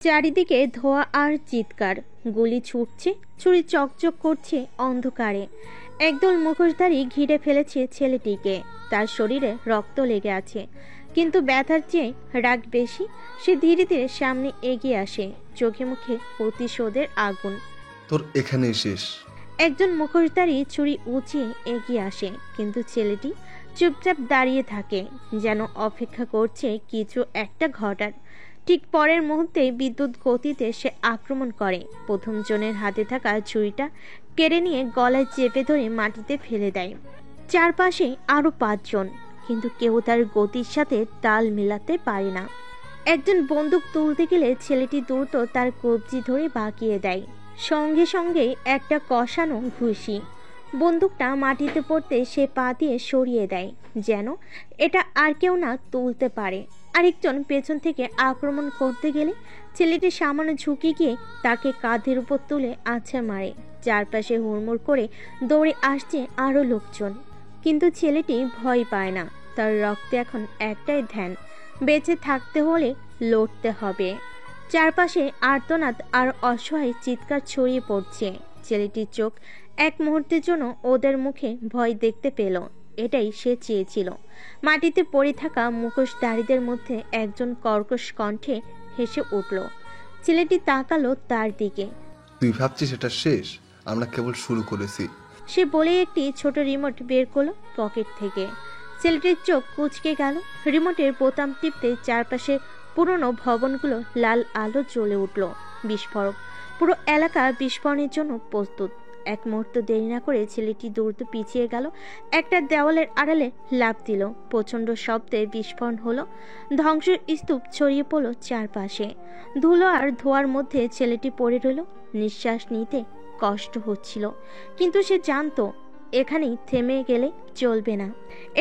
চারিদিকে ধোঁয়া আর চিৎকার, গুলি ছুটছে, ছুরি চকচক করছে অন্ধকারে। একদল মুখোশধারী ঘিরে ফেলেছে ছেলেটিকে। তার শরীরে রক্ত লেগে আছে, কিন্তু ব্যথার চেয়ে রাগ বেশি। সে ধীরে ধীরে সামনে এগিয়ে আসে, চোখে মুখে প্রতিশোধের আগুন। তোর এখানেই শেষ। একজন মুখোশধারী ছুরি উঁচিয়ে এগিয়ে আসে, কিন্তু ছেলেটি চুপচাপ দাঁড়িয়ে থাকে, যেন অপেক্ষা করছে কিছু একটা ঘটার। ঠিক পরের মুহূর্তে বিদ্যুৎ গতিতে সে আক্রমণ করে। প্রথম জনের হাতে থাকা ছুরিটা কেড়ে নিয়ে গলায় চেপে ধরে মাটিতে ফেলে দেয়। চারপাশে আরো 5 জন, কিন্তু কেউ তার গতির সাথে তাল মেলাতে পারে না। একজন বন্দুক তুলতে গেলে ছেলেটি দ্রুত তার কবজি ধরে বাঁকিয়ে দেয়, সঙ্গে সঙ্গে একটা কষানো ঘুষি। বন্দুকটা মাটিতে পড়তে সে পা দিয়ে সরিয়ে দেয়, যেন এটা আর কেউ না তুলতে পারে। আরেকজন পেছন থেকে আক্রমণ করতে গেলে ছেলেটি সামান্য ঝুঁকে গিয়ে তাকে কাঁধের উপর তুলে আছাড় মারে। চারপাশে হুড়মুড় করে দৌড়ে আসছে আরো লোকজন, কিন্তু ছেলেটি ভয় পায় না। তার রক্তে এখন একটাই ধ্যান, বেঁচে থাকতে হলে লড়তে হবে। চারপাশে আর্তনাদ আর অসহায় চিৎকার ছড়িয়ে পড়ছে। ছেলেটির চোখ এক মুহূর্তের জন্য ওদের মুখে ভয় দেখতে পেল। এটাই সে চেয়েছিল। মাটিতে পড়ে থাকা মুখোশধারীদের মধ্যে একজন কর্কশ কণ্ঠে হেসে উঠল। ছেলেটি তাকালো তার দিকে। তুই ভাবছিস এটা শেষ? আমরা কেবল শুরু করেছি। সে বলে একটি ছোট রিমোট বের করলো পকেট থেকে। ছেলেটির চোখ কুঁচকে গেল। রিমোটের বোতাম টিপতে চারপাশে পুরনো ভবনগুলো লাল আলো জ্বলে উঠল। বিস্ফোরক! পুরো এলাকা বিস্ফোরণের জন্য প্রস্তুত। এক মুহূর্ত দেরি না করে ছেলেটি দ্রুত পিছিয়ে গেল, একটা দেওয়ালের আড়ালে লাফ দিল। প্রচন্ড শব্দে বিস্ফোরণ হলো, ধ্বংসের স্তূপ ছড়িয়ে পড়ল চারপাশে। ধুলো আর ধোঁয়ার মধ্যে ছেলেটি পড়ে রইল। নিঃশ্বাস নিতে কষ্ট হচ্ছিল, কিন্তু সে জানতো এখানেই থেমে গেলে চলবে না।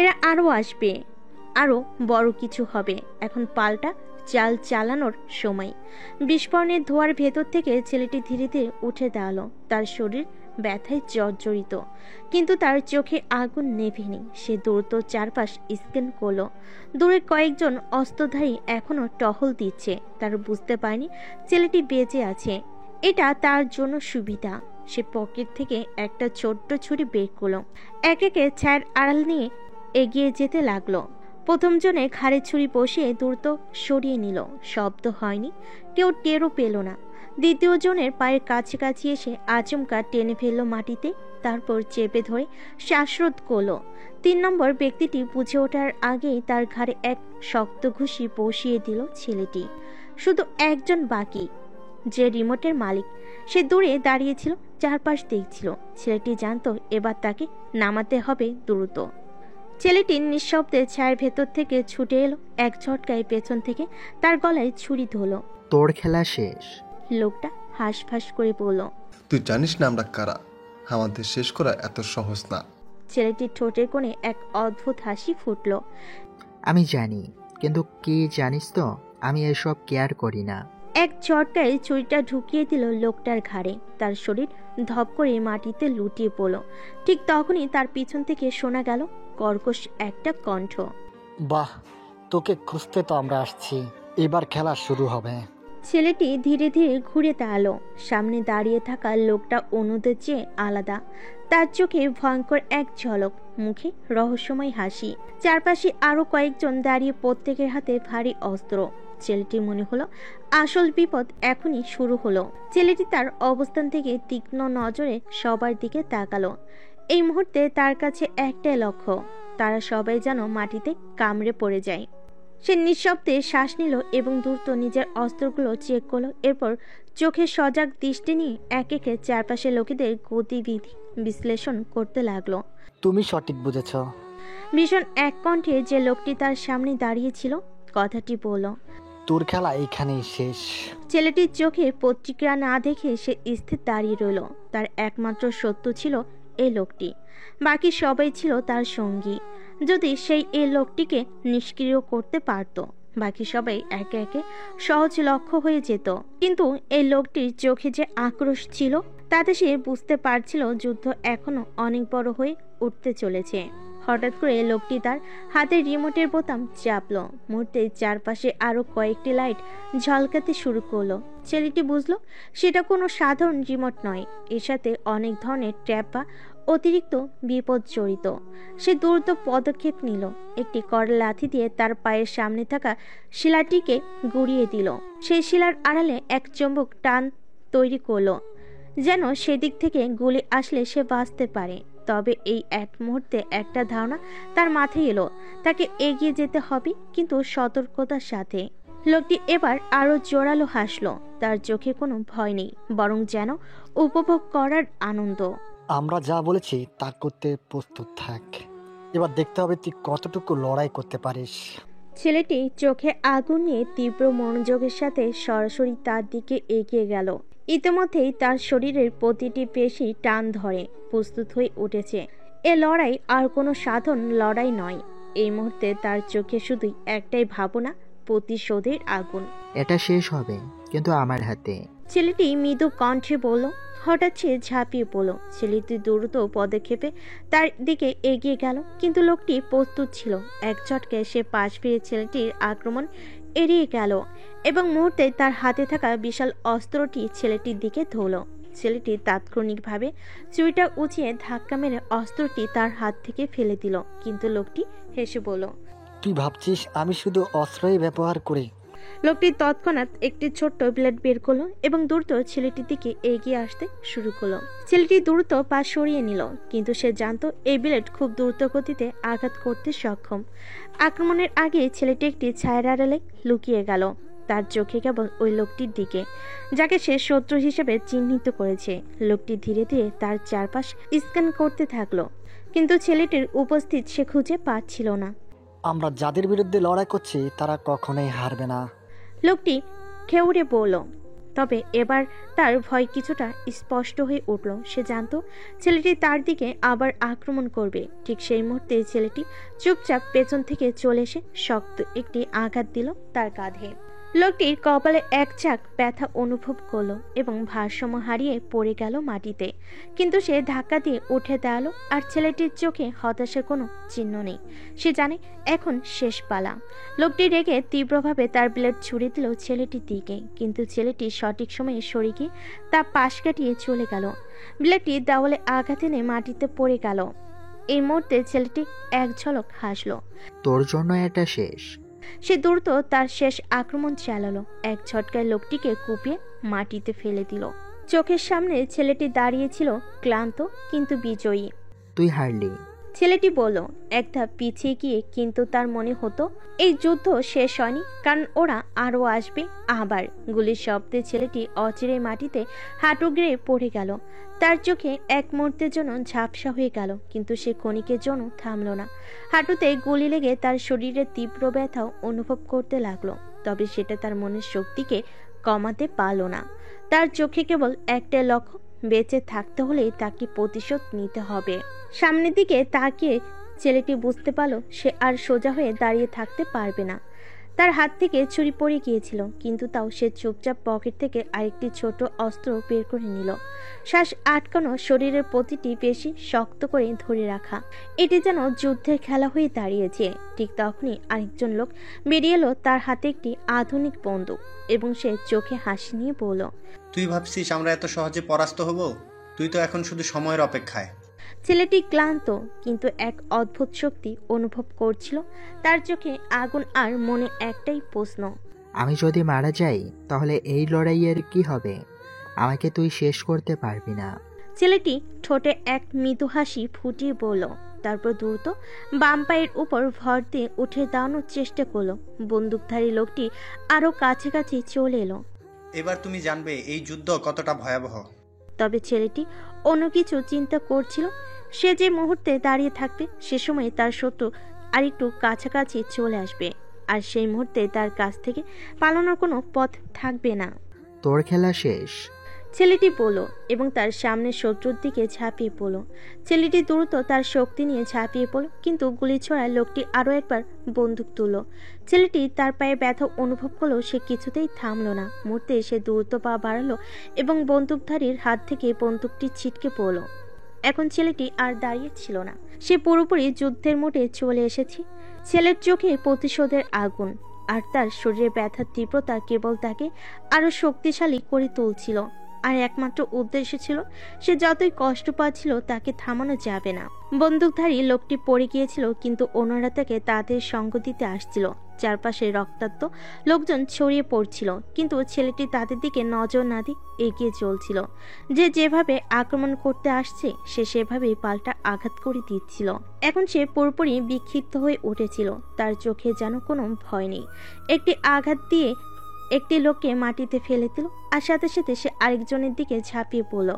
এরা আরো আসবে, আরো বড় কিছু হবে। এখন পাল্টা চাল চালানোর সময়। বিস্ফোরণের ধোঁয়ার ভেতর থেকে ছেলেটি ধীরে ধীরে উঠে দাঁড়ালো। তার শরীর ব্যথায় জর্জরিত, কিন্তু তার চোখে আগুন নেভেনি। সে দ্রুত চারপাশ স্ক্যান করলো। দূরে কয়েকজন অস্ত্রধারী এখনো টহল দিচ্ছে। তার বুঝতে পারেনি ছেলেটি বেঁচে আছে। এটা তার জন্য সুবিধা। সে পকেট থেকে একটা ছোট্ট ছুরি বের করলো। এক একে ছায়ের আড়াল নিয়ে এগিয়ে যেতে লাগলো। প্রথম জনে ঘাড়ে ছুরি বসিয়ে দ্রুত সরিয়ে নিল। শব্দ হয়নি, কেউ টেরও পেল না। দ্বিতীয় জনের পায়ের কাছাকাছি এসে আচমকা টেনে ফেললো মাটিতে, তারপর চেপে ধরে শ্বাসরোধ করলো। 3 নম্বর ব্যক্তিটি বুঝে ওঠার আগেই তার ঘাড়ে এক শক্ত ঘুষি বসিয়ে দিল ছেলেটি। শুধু একজন বাকি, যে রিমোটের মালিক। সে দূরে দাঁড়িয়েছিল, চারপাশ দেখছিল। ছেলেটি জানতো এবার তাকে নামাতে হবে দ্রুত। ছেলেটি নিঃশব্দে ছায়ের ভেতর থেকে ছুটে এলো। এক ঝটকায় পেছন থেকে তার গলায় ছুরি ধরল। তোর খেলা শেষ। লোকটা হাঁসফাঁস করে বলল, তুই জানিস না আমরা কারা? আমাদের শেষ করা এত সহজ না। ছেলেটির ঠোঁটের কোণে এক অদ্ভুত হাসি ফুটল। আমি জানি, কিন্তু কি জানিস তো, আমি এসব কেয়ার করি না। এক ঝটকায় ছুরিটা ঢুকিয়ে দিল লোকটার ঘাড়ে। তার শরীর ধপ করে মাটিতে লুটিয়ে পড়ল। ঠিক তখনই তার পিছন থেকে শোনা গেল কর্কশ একটা কণ্ঠ। বাহ, তোকে খুঁজতে তো আমরা আসছি, এবার খেলা শুরু হবে। ছেলেটি ধীরে ধীরে ঘুরে দাঁড়ালো। সামনে দাঁড়িয়ে থাকা লোকটা অন্যদের চেয়ে আলাদা। তার চোখে ভয়ঙ্কর এক ঝলক, মুখে রহস্যময় হাসি। চারপাশে আরো কয়েকজন দাঁড়িয়ে, প্রত্যেকের হাতে ভারী অস্ত্র। ছেলেটির মনে হলো আসল বিপদ এখনই শুরু হলো। ছেলেটি তার অবস্থান থেকে তীক্ষ্ণ নজরে সবার দিকে তাকালো। এই মুহূর্তে তার কাছে একটাই লক্ষ্য, তারা সবাই যেন মাটিতে কামড়ে পড়ে যায়। সে নিঃশব্দে শ্বাস নিল এবং দ্রুত নিজের অস্ত্রগুলো চেক করলো। এরপর চোখে সজাগ দৃষ্টি নিয়ে এক একে চারপাশের লোকেদের গতিবিধি বিশ্লেষণ করতে লাগলো। তুমি সঠিক বুঝেছ। ভীষণ এক কণ্ঠে যে লোকটি তার সামনে দাঁড়িয়েছিল কথাটি বলল। তোর খেলা এখানেই শেষ। ছেলেটির চোখে প্রতিক্রিয়া না দেখে সে স্থির দাঁড়িয়ে রইল। তার একমাত্র সত্য ছিল এই লোকটি, বাকি সবাই ছিল তার সঙ্গী। যদি সেই এই লোকটিকে নিষ্ক্রিয় করতে পারত, বাকি সবাই একে একে সহজ লক্ষ্য হয়ে যেত। কিন্তু এই লোকটির চোখে যে আক্রোশ ছিল, তাতে সে বুঝতে পারছিল যুদ্ধ এখনো অনেক বড় হয়ে উঠতে চলেছে। হঠাৎ করে লোকটি তার হাতের রিমোটের বোতাম চাপলো। মুহূর্তে চারপাশে আরো কয়েকটি লাইট ঝলকাতে শুরু করলো। ছেলেটি বুঝলো সেটা কোনো সাধারণ রিমোট নয়, এর সাথে অনেক ধরনের ট্র্যাপ বা অতিরিক্ত বিপদ জড়িত। সে দ্রুত পদক্ষেপ নিল, একটি কড়া লাথি দিয়ে তার পায়ের সামনে থাকা শিলাটিকে গুড়িয়ে দিল। সেই শিলার আড়ালে এক চুম্বক টান তৈরি করলো, যেন সেদিক থেকে গুলি আসলে সে বাঁচতে পারে। তবে এই এক মুহূর্তে একটা ধারণা তার মাথায় এলো, তাকে এগিয়ে যেতে হবে, কিন্তু সতর্কতার সাথে। লোকটি এবার আরো জোরালো হাসলো, তার চোখে কোনো ভয় নেই, বরং যেন উপভোগ করার আনন্দ। আমরা যা বলেছি তা করতে প্রস্তুত থাক। এবার দেখতে হবে তুই কতটুকু লড়াই করতে পারিস। ছেলেটি চোখে আগুন নিয়ে তীব্র মনোযোগের সাথে সরাসরি তার দিকে এগিয়ে গেল। ইতিমধ্যেই তার শরীরের প্রতিটি পেশি টান ধরে প্রস্তুত হয়ে উঠেছে। এ লড়াই আর কোনো সাধারণ লড়াই নয়। এই মুহূর্তে তার চোখে শুধুই একটাই ভাবনা, প্রতিশোধের আগুন। এটা শেষ হবে, কিন্তু আমার হাতে। ছেলেটি মৃদু কণ্ঠে বলল। হঠাৎ সে ঝাঁপিয়ে পড়ল। ছেলেটি দ্রুত পদক্ষেপে তার দিকে এগিয়ে গেল, কিন্তু লোকটি প্রস্তুত ছিল। এক ঝটকায় সে পাশ ফিরে ছেলেটির আক্রমণ এড়িয়ে গেল এবং মুহূর্তে তার হাতে থাকা বিশাল অস্ত্রটি ছেলেটির দিকে ধরল। ছেলেটি তাৎক্ষণিকভাবে চুরিটা উঁচিয়ে ধাক্কা মেরে অস্ত্রটি তার হাত থেকে ফেলে দিল, কিন্তু লোকটি হেসে বলল, তুই ভাবছিস আমি শুধু অস্ত্রই ব্যবহার করি? লোকটি তৎক্ষণাৎ একটি ছোট্ট ব্লেড বের করলো এবং দ্রুত ছেলেটির দিকে এগিয়ে আসতে শুরু করলো। ছেলেটি দ্রুত পা সরিয়ে নিল, কিন্তু সে জানতো এই ব্লেড খুব দ্রুত গতিতে আঘাত করতে সক্ষম। আক্রমণের আগে ছেলেটি একটি ছায়ার আড়ালে লুকিয়ে গেল, তার চোখে কেবল ওই লোকটির দিকে, যাকে সে শত্রু হিসেবে চিহ্নিত করেছে। লোকটি ধীরে ধীরে তার চারপাশ স্ক্যান করতে থাকলো, কিন্তু ছেলেটির উপস্থিত সে খুঁজে পাচ্ছিল না। আমরা যাদের বিরুদ্ধে লড়াই করছি তারা কখনোই হারবে না, লোকটি খেউড়ে বলল। তবে এবার তার ভয় কিছুটা স্পষ্ট হয়ে উঠল। সে জানতো ছেলেটি তার দিকে আবার আক্রমণ করবে। ঠিক সেই মুহূর্তে ছেলেটি চুপচাপ পেছন থেকে চলে এসে শক্ত একটি আঘাত দিল তার কাঁধে। লোকটির কপালে এক চাক ব্যথা অনুভব করলো এবং ভারসাম্য হারিয়ে পড়ে গেল মাটিতে, কিন্তু সে ধাক্কা দিয়ে উঠে দাঁড়ালো। আর ছেলেটির চোখে হতাশার কোনো চিহ্ন নেই। সে জানে এখন শেষ পালা। লোকটি রেগে তীব্রভাবে তার ব্লেড ছুড়ে দিল ছেলেটির দিকে, কিন্তু ছেলেটি সঠিক সময়ে সরে গিয়ে তা পাশ কাটিয়ে চলে গেল। ব্লেডটি দেওয়ালে আঘাত এনে মাটিতে পড়ে গেল। এই মুহূর্তে ছেলেটি এক ঝলক হাসলো। তোর জন্য এটা শেষ। সে দ্রুত তার শেষ আক্রমণ চালালো, এক ঝটকায় লোকটিকে কুপিয়ে মাটিতে ফেলে দিল। চোখের সামনে ছেলেটি দাঁড়িয়েছিল, ক্লান্ত কিন্তু বিজয়ী। তুই হারলি। ছেলেটি বলল এক ধাপ পিছিয়ে গিয়ে, কিন্তু তার মনে হতো এই যুদ্ধ শেষ হয়নি, কারণ ওরা আরও আসবে। আবার গুলির শব্দে ছেলেটি অচিরে মাটিতে হাঁটু গেড়ে পড়ে গেল। তার চোখে এক মুহূর্তের জন্য ঝাপসা হয়ে গেল, কিন্তু সে ক্ষণিকের জন্য থামল না। হাঁটুতে গুলি লেগে তার শরীরে তীব্র ব্যথাও অনুভব করতে লাগলো, তবে সেটা তার মনের শক্তিকে কমাতে পারল না। তার চোখে কেবল একটা লক্ষ্য, বেঁচে থাকতে হলে তাকে প্রতিশোধ নিতে হবে। সামনের দিকে তাকিয়ে ছেলেটি বুঝতে পারল সে আর সোজা হয়ে দাঁড়িয়ে থাকতে পারবে না। তার হাত থেকে ছুরি পড়ে গিয়েছিল, কিন্তু তাও সে চুপচাপ পকেট থেকে আরেকটি ছোট অস্ত্র বের করে নিল। শ্বাস আটকানো, শরীরের প্রতিটি পেশি শক্ত করে ধরে রাখা। এটি যেন যুদ্ধের খেলা হয়ে দাঁড়িয়েছে। ঠিক তখনই আরেকজন লোক বেরিয়ে এলো, তার হাতে একটি আধুনিক বন্দুক, এবং সে চোখে হাসি নিয়ে বলল, তুই ভাবছিস আমরা এত সহজে পরাস্ত হব? তুই তো এখন শুধু সময়ের অপেক্ষায়। ছেলেটি ক্লান্ত, কিন্তু এক অদ্ভুত শক্তি অনুভব করছিল তার চোখে আগুন, আর মনে একটাই প্রশ্ন, আমি যদি মারা যাই তাহলে এই লড়াইয়ের কি হবে? আমাকে তুই শেষ করতে পারবি না। ছেলেটি ঠোঁটে এক মৃদু হাসি ফুটিয়ে বলল, তারপর দ্রুত বাম পায়ের উপর ভর দিয়ে উঠে দাঁড়ানোর চেষ্টা করলো। বন্দুকধারী লোকটি আরো কাছাকাছি চলে এলো। এবার তুমি জানবে এই যুদ্ধ কতটা ভয়াবহ। তবে ছেলেটি অন্য কিছু চিন্তা করছিল। সে যে মুহূর্তে দাঁড়িয়ে থাকবে, সে সময় তার শত্রু আরেকটু কাছাকাছি চলে আসবে, আর সেই মুহূর্তে তার কাছ থেকে পালানোর কোনো পথ থাকবে না। তোর খেলা শেষ, ছেলেটি বলল, এবং তার সামনে শত্রুর দিকে ঝাঁপিয়ে পড়ল। ছেলেটি দ্রুত তার শক্তি নিয়ে ঝাঁপিয়ে পড়ল, কিন্তু গুলি ছোড়ায় লোকটি আরও একবার বন্দুক তুলল। ছেলেটি তার পায়ে ব্যথা অনুভব করলো, সে কিছুতেই থামল না। মুহূর্তে সে দ্রুত পা বাড়ালো এবং বন্দুকধারীর হাত থেকে বন্দুকটি ছিটকে পড়ল। এখন ছেলেটি আর দাঁড়িয়ে ছিল না, সে পুরোপুরি যুদ্ধের মোড়ে চলে এসেছে। ছেলের চোখে প্রতিশোধের আগুন, আর তার শরীরে ব্যথার তীব্রতা কেবল তাকে আরো শক্তিশালী করে তুলছিল। আর একমাত্র উদ্দেশ্য ছিল, সে যতই কষ্ট পাচ্ছিল তাকে থামানো যাবে না। বন্দুকধারী লোকটি পড়ে গিয়েছিল, কিন্তু অন্যরা তাকে তাদের সঙ্গ দিতে আসছিল। চারপাশে রক্তাক্ত লোকজন ছড়িয়ে পড়ছিল, কিন্তু ছেলেটি তাদের দিকে নজর না দিয়ে এগিয়ে চলছিল। যে যেভাবে আক্রমণ করতে আসছে সে সেভাবেই পাল্টা আঘাত করে দিচ্ছিল। এখন সে পুরোপুরি বিক্ষিপ্ত হয়ে উঠেছিল, তার চোখে যেন কোনো ভয় নেই। একটি আঘাত দিয়ে একটি লোককে মাটিতে ফেলে দিল, আর সাথে সাথে সে আরেকজনের দিকে ঝাঁপিয়ে পড়ল।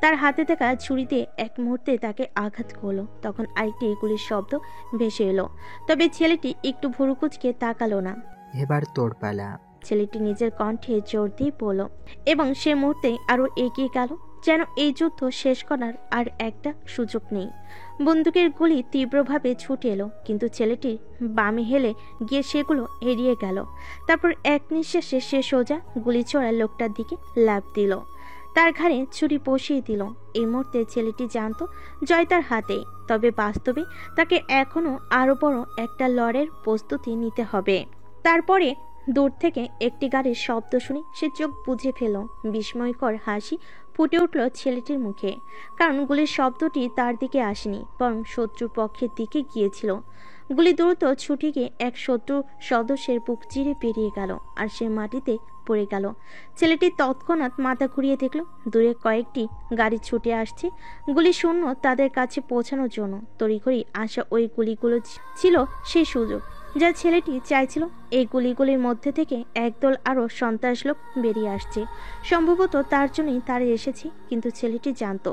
তার হাতে থাকা ছুরি দিয়ে এক মুহূর্তে তাকে আঘাত করলো। তখন আরেকটি গুলির শব্দ ভেসে এলো, তবে ছেলেটি একটু ভুরুকুচকে তাকালো না। এবার তোর পালা। ছেলেটি নিজের কণ্ঠে জোর দিয়ে বলল, এবং সে মুহূর্তে আরো এগিয়ে গেল, যেন এই যুদ্ধ শেষ করার আর একটা সুযোগ নেই। বন্দুকের গুলি তীব্রভাবে ছুটে এলো, কিন্তু ছেলেটির বামে হেলে গিয়ে সেগুলো এড়িয়ে গেল। তারপর এক নিঃশ্বাসে সে সোজা গুলি ছোড়া লোকটার দিকে লাফ দিল, তার ঘাড়ে ছুরি বসিয়ে দিল। এই মুহূর্তে ছেলেটি জানতো জয় তার হাতে, তবে বাস্তবে তাকে এখনো আরো বড় একটা লড়াইয়ের প্রস্তুতি নিতে হবে। তারপরে দূর থেকে একটি গাড়ির শব্দ শুনে সে চোখ বুজে ফেল। বিস্ময়কর হাসি ফুটে উঠল ছেলেটির মুখে, কারণ গুলির শব্দটি তার দিকে আসেনি, বরং শত্রু পক্ষের দিকে গিয়েছিল। গুলি দ্রুত ছুটে গিয়ে এক শত্রু সদস্যের বুক চিরে পেরিয়ে গেল, আর সে মাটিতে পড়ে গেল। ছেলেটি তৎক্ষণাৎ মাথা ঘুরিয়ে দেখল দূরে কয়েকটি গাড়ি ছুটে আসছে, গুলি শূন্য তাদের কাছে পৌঁছানোর জন্য। তড়িঘড়ি আসা ওই গুলিগুলো ছিল সেই সুযোগ যা ছেলেটি চাইছিল। এই গুলিগুলির মধ্যে থেকে একদল আরো সন্ত্রাস লোক বেরিয়ে আসছে, সম্ভবত তার জন্যই তারা এসেছে। কিন্তু ছেলেটি জানতো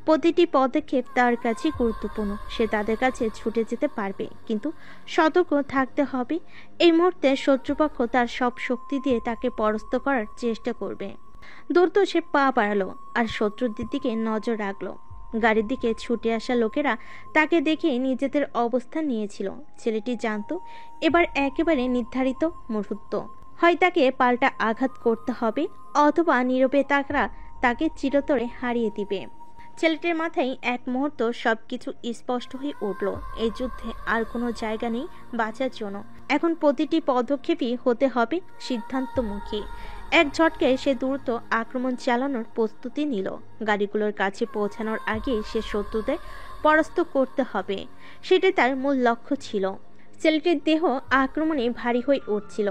প্রতিটি পদক্ষেপ তার কাছে গুরুত্বপূর্ণ। সে তাদের কাছে ছুটে যেতে পারবে, কিন্তু সতর্ক থাকতে হবে। এই মুহূর্তে শত্রুপক্ষ তার সব শক্তি দিয়ে তাকে পরাস্ত করার চেষ্টা করবে। দ্রুত সে পা বাড়ালো আর শত্রুদের দিকে নজর রাখলো। গাড়ির দিকে ছুটে আসা লোকেরা তাকে দেখে নিজেদের অবস্থান নিয়েছিল। ছেলেটি জানতো এবার একেবারে নির্ধারিত মুহূর্ত, হয় তাকে পাল্টা আঘাত করতে হবে, অথবা নীরবে তারা তাকে চিরতরে হারিয়ে দিবে। ছেলেটির মাথায় এক মুহূর্ত সবকিছু স্পষ্ট হয়ে উঠল। এই যুদ্ধে আর কোনো জায়গা নেই বাঁচার জন্য। এখন প্রতিটি পদক্ষেপই হতে হবে সিদ্ধান্তমুখী। এক ঝটকায় সে দ্রুত আক্রমণ চালানোর প্রস্তুতি নিল। গাড়িগুলোর কাছে পৌঁছানোর আগে সে শত্রুদের পরাস্ত করতে হবে, সেটাই তার মূল লক্ষ্য ছিল। ছেলেটির দেহ আক্রমণে ভারী হয়ে উঠছিল,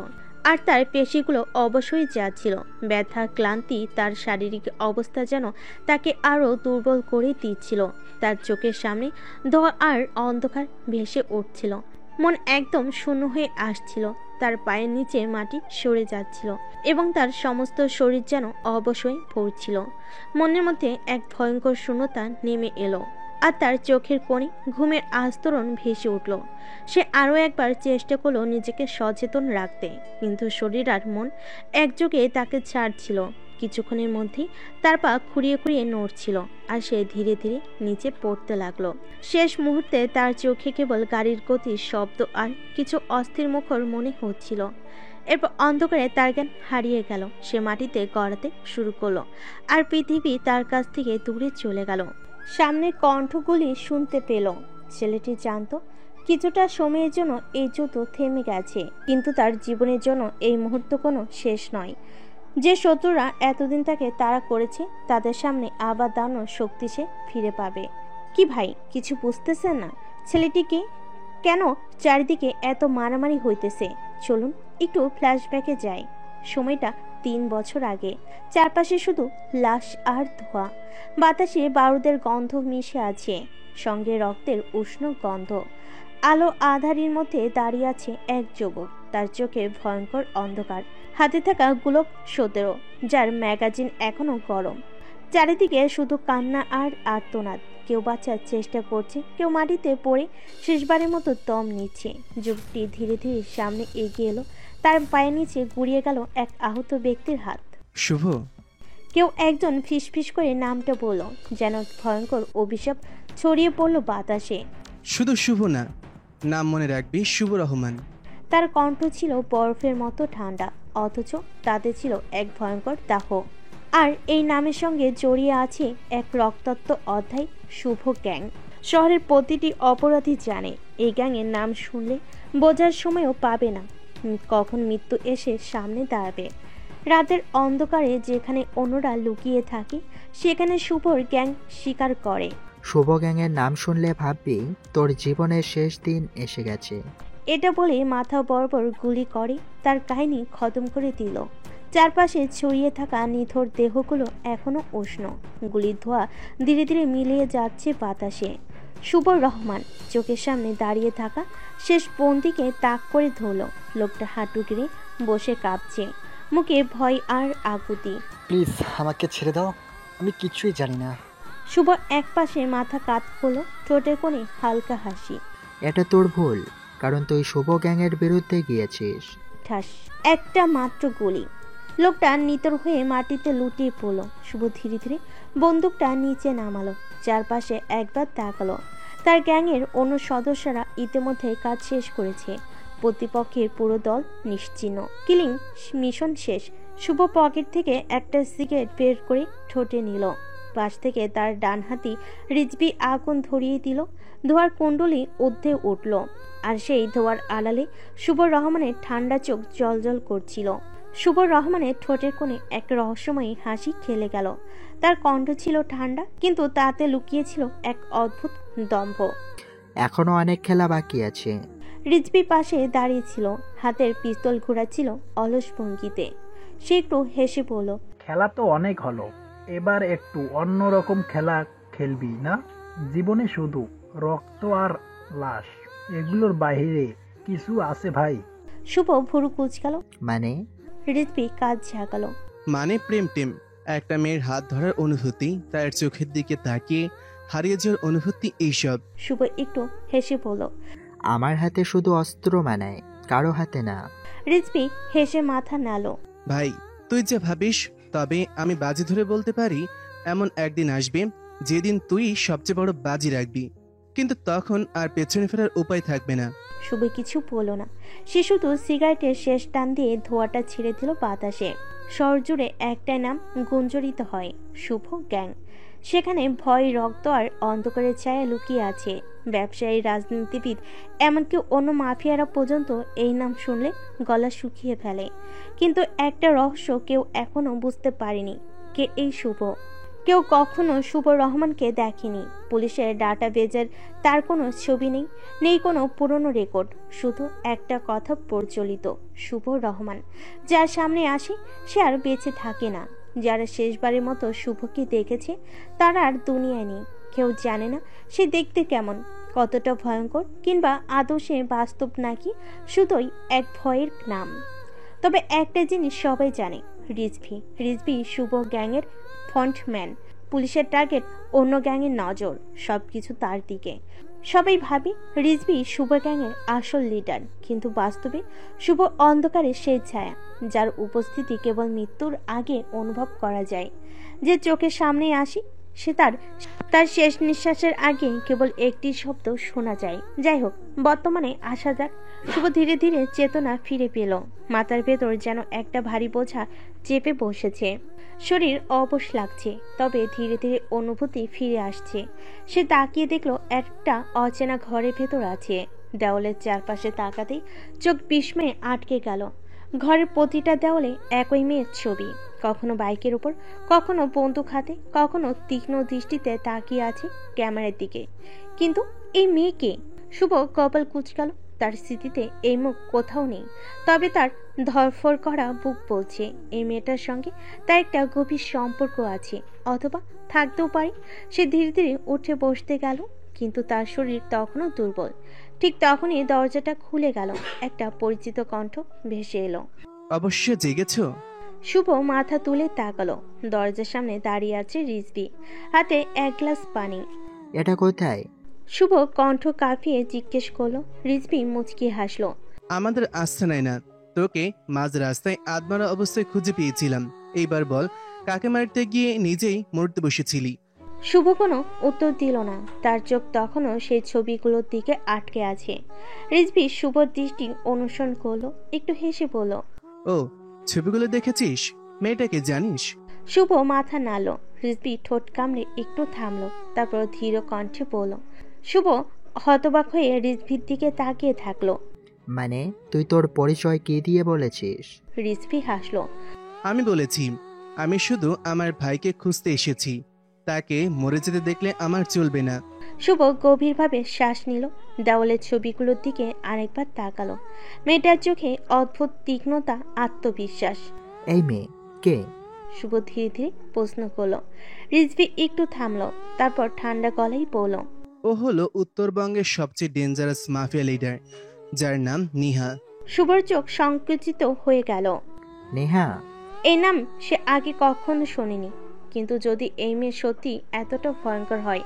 আর তার পেশিগুলো অবশ্যই যাচ্ছিল। ব্যথা, ক্লান্তি, তার শারীরিক অবস্থা যেন তাকে আরো দুর্বল করে দিচ্ছিল। তার চোখের সামনে ধোঁয়া আর অন্ধকার ভেসে উঠছিল, মন একদম শূন্য হয়ে আসছিল। তার পায়ের নিচে মাটি সরে যাচ্ছিল, এবং তার সমস্ত শরীর যেন অবশ্যই পড়ছিল। মনের মধ্যে এক ভয়ঙ্কর শূন্যতা নেমে এলো, আর তার চোখের কোণে ঘুমের আস্তরণ ভেসে উঠল। সে আরো একবার চেষ্টা করলো নিজেকে সচেতন রাখতে, কিন্তু শরীর আর মন একযোগে তাকে ছাড়ছিল। কিছুক্ষণের মধ্যেই তার পা খুঁড়িয়ে খুঁড়িয়ে নড়ছিল, আর সে ধীরে ধীরে নিচে পড়তে লাগলো। শেষ মুহূর্তে তার চোখে কেবল গাড়ির গতির শব্দ আর কিছু অস্থির মুখর মনে হচ্ছিল। এরপর অন্ধকারে তার জ্ঞান হারিয়ে গেল। সে মাটিতে গড়াতে শুরু করলো, আর পৃথিবী তার কাছ থেকে দূরে চলে গেল। সামনের কণ্ঠগুলি শুনতে পেল। ছেলেটি জানতো কিছুটা সময়ের জন্য এই যুদ্ধ থেমে গেছে, কিন্তু তার জীবনের জন্য এই মুহূর্ত কোনো শেষ নয়। যে শত্রুরা এতদিন তাকে তাড়া করেছে, তাদের সামনে আবার দাঁড়ানোর শক্তি সে ফিরে পাবে। কি ভাই, কিছু বুঝতেছেন না? ছেলেটিকে কেন চারিদিকে এত মারামারি হইতেছে? চলুন একটু ফ্ল্যাশব্যাকে যাই। সময়টা 3 বছর আগে। চারপাশে শুধু লাশ আর ধোঁয়া। বাতাসে বারুদের গন্ধ মিশে আছে, সঙ্গে রক্তের উষ্ণ গন্ধ। আলো আধারির মধ্যে দাঁড়িয়ে আছে এক যুবক, তার চোখে ভয়ঙ্কর অন্ধকার, হাতে থাকা গোলক 17, যার ম্যাগাজিন এখনো গরম। চারিদিকে শুধু কান্না আর আর্তনাদ। কেউ বাঁচার চেষ্টা করছে, কেউ মাটিতে পড়ে শেষবারের মতো দম নিচ্ছে। যুবকটি ধীরে ধীরে সামনে এগিয়ে এলো। তার পায়ের নিচে গুড়িয়ে গেল এক আহত ব্যক্তির হাত। শুভ। কেউ একজন ফিসফিস করে নামটা বলল, যেন ভয়ঙ্কর অভিশাপ ছড়িয়ে পড়ল বাতাসে। শুধু শুভ না, নাম মনে রাখবি, শুভ রহমান। তার কণ্ঠ ছিল বরফের মতো ঠান্ডা, অথচ তাতে ছিল এক ভয়ঙ্কর দাহ। আর এই নামের সঙ্গে জড়িয়ে আছে এক রক্তাক্ত অধ্যায়, শুভ গ্যাং। শহরের প্রতিটি অপরাধী জানে এই গ্যাংয়ের নাম শুনলে বোঝার সময়ও পাবে না কখন মৃত্যু এসে সামনে দাঁড়াবে। রাতের অন্ধকারে যেখানে অন্যরা লুকিয়ে থাকে সেখানে শুভর গ্যাং শিকার করে। শুভ গ্যাংয়ের নাম শুনলে ভাববি তোর জীবনের শেষ দিন এসে গেছে। এটা বলে মাথা বরাবর গুলি করে তার কাহিনী খতম করে দিল। চারপাশে ছড়িয়ে থাকা নিথর দেহগুলো এখনো উষ্ণ, গুলির ধোঁয়া ধীরে ধীরে মিলিয়ে যাচ্ছে বাতাসে। শুভ রহমান চোখের সামনে দাঁড়িয়ে থাকা শেষ বন্দিকে তাক করে ধরল। লোকটা হাঁটু গেড়ে বসে কাঁপছে, মুখে ভয় আর আকুতি। প্লিজ আমাকে ছেড়ে দাও, আমি কিছুই জানি না। শুভ একপাশে মাথা কাত হলো, ঠোঁটের কোণে হালকা হাসি। এটা তোর ভুল, কারণ তুই শুভ গ্যাংয়ের বিরুদ্ধে গিয়েছিস। ঠাস একটা মাত্র গুলি। লোকটা নিতর হয়ে মাটিতে লুটিয়ে পড়ল। শুভ ধীরে ধীরে বন্দুকটা নিচে নামালো, চারপাশে একবার তাকালো। তার গ্যাংয়ের অন্য সদস্যরা ইতিমধ্যে কাজ শেষ করেছে। প্রতিপক্ষের পুরো দল নিশ্চিহ্ন। কিলিং মিশন শেষ। শুভ পকেট থেকে একটা সিগারেট বের করে ঠোঁটে নিল। পাশ থেকে তার ডান হাতি রিজভি আগুন ধরিয়ে দিল। ধোয়ার কুণ্ডলি ঊর্ধ্বে উঠল, আর সেই ধোয়ার আড়ালে শুভ রহমানের ঠান্ডা চোখ জ্বলজ্বল করছিল। শুভ রহমানের ঠোঁটের কোণে এক রহস্যময়ী হাসি খেলে গেল। তার কণ্ঠ ছিল ঠান্ডা, কিন্তু তাতে লুকিয়েছিল এক অদ্ভুত দম্ভ। এখনো অনেক খেলা বাকি আছে। রিজভি পাশে দাঁড়িয়েছিল, হাতের পিস্তল ঘোরাচ্ছিল অলস ভঙ্গিতে। সে একটু হেসে বলল, খেলা তো অনেক হলো, এবার একটু অন্যরকম খেলা খেলবি না? জীবনে শুধু রক্ত আর লাশ, এগুলোর বাইরে কিছু আছে ভাই? শুভ ভুরু কুঁচকাল। মানে? রিজভি কাজ ঝাঁকালো। মানে প্রেম টেম, একটা মেয়ের হাত ধরার অনুভূতি, তার চোখের দিকে তাকিয়ে হারিয়ে যাওয়ার অনুভূতি, এইসব। শুভ একটু হেসে বলল, আমার হাতে শুধু অস্ত্র মানায়, কারো হাতে না। রিজভি হেসে মাথা নাড়ল। ভাই তুই যা ভাবিস, তবে আমি বাজি ধরে বলতে পারি এমন একদিন আসবে যেদিন তুই সবচেয়ে বড় বাজি রাখবি, কিন্তু তখন আর পেছনে ফেরার উপায় থাকবে না। শুভ কিছু বলল না, সে শুধু সিগারেটের শেষ টান দিয়ে ধোঁয়াটা ছেড়ে দিল বাতাসে। শহর জুড়ে একটাই নাম গুঞ্জরিত হয়, শুভ গ্যাং। সেখানে ভয়, রক্ত আর অন্ধকারের ছায়া লুকিয়ে আছে। ব্যবসায়ী, রাজনীতিবিদ, এমনকি অন্য মাফিয়ারা পর্যন্ত এই নাম শুনলে গলা শুকিয়ে ফেলে। কিন্তু একটা রহস্য কেউ এখনো বুঝতে পারেনি, কে এই শুভ। কেউ কখনো শুভ রহমানকে দেখেনি। পুলিশের ডাটাবেজের তার কোনো ছবি নেই, নেই কোনো পুরনো রেকর্ড, শুধু একটা কথা প্রচলিত, শুভ রহমান। যার সামনে আসে সে আর বেঁচে থাকে না। যারা শেষবারের মতো শুভকে দেখেছে তারা আর দুনিয়ায় নেই। কেউ জানে না সে দেখতে কেমন, কতটা ভয়ঙ্কর, কিংবা আদৌ সে বাস্তব নাকি শুধুই এক ভয়ের নাম। তবে একটা জিনিস সবাই জানে, রিজভি শুভ গ্যাংয়ের ফ্রন্টম্যান। পুলিশের টার্গেট, অন্য গ্যাংয়ের নজর, সবকিছু তার দিকে। সবাই ভাবে রিজভি শুভ গ্যাংয়ের আসল লিডার, কিন্তু বাস্তবে শুভ অন্ধকারের সেই ছায়া, যার উপস্থিতি কেবল মৃত্যুর আগে অনুভব করা যায়। যে চোখের সামনে আসি সে তার শেষ নিঃশ্বাসের আগে কেবল একটি শব্দ শোনা যায়। যাই হোক, বর্তমানে আসা যাক। শুভ ধীরে ধীরে চেতনা ফিরে পেল। মাথার ভেতর যেন একটা ভারী বোঝা চেপে বসেছে। শরীর অবশ লাগছে, তবে ধীরে ধীরে অনুভূতি ফিরে আসছে। সে তাকিয়ে দেখলো একটা অচেনা ঘরের ভেতর আছে। দেওয়ালের চারপাশে তাকাতেই চোখ বিস্ময়ে আটকে গেল। ঘরের প্রতিটা দেওয়ালে একই মেয়ের ছবি, কখনো বাইকের উপর, কখনো বন্দুক হাতে, কখনো তীক্ষ্ণ দৃষ্টিতে তাকিয়ে আছে ক্যামেরার দিকে। কিন্তু এই মেয়েকে? শুভ কপাল কুঁচকাল। তার স্মৃতিতে এই মুখ কোথাও নেই, তবে তার ধরফড় করা বুক বলছে এই মেয়েটার সঙ্গে তার একটা গভীর সম্পর্ক আছে, অথবা থাকতেও পারে। সে ধীরে ধীরে উঠে বসতে গেল, কিন্তু তার শরীর তখনও দুর্বল। ঠিক তখনই দরজাটা খুলে গেল, একটা পরিচিত কণ্ঠ ভেসে এলো। অবশ্য জেগেছ? শুভ মাথা তুলে তাকালো। দরজার সামনে দাঁড়িয়ে আছে রিজভি, হাতে এক গ্লাস পানি। এটা কোথায়? শুভ কণ্ঠ কাঁপিয়ে জিজ্ঞেস করলো। রিজভি মুচকি হাসলো। আমাদের আস্থানায় না, তোকে মাঝ রাস্তায় আধমারা অবস্থায় খুঁজে পেয়েছিলাম। এইবার বল, কাকে মারতে গিয়ে নিজেই মরতে বসেছিলি? শুভ কোনো উত্তর দিল না, তার চোখ তখনও সেই ছবিগুলোর দিকে আটকে আছে। রিজভি শুভর দৃষ্টি অনুসরণ করলো, একটু হেসে বলল, ও, ছবিগুলো দেখেছিস? মেয়েটাকে জানিস? শুভ মাথা নাড়ল। রিজভি ঠোঁট কামড়ে একটু থামলো, তারপর ধীর কণ্ঠে বলল। শুভ হতবাক হয়ে রিজভির দিকে তাকিয়ে থাকলো। মানে তুই তোর পরিচয় কি দিয়ে বলেছিস? রিজভি হাসলো। আমি বলেছি আমি শুধু আমার ভাইকে খুঁজতে এসেছি, তাকে মরে যেতে দেখলে আমার চলবে না। শুভ গভীরভাবে শ্বাস নিল, দেওয়ালের ছবিগুলোর দিকে আরেকবার তাকালো। মেয়েটার চোখে অদ্ভুত তীক্ষ্ণতা, আত্মবিশ্বাস। এই মেয়ে কে? শুভ ধীরে ধীরে প্রশ্ন করলো। রিজভি একটু থামলো, তারপর ঠান্ডা গলায় বলল। ও হলো উত্তরবঙ্গের সবচেয়ে ডেঞ্জারাস মাফিয়া লিডার, যার নাম নিহা। শুভর চোখ সংকুচিত হয়ে গেল। নেহা? এই নাম সে আগে কখনো শোনেনি, কিন্তু যদি এই মেয়ে সত্যি এতটা ভয়ঙ্কর হয়,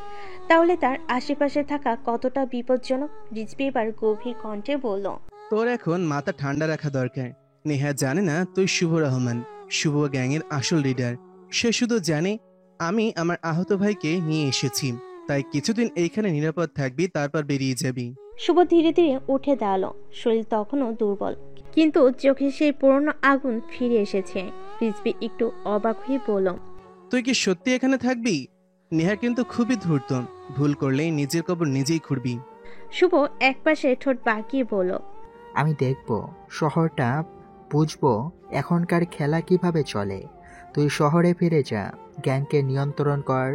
তাহলে তার আশেপাশে থাকা কতটা বিপজ্জনক। রিজভি এবার গভীর কণ্ঠে বলল। তোর এখন মাথা ঠান্ডা রাখা দরকার। নেহা জানে না তুই শুভ রহমান, শুভ গ্যাংয়ের আসল লিডার। সে শুধু জানে আমি আমার আহত ভাইকে নিয়ে এসেছি, তাই কিছুদিন এইখানে নিরাপদ থাকবি, তারপর বেরিয়ে যাবি। শুভ ধীরে ধীরে উঠে দাঁড়ালো। শরীর তখনও দুর্বল, কিন্তু চোখে সেই পুরনো আগুন ফিরে এসেছে। রিজভি একটু অবাক হয়ে বলল। তুই কি সত্যি এখানে থাকবি? নেহা কিন্তু খুবই ধূর্ত, ভুল করলেই নিজের কবর নিজেই খুঁড়বি। শুভ একপাশে ঠোঁট বাঁকিয়ে বলল। আমি দেখব, শহরটা বুঝবো এখনকার খেলা কিভাবে চলে। তুই শহরে ফিরে যা, গ্যাংকে নিয়ন্ত্রণ কর,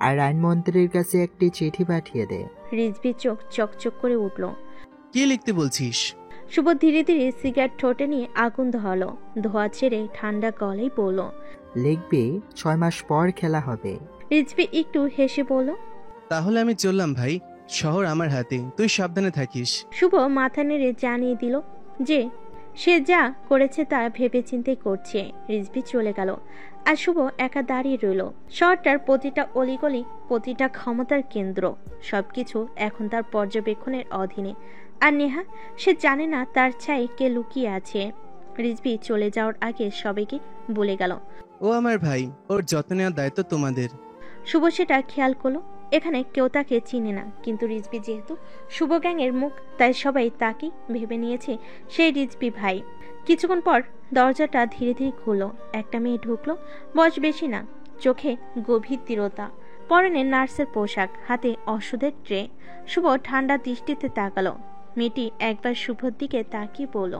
আর আইনমন্ত্রীর কাছে একটি চিঠি পাঠিয়ে দে। রিজভির চোখ চকচক করে উঠল। কি লিখতে বলছিস? শুভ ধীরে ধীরে সিগারেট ঠোঁটে নিয়ে আগুন ধরালো। ধোয়া ছেড়ে ঠান্ডা গলায় বলল। লিখবি 6 মাস পর খেলা হবে। রিজভি একটু হেসে বলল। তাহলে আমি চললাম ভাই, শহর আমার হাতে, তুই সাবধানে থাকিস। শুভ মাথা নেড়ে জানিয়ে দিল যে সে যা করেছে তা ভেবেচিন্তে করছে। রিজভি চলে গেল, আর শুভ একা দাঁড়িয়ে রইল। শহরটার প্রতিটা অলিগলি, প্রতিটা ক্ষমতার কেন্দ্র, সবকিছু এখন তার পর্যবেক্ষণের অধীনে। আর নেহা, সে জানে না তার ছাই কে লুকিয়ে আছে। রিজভি চলে যাওয়ার আগে সবাইকে বলে গেল। ও আমার ভাই, ওর যত্ন নেওয়ার দায়িত্ব তোমাদের। শুভ সেটা খেয়াল করলো। এখানে কেউ তাকে চিনে না, কিন্তু রিজভি যেহেতু শুভ গ্যাংয়ের মুখ, তাই সবাই তাকেই ভেবে নিয়েছে সেই রিজভি ভাই। কিছুক্ষণ পর দরজাটা ধীরে ধীরে খুললো। একটা মেয়ে ঢুকলো, বয়স বেশি না, চোখে গভীর দৃঢ়তা, পরনে নার্সের পোশাক, হাতে ওষুধের ট্রে। শুভ ঠান্ডা দৃষ্টিতে তাকালো। মেয়েটি একবার শুভর দিকে তাকিয়ে বলল।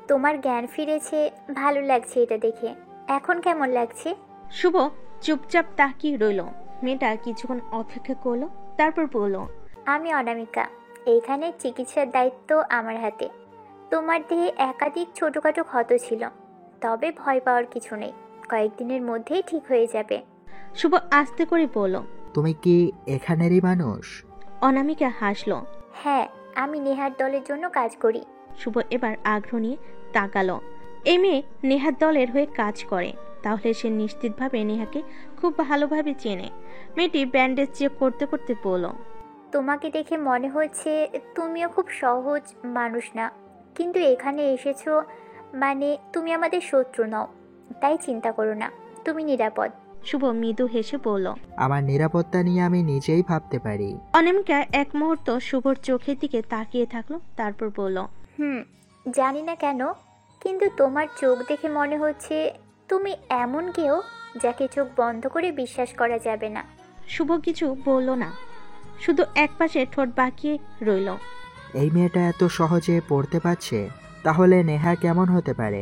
তোমার জ্ঞান ফিরেছে, ভালো লাগছে এটা দেখে। এখন কেমন লাগছে? শুভ চুপচাপ তাকিয়ে রইল। মেয়েটা কিছুক্ষণ অপেক্ষা করলো, তারপর বলল। আমি অনামিকা, এইখানে চিকিৎসার দায়িত্ব আমার হাতে। তোমার দেহে একাধিক ছোটোখাটো ক্ষত ছিল, তবে ভয় পাওয়ার কিছু নেই, কয়েকদিনের মধ্যেই ঠিক হয়ে যাবে। শুভ আস্তে করে বলল। তুমি কি এখানেরই মানুষ? অনামিকা হাসলো। হ্যাঁ, আমি নেহার দলের জন্য কাজ করি। শুভ এবার আগ্রহ নিয়ে তাকালো। এই মেয়ে নেহার দলের হয়ে কাজ করে, তাহলে সে নিশ্চিতভাবে নেহাকে খুব ভালোভাবে চেনে। মেয়েটি ব্যান্ডেজ চেক করতে করতে বলল। তোমাকে দেখে মনে হচ্ছে তুমিও খুব সহজ মানুষ না, কিন্তু এখানে এসেছো মানে তুমি আমাদের শত্রু নও, তাই চিন্তা করো না, তুমি নিরাপদ। শুভ মৃদু হেসে বলল। আমার নিরাপত্তা নিয়ে আমি নিজেই ভাবতে পারি। অনামিকা এক মুহূর্ত শুভর চোখের দিকে তাকিয়ে থাকলো, তারপর বলল। জানি না কেন, কিন্তু তোমার চোখ দেখে মনে হচ্ছে তুমি এমন কেউ যাকে চোখ বন্ধ করে বিশ্বাস করা যাবে না। শুভ কিছু বলল না, শুধু একপাশে ঠোঁট বাঁকিয়ে রইল। এই মেয়েটা এত সহজে পড়তে পারছে, তাহলে নেহা কেমন হতে পারে?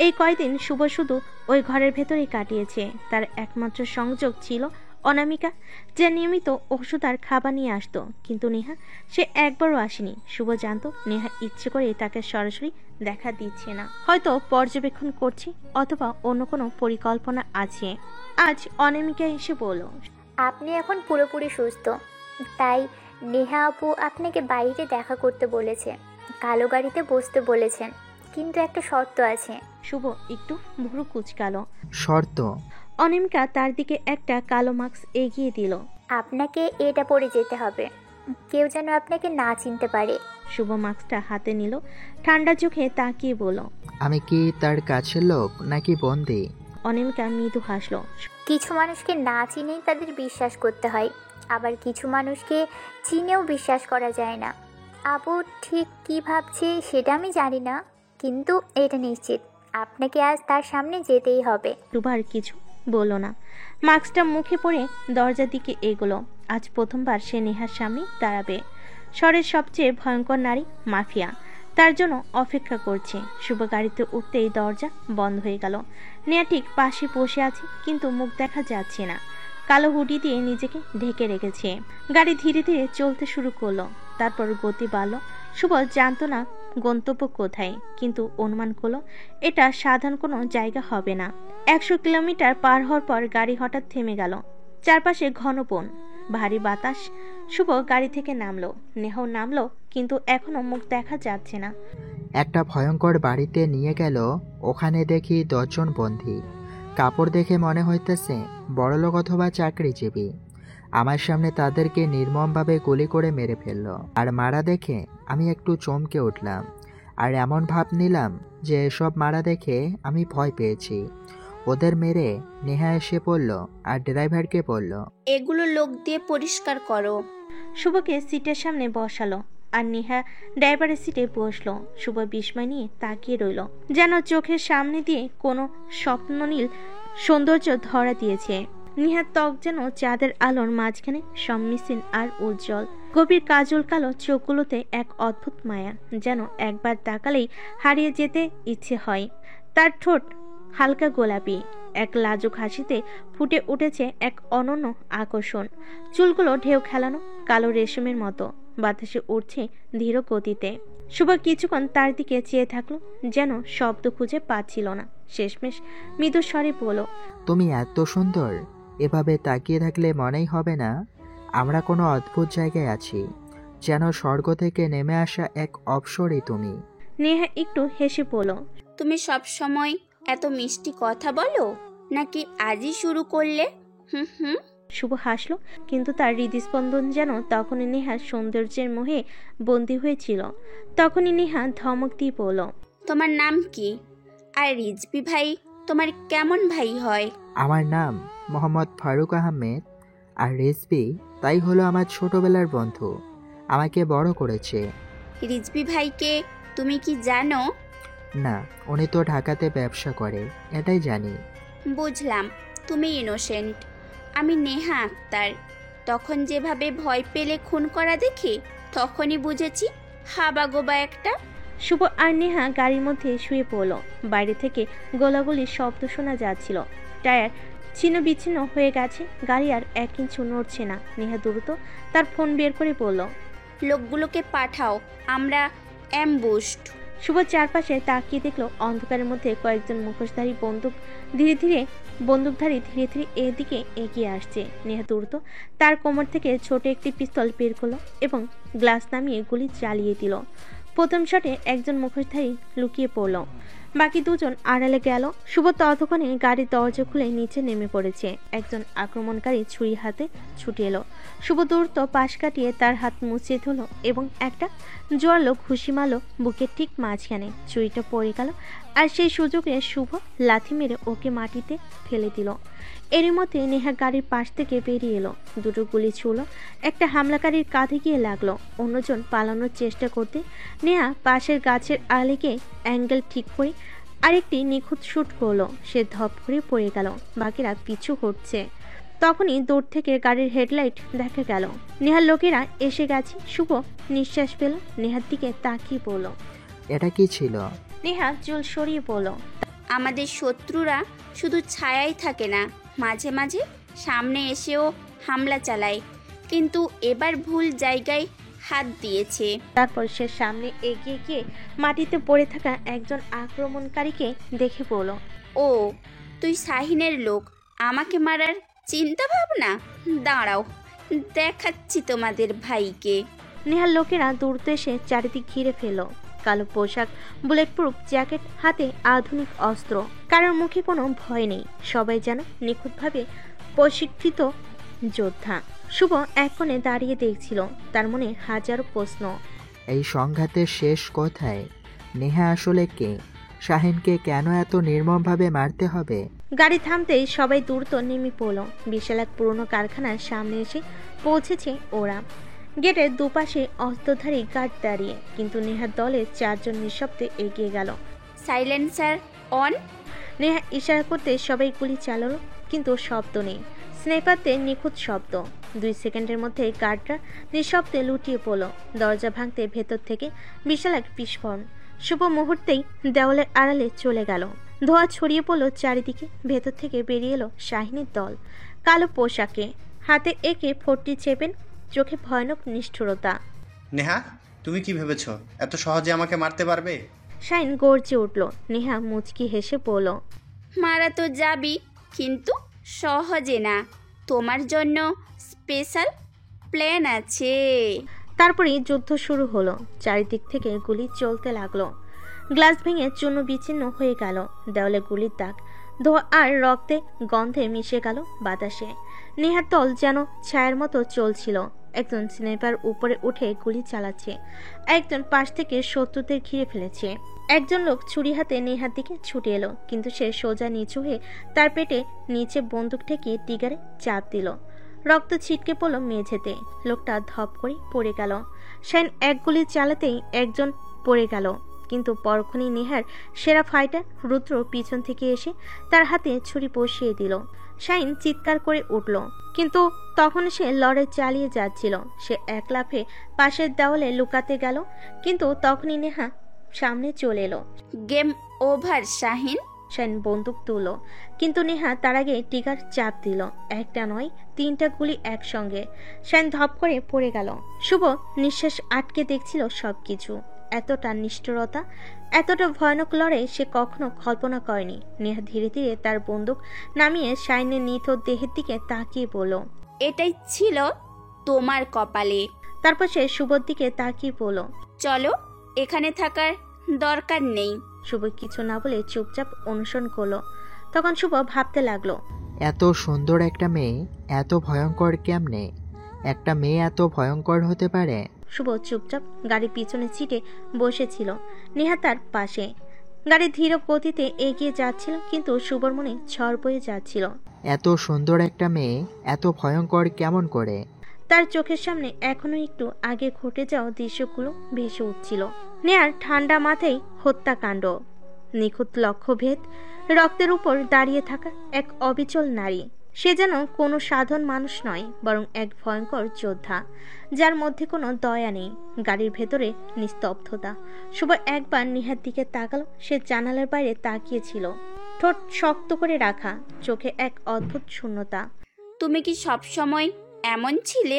এই কয়দিন শুভ শুধু ওই ঘরের ভেতরেই কাটিয়েছে। তার একমাত্র সংযোগ ছিল অনামিকা, যে নিয়মিত ওষুধ আর খাবার নিয়ে আসতো। কিন্তু নেহা, সে একবারও আসেনি। শুভ জানতো নেহা ইচ্ছে করে তাকে সরাসরি দেখা দিচ্ছে না, হয়তো পর্যবেক্ষণ করছে, অথবা অন্য কোনো পরিকল্পনা আছে। আজ অনামিকা এসে বলল। আপনি এখন পুরোপুরি সুস্থ, তাই নেহা আপু আপনাকে বাইরে দেখা করতে বলেছে, কালো গাড়িতে বসতে বলেছেন, কিন্তু একটা শর্ত আছে। শুভ একটু ভুরু কুঁচকালো। শর্ত? অনামিকা তার দিকে একটা কালো মাস্ক এগিয়ে দিল। আপনাকে এটা পরে যেতে হবে, কেউ যেন আপনাকে না চিনতে পারে। শুভ মাস্কটা হাতে নিল, ঠান্ডা চোখে তাকিয়ে বলল। আমি কি তার কাছের লোক নাকি বন্দি? অনামিকা মৃদু হাসলো। কিছু মানুষকে না চিনেই তাদের বিশ্বাস করতে হয়, আবার কিছু মানুষকে চিনেও বিশ্বাস করা যায় না। আপু ঠিক কী ভাবছে সেটা আমি জানি না, কিন্তু এটা নিশ্চিত আপনাকে আজ তার সামনে যেতেই হবে। দুবার কিছু বলল না। মাস্কটা মুখে পরে দরজার দিকে এগোলো। আজ প্রথমবার সে নেহার সামনে দাঁড়াবে। শহরের সবচেয়ে ভয়ঙ্কর নারী মাফিয়া তার জন্য অপেক্ষা করছে। শুভ গাড়িতে উঠতেই দরজা বন্ধ হয়ে গেল। নেহা ঠিক পাশে বসে আছে, কিন্তু মুখ দেখা যাচ্ছে না। কালো হুডি দিয়ে নিজেকে ঢেকে রেখেছে। গাড়ি ধীরে ধীরে চলতে শুরু করলো, তারপর গতি বাড়ল। শুভ জানতো না গন্তব্য কোথায়, কিন্তু অনুমান করলো এটা সাধারণ কোনো জায়গা হবে না। 100 কিলোমিটার পার হওয়ার পর গাড়ি হঠাৎ থেমে গেল। চারপাশে ঘন বন, ভারী বাতাস। শুভ গাড়ি থেকে নামলো, নেহাও নামলো, কিন্তু এখনো মুখ দেখা যাচ্ছে না। একটা ভয়ঙ্কর বাড়িতে নিয়ে গেল। ওখানে দেখি 10 জন বন্দী। কাপড় দেখে মনে হইতেছে বড়লোক অথবা চাকরিজীবী। আমার সামনে তাদেরকে নির্মমভাবে গুলি করে মেরে ফেললো। আর মারা দেখে আমি একটু চমকে উঠলাম, আর এমন ভাব নিলাম যে এসব মারা দেখে আমি ভয় পেয়েছি। ওদের মেরে নেহা এসে পড়ল আর ড্রাইভারকে বলল, এগুলো লোক দিয়ে পরিষ্কার করো। শুভকে সিটের সামনে বসালো আর নেহা ড্রাইভারের সিটে বসলো। শুভ বিস্ময় নিয়ে তাকিয়ে রইল, যেন চোখের সামনে দিয়ে কোনো স্বপ্ননীল সৌন্দর্য ধরা দিয়েছে। নেহার ত্বক যেন চাঁদের আলোর মাঝখানে সম্মিশ্রণ আর উজ্জ্বল। গভীর কাজল কালো চোখগুলোতে এক অদ্ভুত মায়া, যেন একবার তাকালেই হারিয়ে যেতে ইচ্ছে হয়। তার ঠোঁট হালকা গোলাপি, এক লাজুক হাসিতে ফুটে উঠেছে এক অনন্য আকর্ষণ। চুলগুলো ঢেউ খেলানো কালো রেশমের মতো বাতাসে উঠছে ধীর গতিতে। শুভ কিছুক্ষণ তার দিকে চেয়ে থাকলো, যেন শব্দ খুঁজে পাচ্ছিল না। শেষমেশ মৃদু স্বরে বলল, তুমি এত সুন্দর, এভাবে তাকিয়ে থাকলে মনেই হবে না আমরা কোনো অদ্ভুত জায়গায় আছি। যেন স্বর্গ থেকে নেমে আসা এক অপ্সরী তুমি। নেহা একটু হেসে বলল, তুমি সব সময় এত মিষ্টি কথা বলো, নাকি আজই শুরু করলে? হুম হুম। শুভ হাসলো, কিন্তু তার হৃদস্পন্দন যেন তখনই নেহার সৌন্দর্যের মোহে বন্দী হয়েছিল। তখনই নেহা ধমক দিয়ে বলল, তোমার নাম কি? আর রিজবি ভাই তোমার কেমন ভাই হয়? আমার নাম মোহাম্মদ ফারুক আহমেদ, আর রেজবি তাই হলো আমার ছোটবেলার বন্ধু, আমাকে বড় করেছে। রিজবি ভাইকে তুমি কি জানো? না, উনি তো ঢাকাতে ব্যবসা করে, এটাই জানি। বুঝলাম, তুমি ইনোসেন্ট। আমি নেহা আক্তার। তখন যেভাবে ভয় পেলে খুন করা দেখি, তখনই বুঝেছি হাবাগোবা একটা। শুভ আর নেহা গাড়ির মধ্যে শুয়ে পড়ল। বাইরে থেকে গোলাগুলির শব্দ শোনা যাচ্ছিল। টায়ার ছিন্ন বিচ্ছিন্ন হয়ে গেছে, গাড়ি আর 1 ইঞ্চি নড়ছে না। নেহা দ্রুত তার ফোন বের করে বলল, লোকগুলোকে পাঠাও, আমরা অ্যাম্বুশড। শুভ চারপাশে তাকিয়ে দেখলো অন্ধকারের মধ্যে কয়েকজন মুখোশধারী বন্দুকধারী ধীরে ধীরে এদিকে এগিয়ে আসছে। নেহা দ্রুত তার কোমর থেকে ছোট একটি পিস্তল বের করলো এবং গ্লাস নামিয়ে গুলি চালিয়ে দিল। প্রথম শটে একজন মুখোশধারী লুকিয়ে পড়ল, বাকি 2 জন আড়ালে গেল। শুভ ততক্ষণে গাড়ির দরজা খুলে নিচে নেমে পড়েছে। একজন আক্রমণকারী ছুরি হাতে ছুটে এলো। শুভ দ্রুত পাশ কাটিয়ে তার হাত মুছিয়ে ধরল এবং একটা জোরালো ঘুষি মারল বুকের ঠিক মাঝখানে। ছুরিটা পড়ে গেল আর সেই সুযোগে শুভ লাথি মেরে ওকে মাটিতে ফেলে দিল। এরই মধ্যে নেহা গাড়ির পাশ থেকে বেরিয়ে এলো। 2টো গুলি ছুড়ল, একটা হামলাকারীর কাঁধে গিয়ে লাগলো। অন্যজন পালানোর চেষ্টা করতে নেহা পাশের গাছের আড়ালে গিয়ে অ্যাঙ্গেল ঠিক করে আরেকটি নিখুঁত শুট করলো। সে ধপ করে পড়ে গেল, বাকিরা পিছু হটছে। তখনই দূর থেকে গাড়ির হেডলাইট দেখা গেল। নেহার লোকেরা এসে গেছে। শুভ নিঃশ্বাস পেল, নেহার দিকে তাকিয়ে বলল, এটা কি ছিল? নেহা চুল সরিয়ে বলল, আমাদের শত্রুরা শুধু ছায়াই থাকে না, মাঝে মাঝে সামনে এসেও হামলা চালায়, কিন্তু এবার ভুল জায়গায় হাত দিয়েছে। তারপর সে সামনে এগিয়ে গিয়ে মাটিতে পড়ে থাকা একজন আক্রমণকারীকে দেখে বলল, ও তুই শাহিনের লোক, আমাকে মারার চিন্তা ভাবনা? দাঁড়াও, দেখাচ্ছি তোমাদের ভাইকে। নেহার লোকেরা দ্রুত এসে চারিদিক ঘিরে ফেলল। কালো পোশাক, বুলেট প্রুফ জ্যাকেট, হাতে আধুনিক অস্ত্র, কারোর মুখে কোনো ভয় নেই। সবাই যেন নিখুঁতভাবে প্রশিক্ষিত যোদ্ধা। শুভ এক কোণে দাঁড়িয়ে দেখছিল, তার মনে হাজারো প্রশ্ন। এই সংঘাতের শেষ কোথায়? নেহা আসলে কে? শাহিনকে কেন এত নির্মমভাবে মারতে হবে? গাড়ি থামতেই সবাই দ্রুত নেমে পড়ল। বিশাল এক পুরনো কারখানার সামনে এসে পৌঁছেছে ওরা। গেটের দুপাশে অস্ত্রধারী গার্ড দাঁড়িয়ে, কিন্তু নেহার দলের 4 জন নিঃশব্দে এগিয়ে গেল। Silencer on. নেহা ইশারা করতে সবাই গুলি চালালো। কিন্তু শব্দ নেই। স্নাইপারতে নিখুঁত শব্দ। 2 সেকেন্ডের মধ্যে গার্ডরা নিঃশব্দে লুটিয়ে পড়ল। দরজা ভাঙতে ভেতর থেকে বিশাল এক বিস্ফোরণ। শুভ মুহূর্তেই দেওয়ালের আড়ালে চলে গেল। ধোঁয়া ছড়িয়ে পড়ল চারিদিকে। ভেতর থেকে বেরিয়ে এলো শাহিনীর দল, কালো পোশাকে, হাতে AK-47, চোখে ভয়ানক নিষ্ঠুরতা। নেহা, তুমি কি ভেবেছ এত সহজে আমাকে মারতে পারবে? শাহিন গর্জে উঠল। নেহা মুচকি হেসে বলল, মারা তো যাবি, কিন্তু সহজে না। তোমার জন্য স্পেশাল প্ল্যান আছে। তারপরেই যুদ্ধ শুরু হলো। চারিদিক থেকে গুলি চলতে লাগলো। গ্লাস ভেঙে চূর্ণ বিচ্ছিন্ন হয়ে গেল। দেওয়ালে গুলির দাগ, ধোঁয়া আর রক্তে গন্ধে মিশে গেল বাতাসে। নেহার দল যেন ছায়ার মতো চলছিল। একজন স্নাইপার উপরে উঠে গুলি চালাচ্ছে, একজন পাশ থেকে শত্রুদের ঘিরে ফেলেছে। একজন লোক ছুরি হাতে নেহার দিকে ছুটে এলো, কিন্তু সে সোজা নিচু হয়ে তার পেটে নিচে বন্দুক ঠেকিয়ে টিগারে চাপ দিল। রক্ত ছিটকে পড়ল মেঝেতে। লোকটা ধপ করে পড়ে গেল। শাহিন এক গুলি চালাতেই একজন পড়ে গেল, কিন্তু পরক্ষণেই নেহার সেরা ফাইটার রুদ্র পিছন থেকে এসে তার হাতে ছুরি বসিয়ে দিল। শাহিন চিৎকার করে উঠল, কিন্তু তখন সে লড়াই চালিয়ে যাচ্ছিল। সে এক লাফে পাশের দেওয়ালে লুকাতে গেল, কিন্তু তখনই নেহা সামনে চলে এলো। Game over Shahin. শাহিন বন্দুক তুলল, কিন্তু নেহা তার আগে টিগার চাপ দিল। একটা নয়, 3টা গুলি একসঙ্গে। শাহিন ধপ করে পড়ে গেল। শুভ নিঃশ্বাস আটকে দেখছিল সবকিছু। এতটা নিষ্ঠুরতা, এতটা ভয়ানক লড়াই সে কখনো কল্পনা করেনি। নেহা ধীরে ধীরে তার বন্দুক নামিয়ে শাহিনের নিথ দেহের দিকে তাকিয়ে বলল, এটাই ছিল তোমার কপালে। তারপর সে শুভর দিকে তাকিয়ে বলল, চলো, এখানে থাকার দরকার নেই। শুভ কিছু না বলে চুপচাপ অনুসরণ করলো। তখন শুভ ভাবতে লাগলো, এত সুন্দর একটা মেয়ে এত ভয়ঙ্কর কেমনে? একটা মেয়ে এত ভয়ঙ্কর হতে পারে? শুভ চুপচাপ গাড়ির পিছনে সিটে বসেছিল। নেহা তার পাশে। গাড়ি ধীর গতিতে এগিয়ে যাচ্ছিল, কিন্তু শুভর মনে ঝড় বয়ে যাচ্ছিল। এত সুন্দর একটা মেয়ে এত ভয়ঙ্কর কেমন করে? তার চোখের সামনে এখনো একটু আগে ঘটে যাওয়া দৃশ্যগুলো ভেসে উঠছিল। নেহার ঠান্ডা মাথায় হত্যাকাণ্ড, নিখুঁত লক্ষ্যভেদ, রক্তের উপর দাঁড়িয়ে থাকা এক অবিচল নারী। সে যেন কোনো সাধারণ মানুষ নয়, বরং এক ভয়ঙ্কর যোদ্ধা, যার মধ্যে কোনো দয়া নেই। গাড়ির ভেতরে নিস্তব্ধতা। শুভ একবার নেহার দিকে তাকালো। সে জানালার বাইরে তাকিয়েছিল, ঠোঁট শক্ত করে রাখা, চোখে এক অদ্ভুত শূন্যতা। তুমি কি সব সময় এমন ছিলে?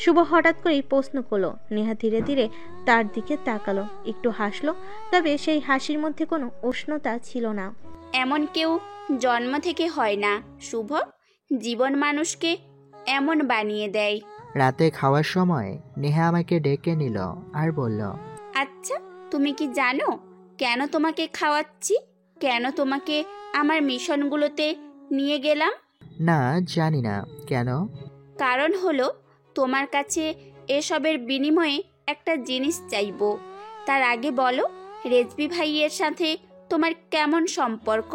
শুভ হঠাৎ করেই প্রশ্ন করলো। নেহা ধীরে ধীরে তার দিকে তাকালো, একটু হাসলো, তবে সেই হাসির মধ্যে কোনো উষ্ণতা ছিল না। এমন কেউ জন্ম থেকে হয় না শুভ। জীবন মানুষকে এমন বানিয়ে দেয়। রাতে খাওয়ার সময় নেহা আমাকে ডেকে নিল আর বলল, আচ্ছা, তুমি কি জানো কেন তোমাকে খাওয়াচ্ছি? কেন তোমাকে আমার মিশনগুলোতে নিয়ে গেলাম? না, জানি না। কেন? কারণ হলো, তোমার কাছে এসবের বিনিময়ে একটা জিনিস চাইবো। তার আগে বলো, রেজবি ভাইয়ের সাথে তোমার কেমন সম্পর্ক?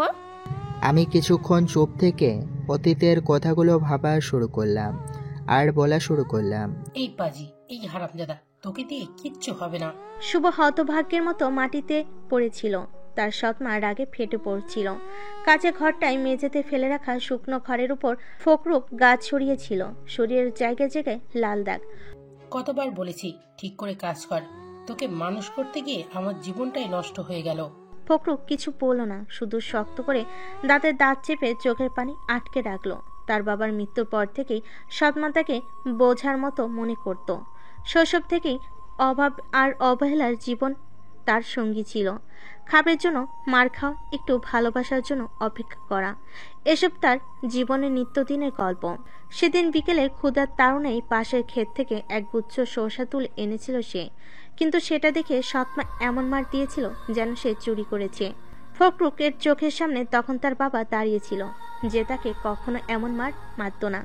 আমি কিছুক্ষণ চুপ থেকে অতীতের কথাগুলো ভাবা শুরু করলাম আর বলা শুরু করলাম। এই পাজি, এই হারামজাদা, তোকে দিয়ে কিচ্ছু হবে না। শুভ হতভাগ্যের মতো মাটিতে পড়েছিল। তার সৎমা রাগে ফেটে পড়ছিল। কাছে ঘরটায় মেঝেতে ফেলে রাখা শুকনো খড়ের উপর ফকরুক গাছ ছড়িয়েছিল, শরীরের জায়গায় জায়গায় লাল দাগ। কতবার বলেছি ঠিক করে কাজ কর, তোকে মানুষ করতে গিয়ে আমার জীবনটাই নষ্ট হয়ে গেল। ফকরুক কিছু বলল না, শুধু শক্ত করে দাঁতের দাঁত চেপে চোখের পানি আটকে রাখলো। তার বাবার মৃত্যুর পর থেকেই সৎমা তাকে বোঝার মতো মনে করত। শৈশব থেকেই অভাব আর অবহেলার জীবন তার সঙ্গী ছিল। খাবারের জন্য মার খাওয়া, একটু ভালোবাসার জন্য অপেক্ষা করা, এসব তার জীবনের নিত্যদিনের গল্প। সেদিন বিকেলে ক্ষুধার তাড়নায় পাশের ক্ষেত থেকে এক গুচ্ছ সরষা তুলে এনেছিল সে, কিন্তু সেটা দেখে সৎমা এমন মার দিয়েছিল যেন সে চুরি করেছে। ফকরুকের চোখের সামনে তখন তার বাবা দাঁড়িয়েছিল, যে তাকে কখনো এমন মার মারত না,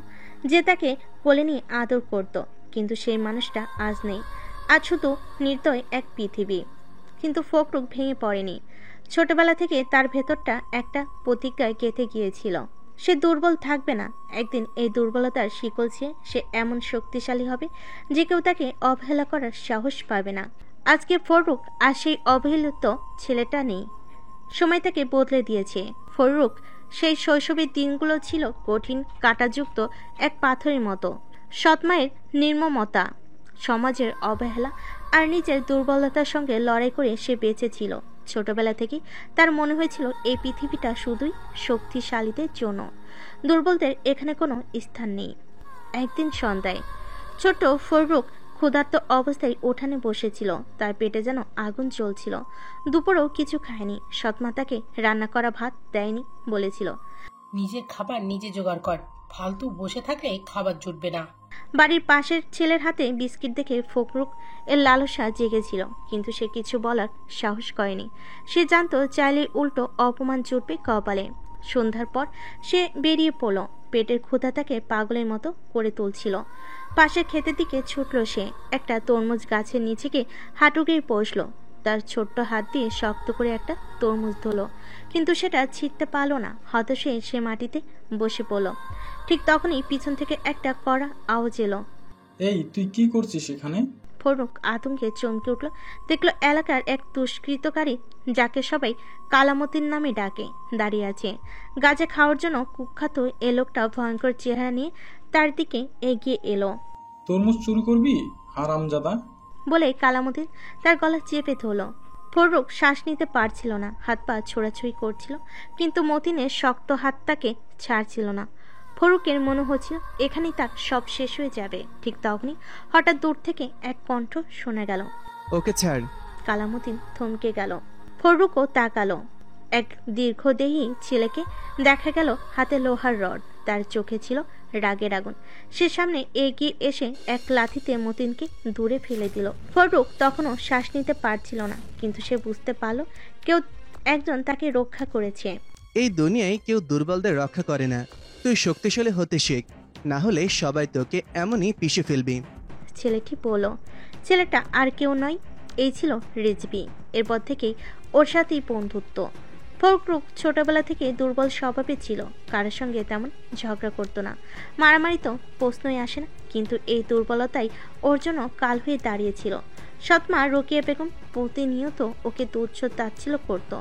যে তাকে কোলে নিয়ে আদর করত। কিন্তু সেই মানুষটা আজ নেই। আজ শুধু নির্দয় এক পৃথিবী। কিন্তু ফকরুক ভেঙে পড়েনি। ছোটবেলা থেকে তার ভেতরটা একটা প্রতিজ্ঞায় গেঁথে গিয়েছিল, সে দুর্বল থাকবে না। একদিন এই দুর্বলতার শিকল ছিঁড়ে সে এমন শক্তিশালী হবে যে কেউ তাকে অবহেলা করার সাহস পাবে না। আজকে ফররুক আর সেই অবহেলিত ছেলেটা নেই। সময় তাকে বদলে দিয়েছে। ফররুক সেই শৈশবের দিনগুলো ছিল কঠিন কাঁটাযুক্ত এক পাথরের মতো। সৎমায়ের নির্মমতা, সমাজের অবহেলা আর নিজের দুর্বলতার সঙ্গে লড়াই করে সে বেঁচে ছিল। ছোটবেলা থেকে তার মনে হয়েছিল এই পৃথিবীটা শুধুই শক্তিশালীদের জন্য, দুর্বলদের এখানে কোনো স্থান নেই। একদিন সন্ধ্যায় ছোট্ট ফররুখ ক্ষুধার্ত অবস্থায় উঠানে বসেছিল। তার পেটে যেন আগুন জ্বলছিল। দুপুরেও কিছু খায়নি। সৎমা তাকে রান্না করা ভাত দেয়নি, বলেছিল, নিজের খাবার নিজে জোগাড় কর, ফালতু বসে থাকলে খাবার জুটবে না। বাড়ির পাশের ছেলের হাতে বিস্কিট দেখে ফখরুখ এর লালসা জেগেছিল, কিন্তু সে কিছু বলার সাহস করেনি। সে জানতো চাইলে উল্টো অপমান জুটবে কপালে। সন্ধ্যার পর সে বেরিয়ে পড়ল। পেটের ক্ষুধা তাকে পাগলের মতো করে তুলছিল। পাশের ক্ষেতের দিকে ছুটল সে। একটা তরমুজ গাছের নিচে গিয়ে হাঁটু গেড়ে বসল। তার ছোট্ট হাত দিয়ে শক্ত করে একটা তরমুজ ধরল, কিন্তু সেটা ছিঁড়তে পারল না। হতাশ হয়ে সে মাটিতে বসে পড়ল। ঠিক তখনই পিছন থেকে একটা কড়া আওয়াজ এলো। এই, তুই কি করছিস এখানে? ফররুখ আতঙ্কে চমকে উঠল। দেখল এলাকার এক দুষ্কৃতকারী, যাকে সবাই কালামতির নামে ডাকে, দাঁড়িয়ে আছে। গাঁজা খাওয়ার জন্য কুখ্যাত এ লোকটা ভয়ঙ্কর চেহারা নিয়ে তার দিকে এগিয়ে এলো। তরমুজ চুরি করবি, হারামজাদা? বলে কালামুদ্দিন তার গলা চেপে ধরল। ফররুখ শ্বাস নিতে পারছিল না, হাত পা ছোড়াছুড়ি করছিল, কিন্তু মতিনের শক্ত হাত তাকে ছাড়ছিল না। ফররুখের মনে হচ্ছিল এখানেই তার সব শেষ হয়ে যাবে। ঠিক তখনই হঠাৎ দূর থেকে এক কণ্ঠ শোনা গেল, ওকে ছাড়। কালামুদ্দিন থমকে গেল। ফররুখও তাকালো। এক দীর্ঘদেহী ছেলেকে দেখা গেল, হাতে লোহার রড। তার চোখে ছিল রাগের আগুন। সে সামনে এগিয়ে এসে এক লাথিতে মতিনকে দূরে ফেলে দিল। ফররুখ তখনও শ্বাস নিতে পারছিল না, কিন্তু সে বুঝতে পারল কেউ একজন তাকে রক্ষা করেছে। এই দুনিয়ায় কেউ দুর্বলদের রক্ষা করে না। তুই শক্তিশালী হতে শেখ, না হলে সবাই তোকে এমনই পিষে ফেলবি। ছেলেটি বলল। ছেলেটা আর কেউ নয়, এই ছিল রিজভী। এরপর থেকেই ওর সাথেই বন্ধুত্ব। ফখরুখ ছোটবেলা থেকে দুর্বল স্বভাবে ছিল, কারোর সঙ্গে তেমন ঝগড়া করতো না, মারামারি তো প্রশ্নই আসে না। কিন্তু এই দুর্বলতাই ওর জন্য কাল হয়ে দাঁড়িয়েছিল। সৎমা রোকেয়া বেগম প্রতিনিয়ত ওকে তুচ্ছ তাচ্ছিল্য করত।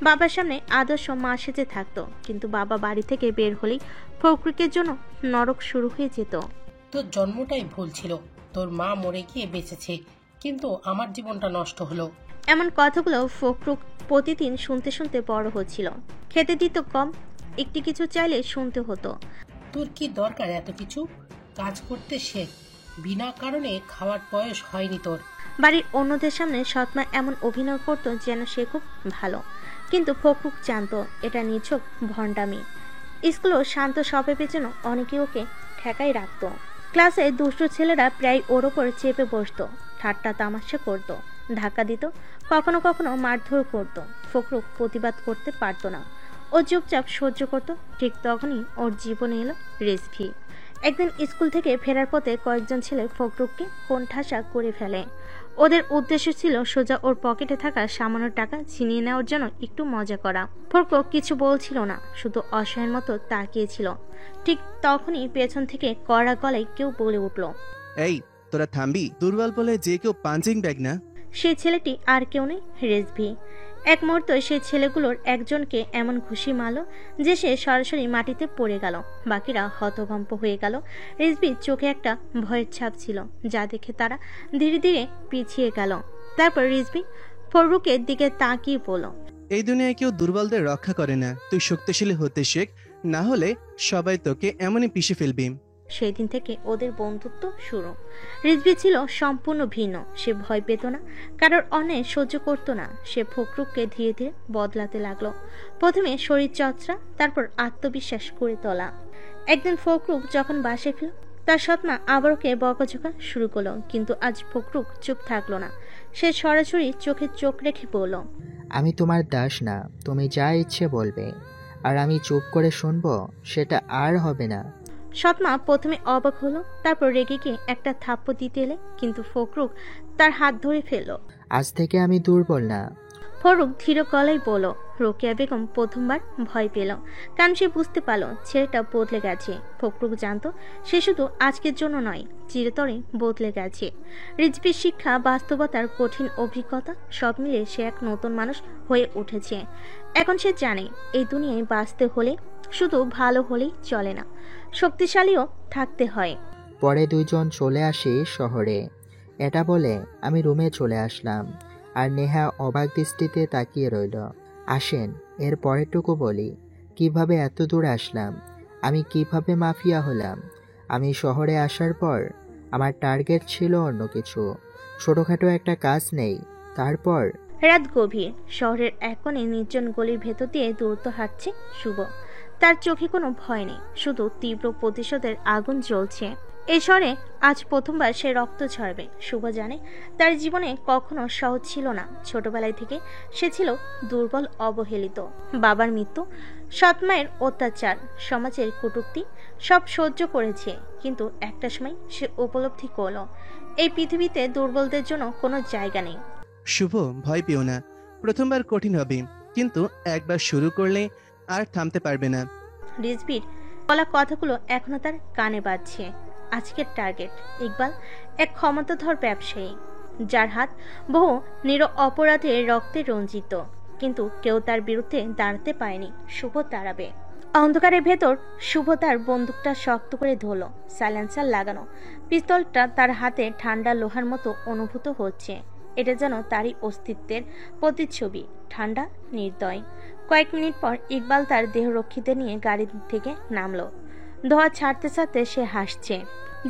বাবার সামনে আদর্শ মা সেজে থাকতো, কিন্তু বাবা বাড়ি থেকে বের হলেই ফখরুখের জন্য নরক শুরু হয়ে যেত। তোর জন্মটাই ভুল ছিল, তোর মা মরে গিয়ে বেঁচেছে, কিন্তু আমার জীবনটা নষ্ট হলো। এমন কথাগুলো ফখরুখ প্রতিদিন শুনতে শুনতে বড় হচ্ছিল। খেতে দিত কম, একটি কিছু চাইলে শুনতে হতো। তোর কি দরকার এত কিছু? কাজ করতে শেখ, বিনা কারণে খাওয়ার বয়স হয়নি তোর। বাড়ির অন্যদের সামনে সৎমা এমন অভিনয় করতো যেন সে খুব ভালো, কিন্তু ফখরুখ জানতো এটা নিছক ভণ্ডামি। স্কুলেও শান্ত স্বভাবের জন্য অনেকে ওকে ঠেকাই রাখতো। ক্লাসে দুষ্ট ছেলেরা প্রায় ওর ওপর চেপে বসতো, ঠাট্টা তামাশা করতো, ধাক্কা দিত, কখনো কখনো মারধর করতো। ফখরুখ প্রতিবাদ করতে পারতো না, ও চুপচাপ সহ্য করত। ঠিক তখনই ওর জীবনে এলো রিজভী। একদিন স্কুল থেকে ফেরার পথে কয়েকজন ছেলে ফখরুখকে কোণঠাসা করে ফেলে। ওদের উদ্দেশ্য ছিল সোজা ওর পকেটে থাকা সামান্য টাকা ছিনিয়ে নেওয়ার জন্য একটু মজা করা। ফখরুখ কিছু বলছিল না, শুধু অসহায়ের মতো তাকিয়েছিল। ঠিক তখনই পেছন থেকে কড়া গলায় কেউ বলে উঠল, এই, তোরা থামবি? দুর্বল বলে যে কেউ পাঞ্চিং ব্যাগ না। সেই ছেলেটি আর কেউ নেই, রিজভী। এক মুহূর্তে সেই ছেলেগুলোর একজনকে এমন ঘুষি মারল যে সে সরাসরি মাটিতে পড়ে গেল। বাকিরা হতভম্ব হয়ে গেল। রিজভীর চোখে একটা ভয়ের ছাপ ছিল, যা দেখে তারা ধীরে ধীরে পিছিয়ে গেল। তারপর রিজভী ফখরুখের দিকে তাকিয়ে বলল, এই দুনিয়ায় কেউ দুর্বলদের রক্ষা করে না। তুই শক্তিশালী হতে শেখ, না হলে সবাই তোকে এমনই পিষে ফেলবি। সেই দিন থেকে ওদের বন্ধুত্ব শুরু। রিজভী ছিল সম্পূর্ণ ভিন্ন। সে ভয় পেত না, কারোর অন্যায় সহ্য করতো না। সে ফখরুখকে ধীরে ধীরে বদলাতে লাগলো। প্রথমে শরীর চর্চা, তারপর আত্মবিশ্বাস করে তোলা। একদিন ফখরুখ যখন বাসায় ফিরল, তার সৎমা আবারকে বকাঝকা শুরু করলো, কিন্তু আজ ফখরুখ চুপ থাকলো না। সে সরাসরি চোখে চোখ রেখে বলল, আমি তোমার দাস না, তুমি যা ইচ্ছে বলবে, আর আমি চুপ করে শুনবো সেটা আর হবে না। সৎমা প্রথমে অবাক হলো, তারপর রেগে গিয়ে একটা থাপ্পড় দিতে এলে, কিন্তু ফখরুখ তার হাত ধরে ফেলল। আজ থেকে আমি দুর্বল না। ফখরুখ ধীর গলায় বলল, রোকেয়া বেগম প্রথমবার ভয় পেল, কারণ সে বুঝতে পারল ছেলেটা বদলে গেছে। ফখরুল জানতো সে শুধু আজকের জন্য নয়, চিরতরে বদলে গেছে। রিজভির শিক্ষা, বাস্তবতার কঠিন অভিজ্ঞতা সব মিলে সে এক নতুন মানুষ হয়ে উঠেছে। এখন সে জানে এই দুনিয়ায় বাঁচতে হলে শুধু ভালো হলেই চলে না, শক্তিশালীও থাকতে হয়। পরে দুইজন চলে আসি শহরে। এটা বলে আমি রুমে চলে আসলাম, আর নেহা অবাক দৃষ্টিতে তাকিয়ে রইল। আসেন, এর পরেরটুকু বলি। কিভাবে এত দূর আসলাম, আমি কিভাবে মাফিয়া হলাম। আমি শহরে আসার পর আমার টার্গেট ছিল অন্য কিছু, ছোটোখাটো একটা কাজ নেই। তারপর রাত গভীর, শহরের এক কোণে নির্জন গলির ভেতর দিয়ে দ্রুত হাঁটছে শুভ। তার চোখে কোনো ভয় নেই, শুধু তীব্র প্রতিশোধের আগুন জ্বলছে। এই শহরে আজ প্রথমবার সে রক্ত ঝরবে। শুভ জানে তার জীবনে কখনো সহজ ছিল না। ছোটবেলায় থেকে সে ছিল দুর্বল, অবহেলিত। বাবার মৃত্যু, সৎ মায়ের অত্যাচার, সমাজের কটূক্তি সব সহ্য করেছে। কিন্তু একটা সময় সে উপলব্ধি করল এই পৃথিবীতে দুর্বলদের জন্য কোনো জায়গা নেই। শুভ, ভয় পেও না। প্রথমবার কঠিন হবে, কিন্তু একবার শুরু করলে আর থামতে পারবে না। রিজভির বলা কথাগুলো এখনো তার কানে বাজছে। আজকের টার্গেট ইকবাল, এক ক্ষমতাধর ব্যবসায়ী যার হাত বহু নিরপরাধের রক্তে রঞ্জিত, কিন্তু কেউ তার বিরুদ্ধে দাঁড়াতে পারেনি। শুভ দাঁড়াবে। অন্ধকারের ভেতর শুভ তার বন্দুকটা শক্ত করে ধরল, সাইলেন্সার লাগানো। পিস্তলটা তার হাতে ঠান্ডা লোহার মতো অনুভূত হচ্ছে। এটা যেন তারই অস্তিত্বের প্রতিচ্ছবি, ঠান্ডা, নির্দয়। কয়েক মিনিট পর ইকবাল তার দেহরক্ষীদের নিয়ে গাড়ি থেকে নামলো। ধোঁয়া ছাড়তে ছাড়তে সে হাসছে,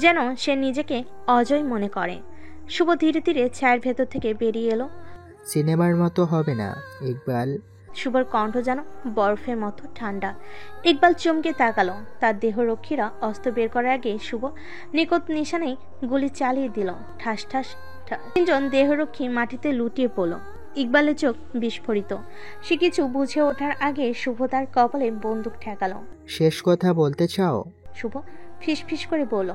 যেন সে নিজেকে অজয় মনে করে। শুভ ধীরে ধীরে ছায়ের ভেতর থেকে বেরিয়ে এলো। সিনেমার মতো হবে না ইকবাল। শুভর কণ্ঠ যেন বরফের মতো ঠান্ডা। ইকবাল চমকে তাকালো। তার দেহরক্ষীরা অস্ত্র বের করার আগে শুভ নিকট নিশানায় গুলি চালিয়ে দিল। ঠাস ঠাস ঠাস। তিনজন দেহরক্ষী মাটিতে লুটিয়ে পড়ল। ইকবালের চোখ বিস্ফোরিত। সে কিছু বুঝে ওঠার আগে শুভ তার কপালে বন্দুক ঠেকালো। শেষ কথা বলতে চাও? শুভ ফিসফিস করে বলল।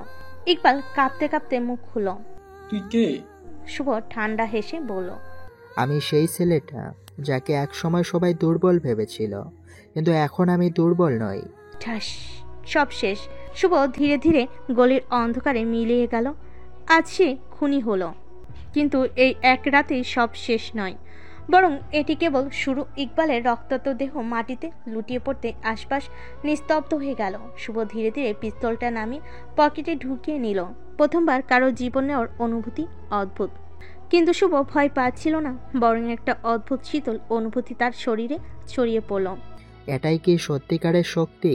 ইকবাল কাঁপতে কাঁপতে মুখ খুলল। তুই কে? শুভ ঠান্ডা হেসে বলল, আমি সেই ছেলেটা যাকে একসময় সবাই দুর্বল ভেবেছিল, কিন্তু এখন আমি দুর্বল নই। ঠাস, সব শেষ। শুভ ধীরে ধীরে গলির অন্ধকারে মিলিয়ে গেল। আজ সে খুনি হলো, কিন্তু এই এক রাতেই সব শেষ নয়, বরং এটি কেবল শুরু। ইকবালের রক্তাক্ত দেহ মাটিতে লুটিয়ে পড়তে আশপাশ নিস্তব্ধ হয়ে গেল। শুভ ধীরে ধীরে পিস্তলটা নামিয়ে পকেটে ঢুকিয়ে নিল। প্রথমবার কারো জীবন নেওয়ার অনুভূতি অদ্ভুত, কিন্তু শুভ ভয় পাচ্ছিল না, বরং একটা অদ্ভুত শীতল অনুভূতি তার শরীরে ছড়িয়ে পড়ল। এটাই কি সত্যিকারের শক্তি?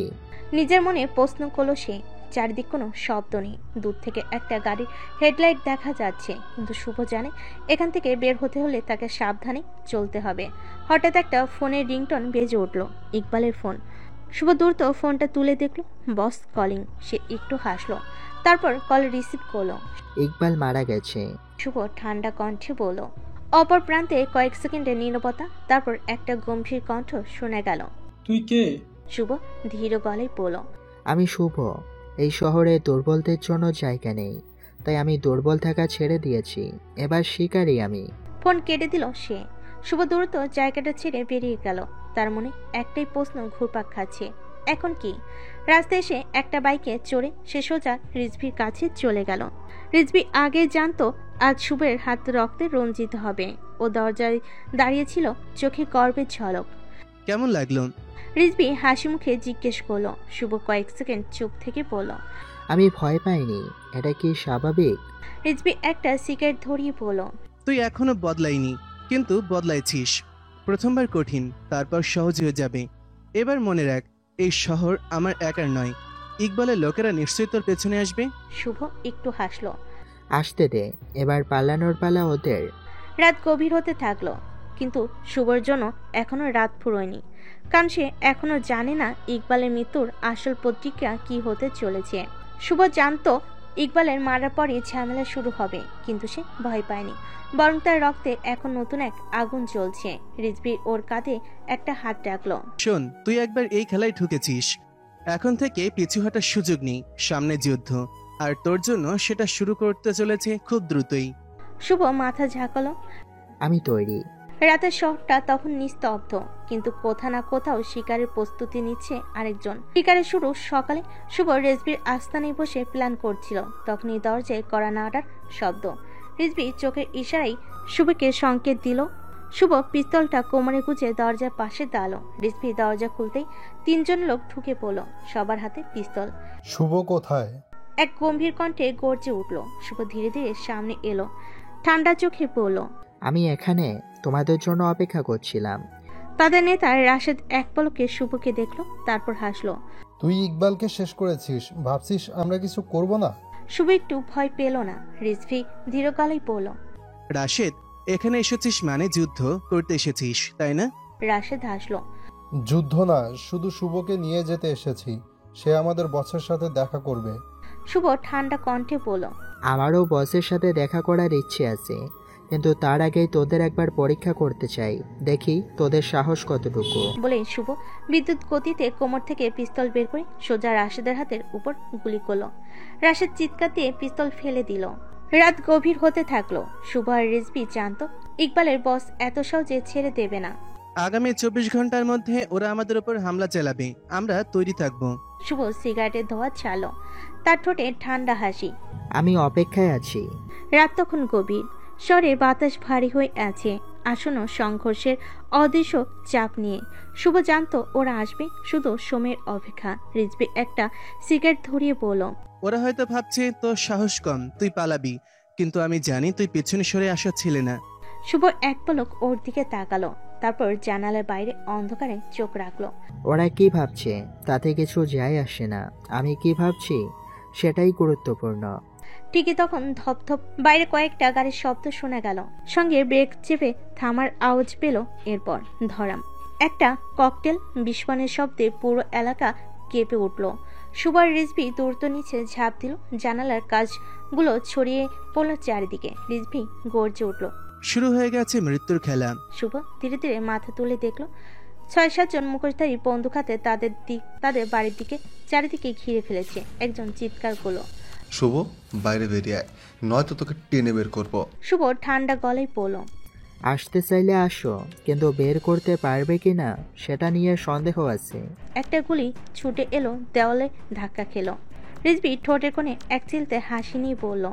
নিজের মনে প্রশ্ন করলো সে। চারিদিক কোনো শব্দ নেই। দূর থেকে একটা গাড়ির হেডলাইট দেখা যাচ্ছে, কিন্তু শুভ জানে এখান থেকে বের হতে হলে তাকে সাবধানে চলতে হবে। হঠাৎ একটা ফোনের রিংটন বেজে উঠল। ইকবালের ফোন। শুভ দ্রুত ফোনটা তুলে দেখল বস কলিং। সে একটু হাসলো, তারপর কল রিসিভ করলো। ইকবাল মারা গেছে, শুভ ঠান্ডা কণ্ঠে বলল। অপর প্রান্তে কয়েক সেকেন্ডের নীরবতা, তারপর একটা গম্ভীর কণ্ঠ শোনা গেল। তুই কে? শুভ ধীর গলায় বলল, আমি শুভ। এই শহরে দুর্বলদের জন্য জায়গা নেই, তাই আমি দুর্বল থাকা ছেড়ে দিয়েছি। এবার শিকারী আমি। ফোন কেটে দিল সে। শুভ দ্রুত জায়গাটা ছেড়ে বেরিয়ে গেল। তার মনে একটাই প্রশ্ন ঘুরপাক খাচ্ছে, এখন কি? রাস্তায় এসে একটা বাইকে চড়ে সে সোজা রিজভির কাছে চলে গেল। রিজভি আগে জানতো আজ শুভের হাত রক্তে রঞ্জিত হবে। ও দরজায় দাঁড়িয়েছিল, চোখে গর্বের ঝলক। কেমন লাগলো? রিজভি হাসি মুখে জিজ্ঞেস করলো। শুভ কয়েক সেকেন্ড চুপ থেকে বলল, আমি ভয় পাইনি। এটা কি স্বাভাবিক? রিজভি একটা সিগারেট ধরিয়ে বলল, তুই এখনো বদলাইনি, কিন্তু বদলাইছিস। প্রথমবার কঠিন, তারপর সহজ হয়ে যাবে। এবার মনে রাখ, এই শহর আমার একার নয়। ইকবালের লোকেরা নিশ্চয়ই তোর পেছনে আসবে। শুভ একটু হাসলো। আসতে দে, এবার পালানোর পালা ওদের। রাত গভীর হতে থাকলো, কিন্তু শুভর জন্য এখনো রাত ফুরোয়নি, কারণ সে এখনো জানে না ইকবালের মৃত্যুর আসল প্রতিক্রিয়া কি হতে চলেছে। শুভ জানতো ইকবালের মারার পরে ঝামেলা শুরু হবে, কিন্তু সে ভয় পায়নি, বরং তার রক্তে এখন নতুন এক আগুন জ্বলছে। রিজভি ওর কাঁধে একটা হাত রাখলো। শোন, তুই একবার এই খেলায় ঢুকেছিস, এখন থেকে পিছু হাঁটার সুযোগ নেই। সামনে যুদ্ধ, আর তোর জন্য সেটা শুরু করতে চলেছে খুব দ্রুতই। শুভ মাথা ঝাঁকালো। আমি তৈরি। রাতের শহরটা তখন নিস্তব্ধ, কিন্তু কোথা না কোথাও শিকারের প্রস্তুতি নিচ্ছে আরেকজন। শিকারের শুরু সকালে। শুভ রেজবির আস্তানায় বসে প্ল্যান করছিল, তখনই দরজায় কড়া নাড়ার শব্দ। রিজবি চোখের ইশারায় শুভকে সংকেত দিল। শুভ পিস্তলটা কোমরে গুজে দরজার পাশে দাঁড়ালো। রিজবি দরজা খুলতেই 3 জন লোক ঢুকে পড়ল, সবার হাতে পিস্তল। শুভ কোথায়? এক গম্ভীর কণ্ঠে গর্জে উঠল। শুভ ধীরে ধীরে সামনে এলো, ঠান্ডা চোখে বলল, আমি এখানে তোমাদের জন্য অপেক্ষা করছিলাম। তাদের নেতা রাশেদ এক পলকে শুভকে দেখলো, তারপর হাসলো। তুই ইকবালকে শেষ করেছিস, ভাবছিস আমরা কিছু করব না? শুভ একটু ভয় পেল না। রিজভি ধীর গলায় বলল, রাশেদ, এখানে এসেছিস মানে যুদ্ধ করতে এসেছিস, তাই না? রাশেদ হাসলো। যুদ্ধ না, শুধু শুভকে নিয়ে যেতে এসেছি। সে আমাদের বসের সাথে দেখা করবে। শুভ ঠান্ডা কণ্ঠে বলল, আমারও বসের সাথে দেখা করার ইচ্ছে আছে, কিন্তু তার আগেই তোদের একবার পরীক্ষা করতে চাই, দেখি তোদের সাহস কতটুকু। বলে শুভ বিদ্যুৎ গতিতে কোমর থেকে পিস্তল বের করে সোজা রাশেদের হাতের উপর গুলি করলো। রাশেদ চিৎকার দিয়ে পিস্তল ফেলে দিল। রাত গভীর হতে থাকলো। শুভ আর রিজভি জানতো ইকবালের বস এত সহজে ছেড়ে দেবে না। আগামী 24 ঘন্টার মধ্যে ওরা আমাদের উপর হামলা চালাবে, আমরা তৈরি থাকবো। শুভ সিগারেটের ধোঁয়া ছাড়লো, তার ঠোঁটে ঠান্ডা হাসি। আমি অপেক্ষায় আছি। রাত তখন গভীর, শহরে বাতাস ভারী হয়ে আছে আসন্ন সংঘর্ষের অদৃশ্য চাপ নিয়ে। শুভ জানতো ওরা আসবে, শুধু সময়ের অপেক্ষা। রিজভি একটা সিগারেট ধরিয়ে বলল, ওরা হয়তো ভাবছে তোর সাহস কম, তুই পালাবি, কিন্তু আমি জানি তুই পেছনে সরে আসা ছিলে না। শুভ এক পলক ওর দিকে তাকালো, তারপর জানালার বাইরে অন্ধকারে চোখ রাখলো। ওরা কি ভাবছে তাতে কিছু যায় আসে না, আমি কি ভাবছি সেটাই গুরুত্বপূর্ণ। ঠিকই তখন ধপধপ বাইরে কয়েকটা গাড়ির শব্দ শোনা গেল, সঙ্গে ব্রেক চেপে থামার আওয়াজ পেল। এরপর ধরাম একটা ককটেল বিস্ফোরণের শব্দে পুরো এলাকা কেঁপে উঠল। সুবার রিজভি দ্রুত নিচে ঝাঁপ দিল, জানালার কাজগুলো ছড়িয়ে পড়ল চারিদিকে। রিজভি গর্জে উঠল, শুরু হয়ে গেছে মৃত্যুর খেলা। শুভ ধীরে ধীরে মাথা তুলে দেখলো 6-7 জন মুখোশধারী বন্দুক হাতে তাদের বাড়ির দিকে চারিদিকে ঘিরে ফেলেছে। একজন চিৎকার করলো, শুভ বাইরে বেরিয়ে আয়, নয়তো তোকে টেনে বের করবো। শুভ ঠান্ডা গলায় বলল, আসতে চাইলে আসো, কিন্তু বের করতে পারবে কিনা সেটা নিয়ে সন্দেহ আছে। একটা গুলি ছুটে এলো, দেওয়ালে ধাক্কা খেলো। রিজভি ঠোঁটের কোণে এক চিলতে হাসি নিয়ে বলল,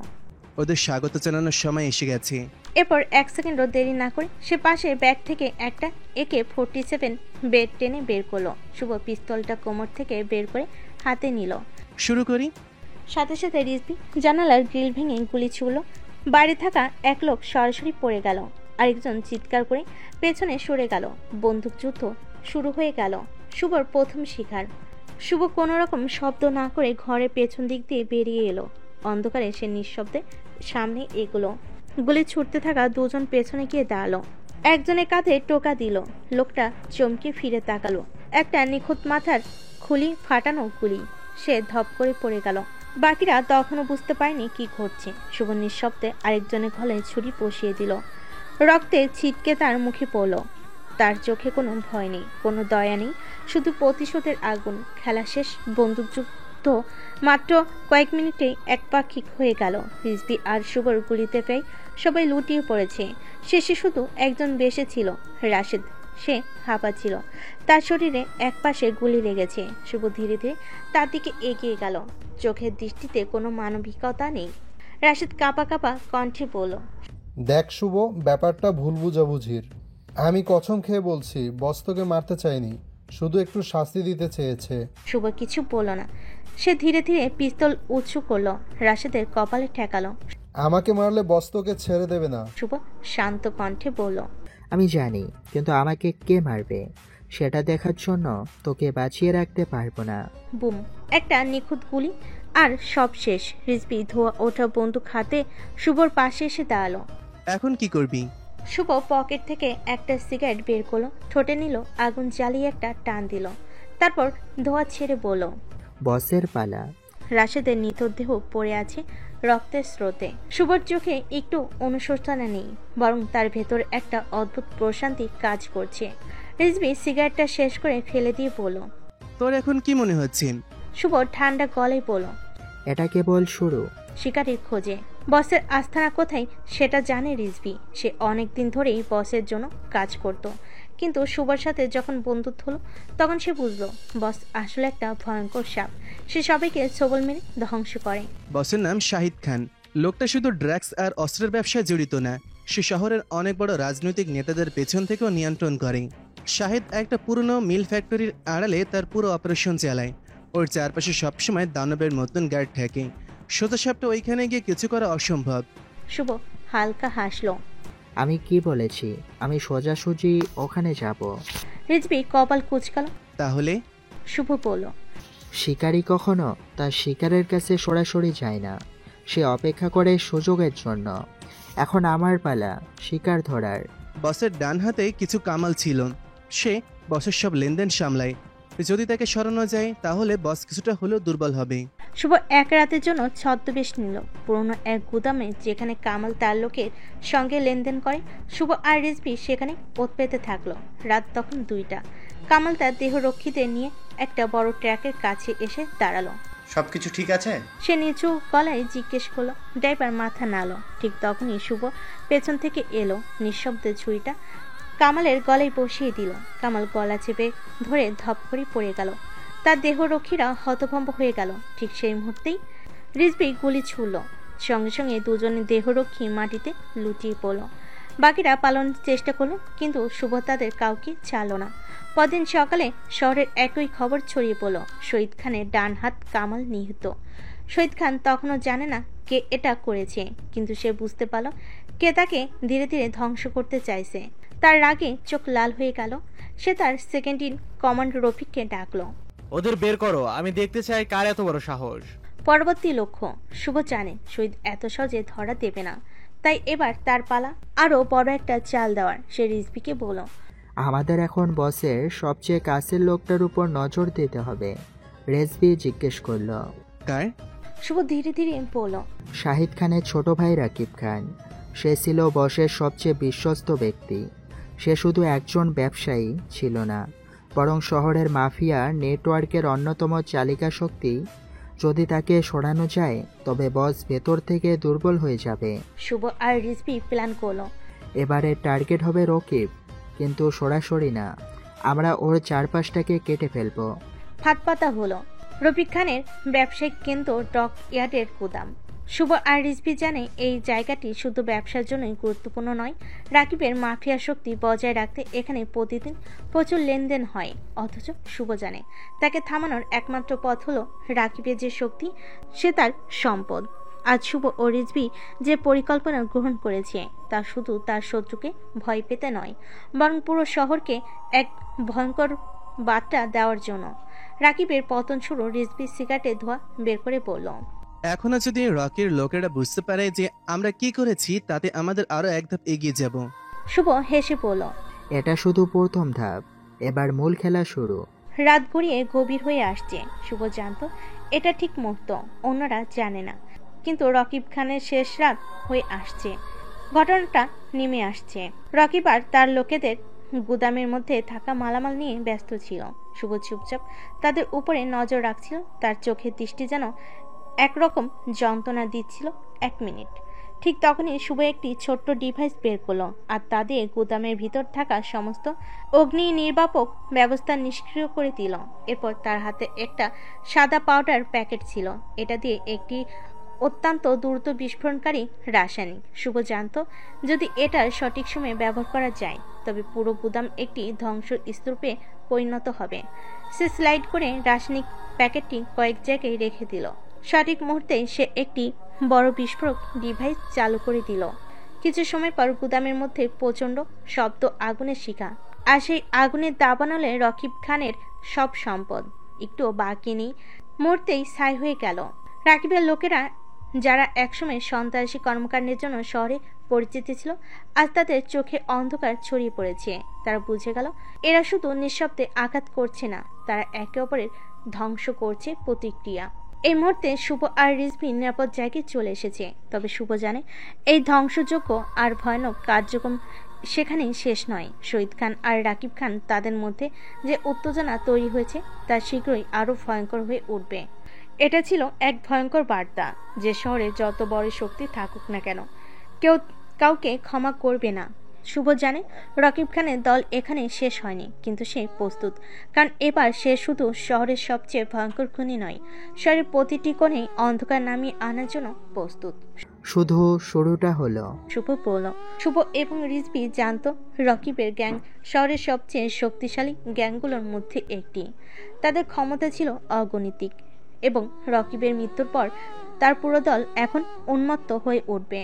ওদের স্বাগত জানানোর সময় এসে গেছে। এরপর 1 সেকেন্ডও দেরি না করে সে পাশের ব্যাগ থেকে একটা AK-47 বেড টেনে বের করলো। শুভ পিস্তলটা কোমর থেকে বের করে হাতে নিল। শুরু করি। সাথে সাথে রিজভি জানালার গ্রিল ভেঙে গুলি ছুড়ল। বাইরে থাকা এক লোক সরাসরি পড়ে গেল, আরেকজন চিৎকার করে পেছনে সরে গেল। বন্দুকযুদ্ধ শুরু হয়ে গেল। শুভর প্রথম শিকার। শুভ কোনো রকম শব্দ না করে ঘরের পেছন দিক দিয়ে বেরিয়ে এলো। অন্ধকারে সে নিঃশব্দে সামনে এগোলো। গুলি ছুটতে থাকা 2 জন পেছনে গিয়ে দাঁড়ালো। একজনের কাঁধে টোকা দিল। লোকটা চমকে ফিরে তাকালো। একটা নিখুঁত মাথার খুলি ফাটানো গুলি। সে ধপ করে পড়ে গেল। বাকিরা তখনও বুঝতে পারেনি কি ঘটছে। শুভ নিঃশব্দে আরেকজনের গলায় ছুরি বসিয়ে দিল। রক্তে ছিটকে তার মুখে পড়ল। তার চোখে কোনো ভয় নেই, কোনো দয়া নেই, শুধু প্রতিশোধের আগুন। খেলা শেষ। বন্দুকযুদ্ধ মাত্র কয়েক মিনিটেই একপাক্ষিক হয়ে গেল। রিজভি আর শুভর গুলিতে প্রায় সবাই লুটিয়ে পড়েছে। শেষে শুধু একজন বেঁচে ছিল, রাশেদ। সে হাঁপাচ্ছিল, তার শরীরে একপাশে গুলি লেগেছে। শুভ ধীরে ধীরে তার দিকে এগিয়ে গেল। চোখের দৃষ্টিতে কোনো মানবিকতা নেই। রাশেদ কাঁপা কাঁপা কণ্ঠে বলল, দেখ শুভ, ব্যাপারটা ভুল বুঝাবুঝির। আমি কসম খেয়ে বলছি, বস তোকে মারতে চাইনি, শুধু একটু শাস্তি দিতে চেয়েছে। শুভ কিছু বলল না। সে ধীরে ধীরে পিস্তল উঁচু করলো, রাশেদের কপালে ঠেকালো। আমাকে মারলে বস তোকে ছেড়ে দেবে না। শুভ শান্ত কণ্ঠে বলল, আমি জানি, কিন্তু আমাকে কে মারবে সেটা দেখার জন্য তোকে বাঁচিয়ে রাখতে পারবো না। বুম, একটা নিখুঁত গুলি আর সব শেষ। রিজভি ধোয়া ওঠা বন্দুক হাতে শুভর পাশে এসে দাঁড়ালো। এখন কি করবি? শুভ পকেট থেকে একটা সিগারেট বের করলো, ঠোঁটে নিল, আগুন জ্বালিয়ে একটা টান দিল, তারপর ধোয়া ছেড়ে বলল, বসের পালা। রাশেদের নিথর পড়ে আছে রক্তের স্রোতে। শুভর চোখে একটু অনুশোচনা নেই, বরং তার ভেতর একটা অদ্ভুত প্রশান্তি কাজ করছে। রিজভি সিগারেটটা শেষ করে ফেলে দিয়ে বলল, তোর এখন কি মনে হচ্ছে? শুভ ঠান্ডা গলায় বলল, এটা কেবল শুরু। শিকারির খোঁজে। বসের আস্থানা কোথায় সেটা জানে রিজভি। সে অনেক দিন ধরেই বসের জন্য কাজ করত, কিন্তু শুভর সাথে যখন বন্ধুত্ব হলো তখন সে বুঝলো বস আসলে একটা ভয়ঙ্কর সাপ। সে সবাইকে ছবল মেরে ধ্বংস করে। বসের নাম শাহিদ খান। লোকটা শুধু ড্রাগস আর অস্ত্রের ব্যবসায় জড়িত না, সে শহরের অনেক বড় রাজনৈতিক নেতাদের পেছন থেকেও নিয়ন্ত্রণ করে। শাহিদ একটা পুরনো মিল ফ্যাক্টরির আড়ালে তার পুরো অপারেশন চালায়। ওর চারপাশে সবসময় দানবের মতন গার্ড থাকে। সোজা সাপটা ওইখানে গিয়ে কিছু করা অসম্ভব। শুভ হালকা হাসলো। আমি কি বলেছি? আমি সোজাসুজি ওখানে যাব। রিজভি কপাল কুঁচকালো। তাহলে? শুভ বলল, শিকারি কখনো তার শিকারের কাছে সরাসরি যায় না, সে অপেক্ষা করে সুযোগের জন্য। এখন আমার পালা শিকার ধরার। বসের ডান হাতে কিছু কামাল ছিল, সে বসের সব লেনদেন সামলায়। যদি তাকে সরানো যায় তাহলে বস কিছুটা হলেও দুর্বল হবে। শুভ এক রাতের জন্য ছদ্মবেশ নিল পুরনো এক গুদামে, যেখানে কামাল তার লোকের সঙ্গে লেনদেন করে। শুভ আর রিজভি সেখানে ওত পেতে থাকলো। রাত তখন 2টা। কামাল তার দেহ রক্ষীদের নিয়ে একটা বড় ট্রাকের কাছে এসে দাঁড়ালো। সবকিছু ঠিক আছে? সে নিচু গলায় জিজ্ঞেস করলো। ড্রাইভার মাথা নাড়ল। ঠিক তখনই শুভ পেছন থেকে এলো, নিঃশব্দে ছুরিটা কামালের গলায় বসিয়ে দিল। কামাল গলা চেপে ধরে ধপ করে পড়ে গেল। তার দেহরক্ষীরা হতভম্ব হয়ে গেল। ঠিক সেই মুহূর্তেই রিজভি গুলি ছুড়ল। সঙ্গে সঙ্গে দুজনের দেহরক্ষী মাটিতে লুটিয়ে পড়ল। বাকিরা পালানোর চেষ্টা করলো, কিন্তু শুভ তাদের কাউকে ছাড়ল না। পরদিন সকালে শহরের একই খবর ছড়িয়ে পড়ল, শহীদ খানের ডান হাত কামাল নিহত। শহীদ খান তখনও জানে না কে এটা করেছে, কিন্তু সে বুঝতে পারল কে তাকে ধীরে ধীরে ধ্বংস করতে চাইছে। তার রাগে চোখ লাল হয়ে গেল। সে তার সেকেন্ড ইন কমান্ড রফিককে ডাকলো। ওদের বের করো, আমি দেখতে চাই কার এত বড় সাহস। পরবর্তী লক্ষ্য। শুভ জানে শহীদ এত সহজে ধরা দেবে না, তাই এবার তার পালা আরো বড় একটা চাল দেওয়ার। সে রিজভিকে বলল, আমাদের এখন বসের সবচেয়ে কাছের লোকটার উপর নজর দিতে হবে। রিজভি জিজ্ঞেস করলো, কার? শুভ ধীরে ধীরে বলল, শাহিদ খানের ছোট ভাই রাকিব খান। সে ছিল বসের সবচেয়ে বিশ্বস্ত ব্যক্তি। সে শুধু একজন ব্যবসায়ী ছিল না, বরং শহরের মাফিয়া নেটওয়ার্কের অন্যতম চালিকা শক্তি। যদি তাকে সরানো যায় তবে বস ভেতর থেকে দুর্বল হয়ে যাবে। শুভ আর রিজভি প্ল্যান করলো। এবারে টার্গেট হবে রকিব, কিন্তু সরাসরি না। আমরা ওর চারপাশটাকে কেটে ফেলবো। ফাঁদপাতা হলো রফিক খানের ব্যবসায়িক কেন্দ্র ডক ইয়ার্ডের গুদাম। শুভ আর রিজভি জানে এই জায়গাটি শুধু ব্যবসার জন্যই গুরুত্বপূর্ণ নয়। রাকিবের মাফিয়া শক্তি বজায় রাখতে এখানে প্রতিদিন প্রচুর লেনদেন হয়। অথচ শুভ জানে তাকে থামানোর একমাত্র পথ হলো রাকিবের যে শক্তি, সে তার সম্পদ। আজ শুভ ও রিজভি যে পরিকল্পনা গ্রহণ করেছে তা শুধু তার শত্রুকে ভয় পেতে নয়, বরং পুরো শহরকে এক ভয়ঙ্কর বার্তা দেওয়ার জন্য। রাকিবের পতন শুরু। রিজভি সিগারেটের ধোঁয়া বের করে বলল, এখনো যদি রকির লোকেরা বুঝতে পারে যে আমরা কি করেছি, তাতে আমাদের আরো এক ধাপ এগিয়ে যাব। শুভ হেসে বলল, এটা শুধু প্রথম ধাপ, এবার মূল খেলা শুরু। রাত গড়িয়ে গভীর হয়ে আসছে। শুভ জানত এটা ঠিক মুহূর্ত, অন্যরা জানে না। কিন্তু রকিব খানের শেষ রাত হয়ে আসছে। ঘটনাটা নেমে আসছে। রকিব আর তার লোকেদের গুদামের মধ্যে থাকা মালামাল নিয়ে ব্যস্ত ছিল। শুভ চুপচাপ তাদের উপরে নজর রাখছিল। তার চোখের দৃষ্টি যেন একরকম যন্ত্রণা দিচ্ছিল। 1 মিনিট। ঠিক তখনই শুভ একটি ছোট্ট ডিভাইস বের করলো, আর তা দিয়ে গুদামের ভিতর থাকা সমস্ত অগ্নি নির্বাপক ব্যবস্থা নিষ্ক্রিয় করে দিল। এরপর তার হাতে একটা সাদা পাউডার প্যাকেট ছিল। এটা দিয়ে একটি অত্যন্ত দ্রুত বিস্ফোরণকারী রাসায়নিক। শুভ জানত যদি এটার সঠিক সময়ে ব্যবহার করা যায় তবে পুরো গুদাম একটি ধ্বংসস্তূপে পরিণত হবে। সে স্লাইড করে রাসায়নিক প্যাকেটটি কয়েক জায়গায় রেখে দিল। সঠিক মুহূর্তে সে একটি বড় বিস্ফোরক ডিভাইস চালু করে দিল। কিছু সময় পর গুদামের মধ্যে প্রচন্ড শব্দ, আগুনের শিখা, আর সেই আগুনের দাবানলে রকিব খানের সব সম্পদ একটু বাকি নেই, মুহূর্তেই ছাই হয়ে গেল। রাকিবের লোকেরা, যারা একসময় সন্ত্রাসী কর্মকাণ্ডের জন্য শহরে পরিচিত ছিল, আজ তাদের চোখে অন্ধকার ছড়িয়ে পড়েছে। তারা বুঝে গেল এরা শুধু নিঃশব্দে আঘাত করছে না, তারা একে অপরের ধ্বংস করছে প্রতিক্রিয়া। এই মুহূর্তে শুভ আর রিজভি নিরাপদ জায়গায় চলে এসেছে। তবে শুভ জানে এই ধ্বংসযোগ্য আর ভয়ানক কার্যক্রম সেখানেই শেষ নয়। শহীদ খান আর রাকিব খান, তাদের মধ্যে যে উত্তেজনা তৈরি হয়েছে তা শীঘ্রই আরো ভয়ঙ্কর হয়ে উঠবে। এটা ছিল এক ভয়ঙ্কর বার্তা যে শহরে যত বড় শক্তি থাকুক না কেন কেউ কাউকে ক্ষমা করবে না। শুভ জানে রকিব খানের দল এখানে শেষ হয়নি, কিন্তু সে প্রস্তুত, কারণ এবার সে শুধু শহরের সবচেয়ে ভয়ঙ্কর খুনি নয়, শহরের প্রতিটি কোণে অন্ধকার নামিয়ে আনার জন্য প্রস্তুত। শুধু শুরুটা হলো। শুভ বলল। শুভ এবং রিজভি জানতো রকিবের গ্যাং শহরের সবচেয়ে শক্তিশালী গ্যাংগুলোর মধ্যে একটি। তাদের ক্ষমতা ছিল অগণিতিক এবং রকিবের মৃত্যুর পর তার পুরো দল এখন উন্মত্ত হয়ে উঠবে।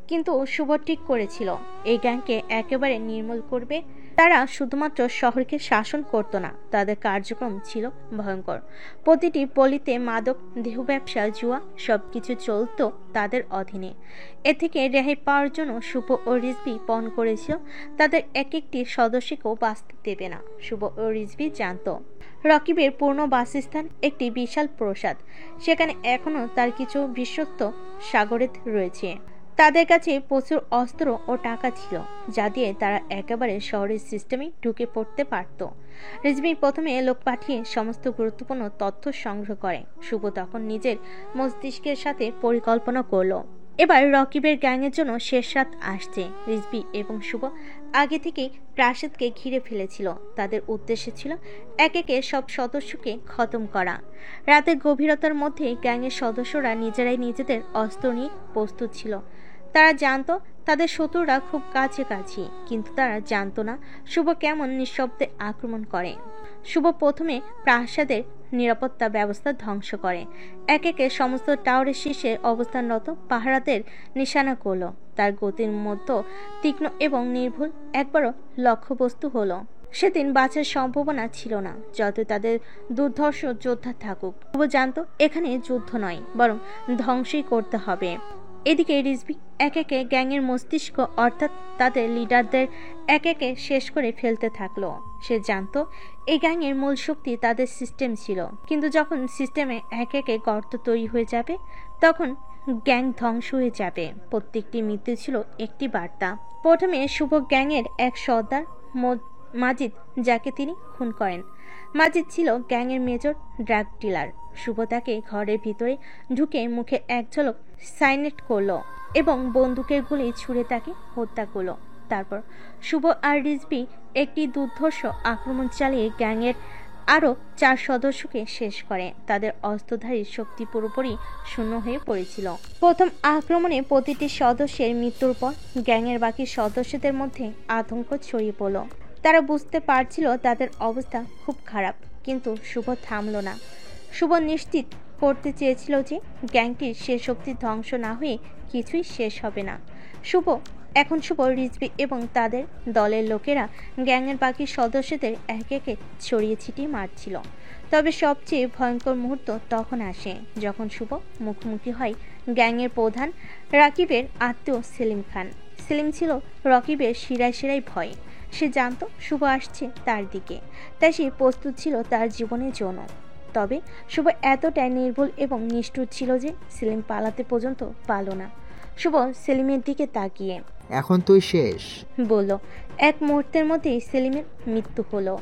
কিন্তু শুভ ঠিক করেছিল এই গ্যাংকে একেবারে নির্মূল করবে। তারা শুধুমাত্র শহরকে শাসন করত না, তাদের কার্যক্রম ছিল ভয়ঙ্কর। প্রতিটি পল্লীতে মাদক, দেহ ব্যবসা, জুয়া সবকিছু চলত তাদের অধীনে। এ থেকে রেহাই পাওয়ার জন্য শুভ ও রিজভি পণ করেছিল তাদের এক একটি সদস্যকেও বাঁচতে দেবে না। শুভ ও রিজভি জানত রকিবের পূর্ণ বাসস্থান একটি বিশাল প্রাসাদ, সেখানে এখনো তার কিছু বিশ্বস্ত সাগরেদ রয়েছে। তাদের কাছে প্রচুর অস্ত্র ও টাকা ছিল, যা দিয়ে তারা একেবারে শহরের সিস্টেমে ঢুকে পড়তে পারত। রিজভি প্রথমে লোক পাঠিয়ে সমস্ত গুরুত্বপূর্ণ তথ্য সংগ্রহ করে। শুভ তখন নিজের মস্তিষ্কের সাথে পরিকল্পনা করল এবার রকিবের গ্যাংয়ের জন্য শেষ রাত আসছে। রিজভি এবং শুভ আগে থেকেই প্রাসাদকে ঘিরে ফেলেছিল। তাদের উদ্দেশ্য ছিল এক একে সব সদস্যকে খতম করা। রাতের গভীরতার মধ্যে গ্যাংয়ের সদস্যরা নিজেরাই নিজেদের অস্ত্র নিয়ে প্রস্তুত ছিল। তারা জানতো তাদের শত্রুরা খুব কাছাকাছি, কিন্তু তারা জানতো না শুভ কেমন নিঃশব্দে আক্রমণ করে। শুভ প্রথমে প্রাসাদের নিরাপত্তা ব্যবস্থা ধ্বংস করে, এক একে সমস্ত টাওয়ারের শীর্ষে অবস্থানরত পাহারাদের নিশানা করল। তার গতির মধ্যে তীক্ষ্ণ এবং নির্ভুল একবারও লক্ষ্যবস্তু হলো। সেদিন বাঁচার সম্ভাবনা ছিল না, যত তাদের দুর্ধর্ষ যোদ্ধা থাকুক। শুভ জানতো এখানে যুদ্ধ নয়, বরং ধ্বংসই করতে হবে। এদিকে রিজভি এক একে গ্যাংয়ের মস্তিষ্ক অর্থাৎ তাদের লিডারদের এক একে শেষ করে ফেলতে থাকলো। সে জানতো এই গ্যাংয়ের মূল শক্তি তাদের সিস্টেম ছিল, কিন্তু যখন সিস্টেমে এক একে গর্ত তৈরি হয়ে যাবে তখন গ্যাং ধ্বংস হয়ে যাবে। প্রত্যেকটি মৃত্যু ছিল একটি বার্তা। প্রথমে শুভ গ্যাংয়ের এক সর্দার মাজিদ, যাকে তিনি খুন করেন। মাজিদ ছিল গ্যাংয়ের মেজর ড্রাগ ডিলার। শুভ তাকে ঘরের ভিতরে ঢুকে মুখে এক ঝলক সাইনেট করলো এবং বন্দুকের গুলি ছুড়ে তাকে হত্যা করলো। তারপর শুভ আর রিজভি একটি দুর্ধর্ষ আক্রমণ চালিয়ে গ্যাংয়ের আরও 4 সদস্যকে শেষ করে। তাদের অস্ত্রধারী শক্তি পুরোপুরি শূন্য হয়ে পড়েছিল। প্রথম আক্রমণে প্রতিটি সদস্যের মৃত্যুর পর গ্যাংয়ের বাকি সদস্যদের মধ্যে আতঙ্ক ছড়িয়ে পড়ল। তারা বুঝতে পারছিল তাদের অবস্থা খুব খারাপ, কিন্তু শুভ থামল না। শুভ নিশ্চিত করতে চেয়েছিল যে গ্যাংটির সে শক্তি ধ্বংস না হয়ে কিছুই শেষ হবে না। শুভ রিজভি এবং তাদের দলের লোকেরা গ্যাংয়ের বাকি সদস্যদের এক একে ছড়িয়ে ছিটিয়ে মারছিল। তবে সবচেয়ে ভয়ঙ্কর মুহূর্ত তখন আসে যখন শুভ মুখোমুখি হয় গ্যাংয়ের প্রধান রাকিবের আত্মীয় সেলিম খান। সেলিম ছিল রকিবের শিরায় শিরায় ভয়। সে জানতো শুভ আসছে তার দিকে, তাই সে প্রস্তুত ছিল তার জীবনের জন্য। তবে শুভ এতটাই নির্ভুল এবং নিষ্ঠুর ছিল যে সেলিম পালাতে পর্যন্ত পারল না। শুভ সেলিমের দিকে তাকিয়ে এখন তুই শেষ বলল। এক মুহূর্তের মধ্যেই সেলিমের মৃত্যু হলো।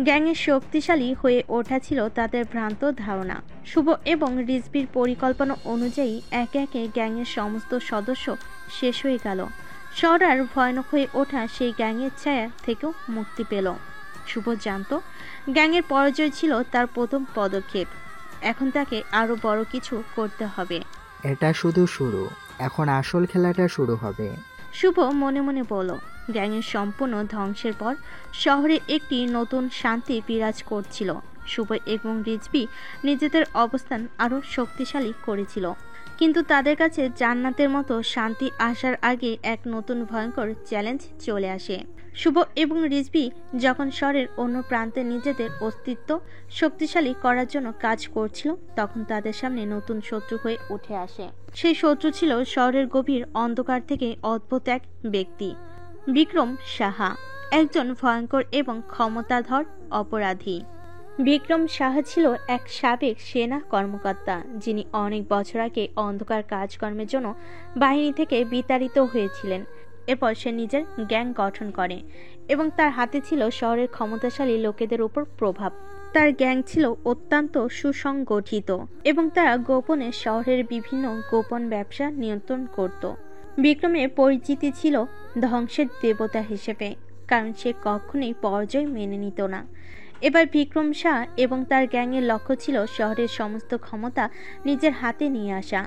গ্যাংয়ের শক্তিশালী হয়ে ওঠা ছিল তাদের ভ্রান্ত ধারণা। শুভ এবং রিজভির পরিকল্পনা অনুযায়ী একে একে গ্যাংয়ের সমস্ত সদস্য শেষ হয়ে গেল। শহর আর ভয়ানক হয়ে ওঠা সেই গ্যাংয়ের ছায়া থেকেও মুক্তি পেল। শুভ জানত গ্যাংয়ের পরাজয় ছিল তার প্রথম পদক্ষেপ। এখন তাকে আরো বড় কিছু করতে হবে। এটা শুধু শুরু, এখন আসল খেলাটা শুরু হবে। শুভ মনে মনে বলল। গ্যাংয়ের সম্পূর্ণ ধ্বংসের পর শহরে একটি নতুন শান্তি বিরাজ করছিল। শুভ এবং রিজভি নিজেদের অবস্থান আরো শক্তিশালী করেছিল, কিন্তু তাদের কাছে জান্নাতের মতো শান্তি আসার আগে এক নতুন ভয়ঙ্কর চ্যালেঞ্জ চলে আসে। শুভ এবং রিজভি যখন শহরের অন্য প্রান্তে নিজেদের অস্তিত্ব শক্তিশালী করার জন্য কাজ করছিল, তখন তাদের সামনে নতুন শত্রু হয়ে উঠে আসে। সেই শত্রু ছিল শহরের গভীর অন্ধকার থেকে অদ্ভুত এক ব্যক্তি, বিক্রম সাহা, একজন ভয়ঙ্কর এবং ক্ষমতাধর অপরাধী। বিক্রম সাহা ছিল এক সাবেক সেনা কর্মকর্তা, যিনি অনেক বছর আগে অন্ধকার কাজকর্মের জন্য বাহিনী থেকে বিতাড়িত হয়েছিলেন। এরপর সে নিজের গ্যাং গঠন করে এবং তার হাতে ছিল শহরের ক্ষমতাশালী লোকেদের উপর প্রভাব। তার গ্যাং ছিল অত্যন্ত সুসংগঠিত এবং তারা গোপনে শহরের বিভিন্ন গোপন ব্যবসা নিয়ন্ত্রণ করত। বিক্রমের পরিচিতি ছিল ধ্বংসের দেবতা হিসেবে, কারণ সে কখনোই পরাজয় মেনে নিত না। এবার বিক্রম শাহ এবং তার গ্যাংয়ের লক্ষ্য ছিল শহরের সমস্ত ক্ষমতা নিজের হাতে নিয়ে আসা।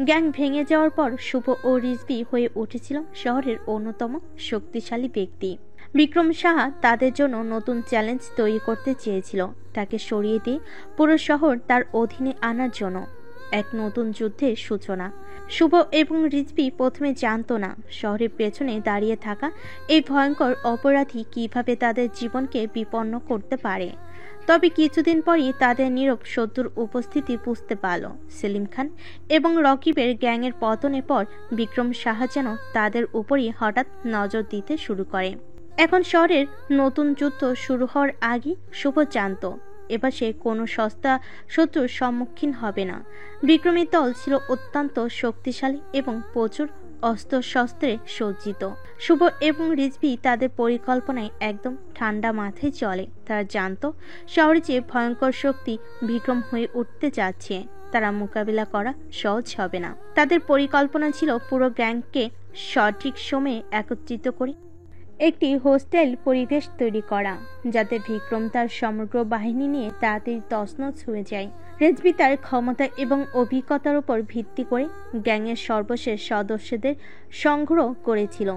গ্যাং ভেঙে যাওয়ার পর শুভ ও রিজভি হয়ে উঠেছিল শহরের অন্যতম শক্তিশালী ব্যক্তি। বিক্রম শাহ তাদের জন্য নতুন চ্যালেঞ্জ তৈরি করতে চেয়েছিল, তাকে সরিয়ে দিয়ে পুরো শহর তার অধীনে আনার জন্য এক নতুন যুদ্ধের সূচনা। শুভ এবং রিজভি প্রথমে জানতো না শহরের পেছনে দাঁড়িয়ে থাকা এই ভয়ঙ্কর অপরাধী কিভাবে তাদের জীবনকে বিপন্ন করতে পারে। তবে কিছুদিন পরই তাদের নীরব শত্রুর উপস্থিতি বুঝতে পারল। সেলিম খান এবং রকিবের গ্যাংয়ের পতনের পর বিক্রম শাহ যেন তাদের উপরই হঠাৎ নজর দিতে শুরু করে। এখন শহরের নতুন যুদ্ধ শুরু হওয়ার আগে শুভ জানত এবার সে কোনো সস্তা শত্রুর সম্মুখীন হবে না। বিক্রমের দল ছিল অত্যন্ত শক্তিশালী এবং প্রচুর অস্ত্রশস্ত্রে সজ্জিত। শুভ এবং রিজভি তাদের পরিকল্পনায় একদম ঠান্ডা মাথায় চলে। তারা জানত শহরে যে ভয়ঙ্কর শক্তি বিক্রম হয়ে উঠতে যাচ্ছে তারা মোকাবিলা করা সহজ হবে না। তাদের পরিকল্পনা ছিল পুরো গ্যাংকে সঠিক সময়ে একত্রিত করে একটি হোস্টেল পরিবেশ তৈরি করা, যাতে বিক্রম তার সমগ্র বাহিনী নিয়ে তাড়াতাড়ি তছনছ হয়ে যায়। রেজভি তার ক্ষমতা এবং অভিজ্ঞতার উপর ভিত্তি করে গ্যাংয়ের সর্বশেষ সদস্যদের সংগ্রহ করেছিল।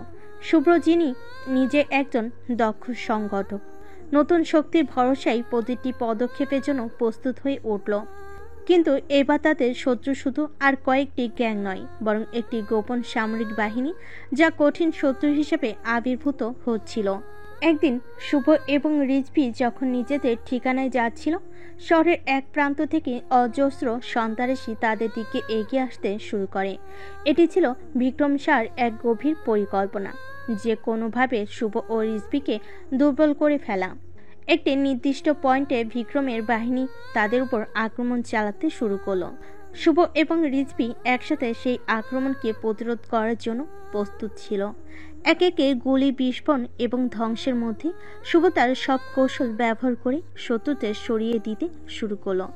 শুভ্র, যিনি নিজে একজন দক্ষ সংগঠক, নতুন শক্তির ভরসায় প্রতিটি পদক্ষেপের জন্য প্রস্তুত হয়ে উঠল। কিন্তু এবার তাদের শত্রু শুধু আর কয়েকটি গ্যাং নয়, বরং একটি গোপন সামরিক বাহিনী যা কঠিন শত্রু হিসেবে আবির্ভূত হচ্ছিল। একদিন শুভ এবং রিজভি যখন নিজেদের ঠিকানায় যাচ্ছিল, শহরের এক প্রান্ত থেকে অজস্র সন্ত্রাসী তাদের দিকে এগিয়ে আসতে শুরু করে। এটি ছিল বিক্রম শাহর এক গভীর পরিকল্পনা, যে কোনোভাবে শুভ ও রিজভিকে দুর্বল করে ফেলা। একটি নির্দিষ্ট পয়েন্টে বিক্রমের বাহিনী তাদের উপর আক্রমণ চালাতে শুরু করলো। শুভ এবং রিজভি একসাথে সেই আক্রমণকে প্রতিরোধ করার জন্য প্রস্তুত ছিল। একে একে গুলি, বিস্ফোরণ এবং ধ্বংসের মধ্যে শুভ তার সব কৌশল ব্যবহার করে শত্রুদের সরিয়ে দিতে শুরু করলো।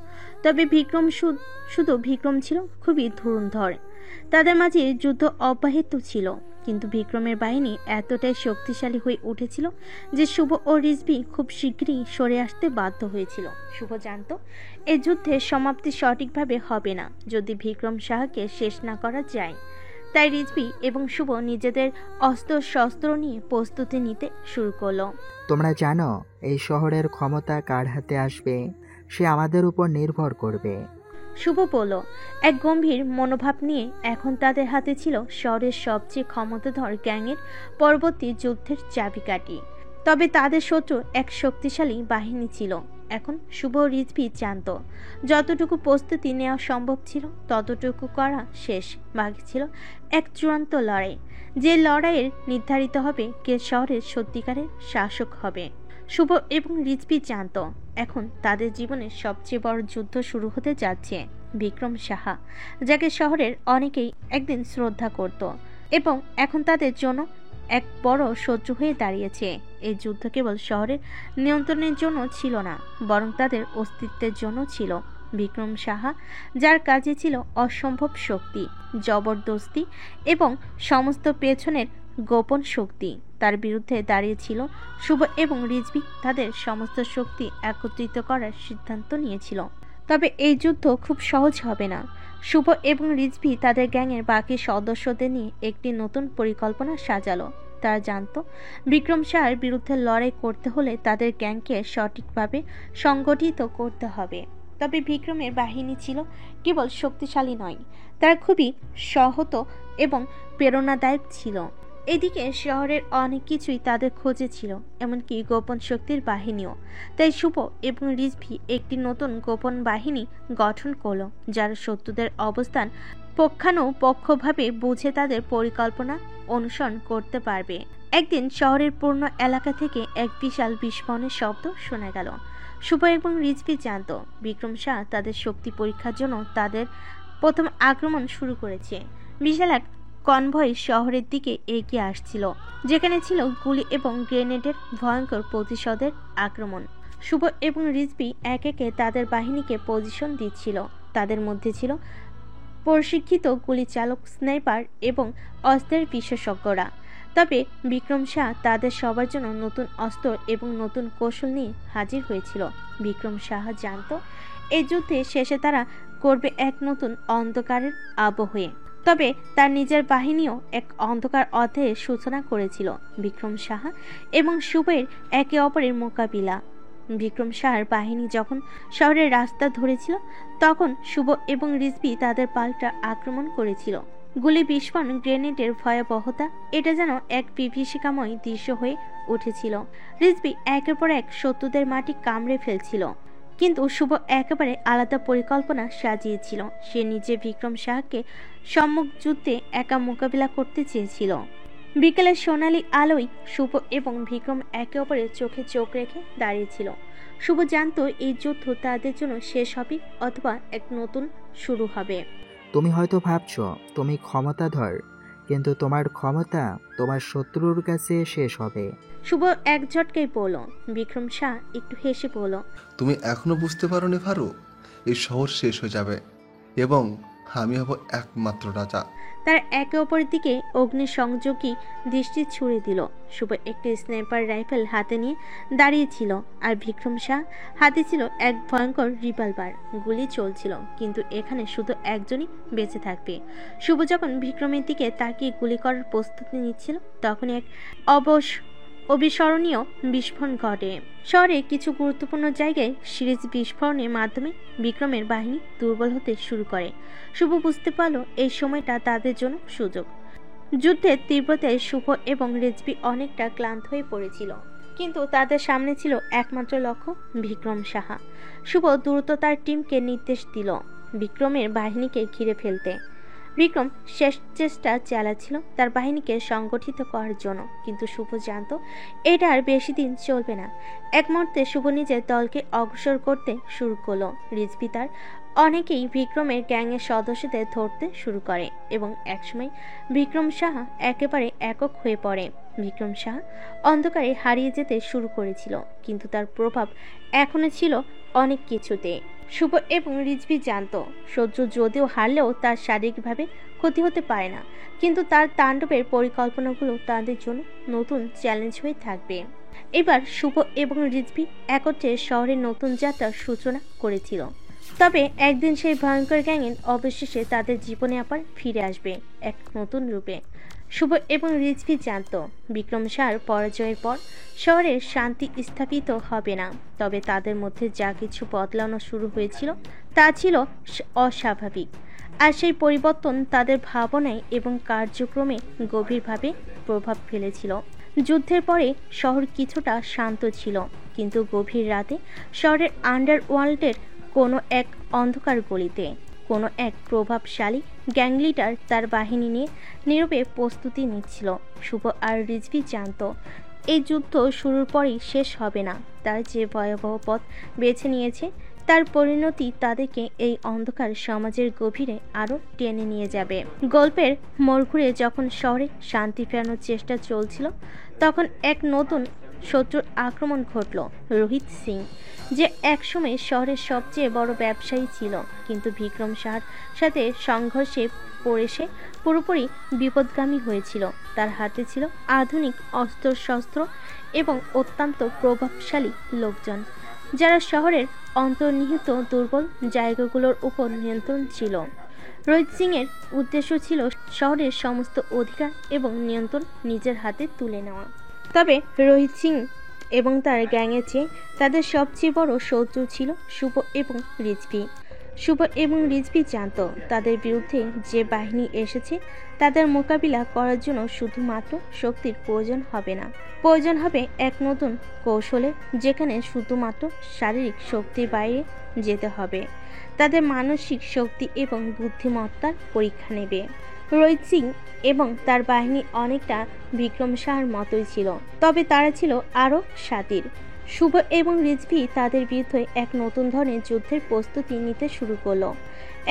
তবে বিক্রম শুধু বিক্রম ছিল খুবই ধুরন্ধর। তাদের মাঝে যুদ্ধ অব্যাহত ছিল, কিন্তু বিক্রমের বাহিনী এতটাই শক্তিশালী হয়ে উঠেছিল যে শুভ ও রিজভি খুব শীঘ্রই সরে আসতে বাধ্য হয়েছিল। শুভ জানত এই যুদ্ধের সমাপ্তি সঠিকভাবে হবে না যদি বিক্রম শাহকে শেষ না করা যায়। তাই রিজভি এবং শুভ নিজেদের অস্ত্র শস্ত্র নিয়ে প্রস্তুতি নিতে শুরু করলো। তোমরা জানো এই শহরের ক্ষমতা কার হাতে আসবে, সে আমাদের উপর নির্ভর করবে। শুভ বলল, এক গম্ভীর মনোভাব নিয়ে। এখন তাদের হাতে ছিল শহরের সবচেয়ে ক্ষমতাধর গ্যাংয়ের পরবর্তী যুদ্ধের চাবিকাঠি। তবে তাদের শত্রু এক শক্তিশালী বাহিনী ছিল। এখন শুভ রিজভি জানত যতটুকু প্রস্তুতি নেওয়া সম্ভব ছিল ততটুকু করা শেষ। বাকি ছিল এক চূড়ান্ত লড়াই, যে লড়াইয়ের নির্ধারিত হবে কে শহরের সত্যিকারের শাসক হবে। শুভ এবং রিজভি জানত এখন তাদের জীবনের সবচেয়ে বড় যুদ্ধ শুরু হতে যাচ্ছে। বিক্রম সাহা, যাকে শহরের অনেকেই একদিন শ্রদ্ধা করত এবং এখন তাদের জন্য এক বড় শত্রু হয়ে দাঁড়িয়েছে। এই যুদ্ধ কেবল শহরের নিয়ন্ত্রণের জন্য ছিল না, বরং তাদের অস্তিত্বের জন্য ছিল। বিক্রম সাহা, যার কাজে ছিল অসম্ভব শক্তি, জবরদস্তি এবং সমস্ত পেছনের গোপন শক্তি, তার বিরুদ্ধে দাঁড়িয়েছিল শুভ এবং রিজভি তাদের সমস্ত শক্তি একত্রিত করার সিদ্ধান্ত নিয়েছিল। তবে এই যুদ্ধ খুব সহজ হবে না। শুভ এবং রিজভি তাদের গ্যাংয়ের বাকি সদস্যদের নিয়ে একটি নতুন পরিকল্পনা সাজালো। তারা জানত বিক্রম শাহর বিরুদ্ধে লড়াই করতে হলে তাদের গ্যাংকে সঠিকভাবে সংগঠিত করতে হবে। তবে বিক্রমের বাহিনী ছিল কেবল শক্তিশালী নয়, তারা খুবই সহত এবং প্রেরণাদায়ক ছিল। এদিকে শহরের অনেক কিছুই তাদের খোঁজে ছিল, এমনকি গোপন শক্তির বাহিনীও। তাই শুভ এবং রিজভি একটি নতুন গোপন বাহিনী গঠন করলো, যারা শত্রুদের অবস্থান পক্ষানুপক্ষভাবে বুঝে তাদের পরিকল্পনা অনুসরণ করতে পারবে। একদিন শহরের পূর্ণ এলাকা থেকে এক বিশাল বিস্ফোরণের শব্দ শোনা গেল। শুভ এবং রিজভি জানত বিক্রম শাহ তাদের শক্তি পরীক্ষার জন্য তাদের প্রথম আক্রমণ শুরু করেছে। বিশাল এক কনভয় শহরের দিকে এগিয়ে আসছিল, যেখানে ছিল গুলি এবং গ্রেনেডের ভয়ঙ্কর প্রতিশোধের আক্রমণ। শুভ এবং রিজভি এক একে তাদের বাহিনীকে পজিশন দিচ্ছিল। তাদের মধ্যে ছিল প্রশিক্ষিত গুলি চালক, স্নাইপার এবং অস্ত্রের বিশেষজ্ঞরা। তবে বিক্রম শাহ তাদের সবার জন্য নতুন অস্ত্র এবং নতুন কৌশল নিয়ে হাজির হয়েছিল। বিক্রম শাহ জানত এই যুদ্ধে শেষে তারা করবে এক নতুন অন্ধকারের আবহে। তবে তার নিজের বাহিনীও এক অন্ধকার অধ্যায়ের সূচনা করেছিল। বিক্রম শাহ এবং শুভের একে অপরের মোকাবিলা। বিক্রম শাহর বাহিনী যখন শহরের রাস্তা ধরেছিল তখন শুভ এবং রিজভি তাদের পাল্টা আক্রমণ করেছিল। গুলি বিস্ফোরণ, গ্রেনেডের ভয়াবহতা, এটা যেন এক বিভীষিকাময় দৃশ্য হয়ে উঠেছিল। রিজভি একের পর এক শত্রুদের মাটি কামড়ে ফেলছিল, কিন্তু শুভ একেবারে আলাদা পরিকল্পনা সাজিয়েছিল। সে নিজে বিক্রম শাহকে সম্মুখ যুদ্ধে একা মোকাবিলা করতে চেয়েছিল। বিকেলের সোনালি আলোয় শুভ এবং বিক্রম একে অপরের চোখে চোখ রেখে দাঁড়িয়েছিল। শুভ জানত এই যুদ্ধ তাদের জন্য শেষ হবে অথবা এক নতুন শুরু হবে। তুমি হয়তো ভাবছো তুমি ক্ষমতাধর, কিন্তু তোমার ক্ষমতা তোমার শত্রুর কাছে শেষ হবে। শুভ এক ঝটকায় বলল। বিক্রম শাহ একটু হেসে বলল, তুমি এখনো বুঝতে পারোনি ফারু, এই শহর শেষ হয়ে যাবে এবং আমি হব একমাত্র রাজা। তার একে অপরের দিকে অগ্নিসংযোগী দৃষ্টি ছুড়ে দিল। শুভ একটি স্নাইপার রাইফেল হাতে নিয়ে দাঁড়িয়েছিল, আর বিক্রম শাহ হাতে ছিল এক ভয়ঙ্কর রিভলভার। গুলি চলছিল, কিন্তু এখানে শুধু একজনই বেঁচে থাকবে। শুভ যখন বিক্রমের দিকে তাকিয়ে গুলি করার প্রস্তুতি নিচ্ছিল, তখনই এক অবিস্মরণীয় বিস্ফোরণ ঘটে। শহরে কিছু গুরুত্বপূর্ণ জায়গায় সিরিজ বিস্ফোরণের মাধ্যমে বিক্রমের বাহিনী দুর্বল হতে শুরু করে। শুভ বুঝতে পারল এই সময়টা তাদের জন্য সুযোগ। যুদ্ধের তীব্রতায় শুভ এবং রিজভি অনেকটা ক্লান্ত হয়ে পড়েছিল, কিন্তু তাদের সামনে ছিল একমাত্র লক্ষ্য, বিক্রম সাহা। শুভ দ্রুত তার টিমকে নির্দেশ দিল বিক্রমের বাহিনীকে ঘিরে ফেলতে। বিক্রম শেষ চেষ্টা চালাচ্ছিল তার বাহিনীকে সংগঠিত করার জন্য, কিন্তু শুভ জানত এটা আর বেশি দিন চলবে না। এক মুহূর্তে শুভ নিজের দলকে অগ্রসর করতে শুরু করলো। রিজভি তার অনেকেই বিক্রমের গ্যাংয়ের সদস্যদের ধরতে শুরু করে এবং একসময় বিক্রম সাহা একেবারে একক হয়ে পড়ে। বিক্রম সাহা অন্ধকারে হারিয়ে যেতে শুরু করেছিল, কিন্তু তার প্রভাব এখনো ছিল অনেক কিছুতে। শুভ এবং রিজভি জানত শত্রু যদিও হারলেও তার শারীরিকভাবে ক্ষতি হতে পারে না, কিন্তু তার তাণ্ডবের পরিকল্পনাগুলো তাদের জন্য নতুন চ্যালেঞ্জ হয়ে থাকবে। এবার শুভ এবং রিজভি একত্রে শহরের নতুন যাত্রার সূচনা করেছিল। তবে একদিন সেই ভয়ঙ্কর গ্যাংয়ের অবশেষে তাদের জীবনে আবার ফিরে আসবে এক নতুন রূপে। শুভ এবং রিজভি জানত বিক্রম শাহর পরাজয়ের পর শহরের শান্তি স্থাপিত হবে না, তবে তাদের মধ্যে যা কিছু বদলানো শুরু হয়েছিল তা ছিল অস্বাভাবিক, আর সেই পরিবর্তন তাদের ভাবনায় এবং কার্যক্রমে গভীরভাবে প্রভাব ফেলেছিল। যুদ্ধের পরে শহর কিছুটা শান্ত ছিল, কিন্তু গভীর রাতে শহরের আন্ডারওয়ার্ল্ডের কোনো এক অন্ধকার গলিতে কোনো এক প্রভাবশালী গ্যাং লিডার তার বাহিনী নিয়ে নীরবে প্রস্তুতি নিচ্ছিল। শুভ আর রিজভি জানত এই যুদ্ধ শুরুর পরেই শেষ হবে না। তার যে ভয়াবহ পথ বেছে নিয়েছে তার পরিণতি তাদেরকে এই অন্ধকার সমাজের গভীরে আরও টেনে নিয়ে যাবে। গল্পের মোড় ঘুরে যখন শহরে শান্তি ফেরানোর চেষ্টা চলছিল, তখন এক নতুন শত্রুর আক্রমণ ঘটল। রোহিত সিং, যে একসময় শহরের সবচেয়ে বড় ব্যবসায়ী ছিল, কিন্তু বিক্রম শাহর সাথে সংঘর্ষে পড়ে সে পুরোপুরি বিপদগামী হয়েছিল। তার হাতে ছিল আধুনিক অস্ত্রশস্ত্র এবং অত্যন্ত প্রভাবশালী লোকজন, যারা শহরের অন্তর্নিহিত দুর্বল জায়গাগুলোর উপর নিয়ন্ত্রণ ছিল। রোহিত সিংয়ের উদ্দেশ্য ছিল শহরের সমস্ত অধিকার এবং নিয়ন্ত্রণ নিজের হাতে তুলে নেওয়া। তবে রোহিত সিং এবং তার গ্যাংয়ের চেয়ে তাদের সবচেয়ে বড় শত্রু ছিল শুভ এবং রিজভি। শুভ এবং রিজভি জানত তাদের বিরুদ্ধে যে বাহিনী এসেছে তাদের মোকাবিলা করার জন্য শুধুমাত্র শক্তির প্রয়োজন হবে না, প্রয়োজন হবে এক নতুন কৌশলের, যেখানে শুধুমাত্র শারীরিক শক্তির বাইরে যেতে হবে। তাদের মানসিক শক্তি এবং বুদ্ধিমত্তার পরীক্ষা নেবে। রোহিত সিং এবং তার বাহিনী অনেকটা বিক্রম শাহর মতোই ছিল, তবে তারা ছিল আরও শাতির। শুভ এবং রিজভি তাদের বিরুদ্ধে এক নতুন ধরনের যুদ্ধের প্রস্তুতি নিতে শুরু করলো।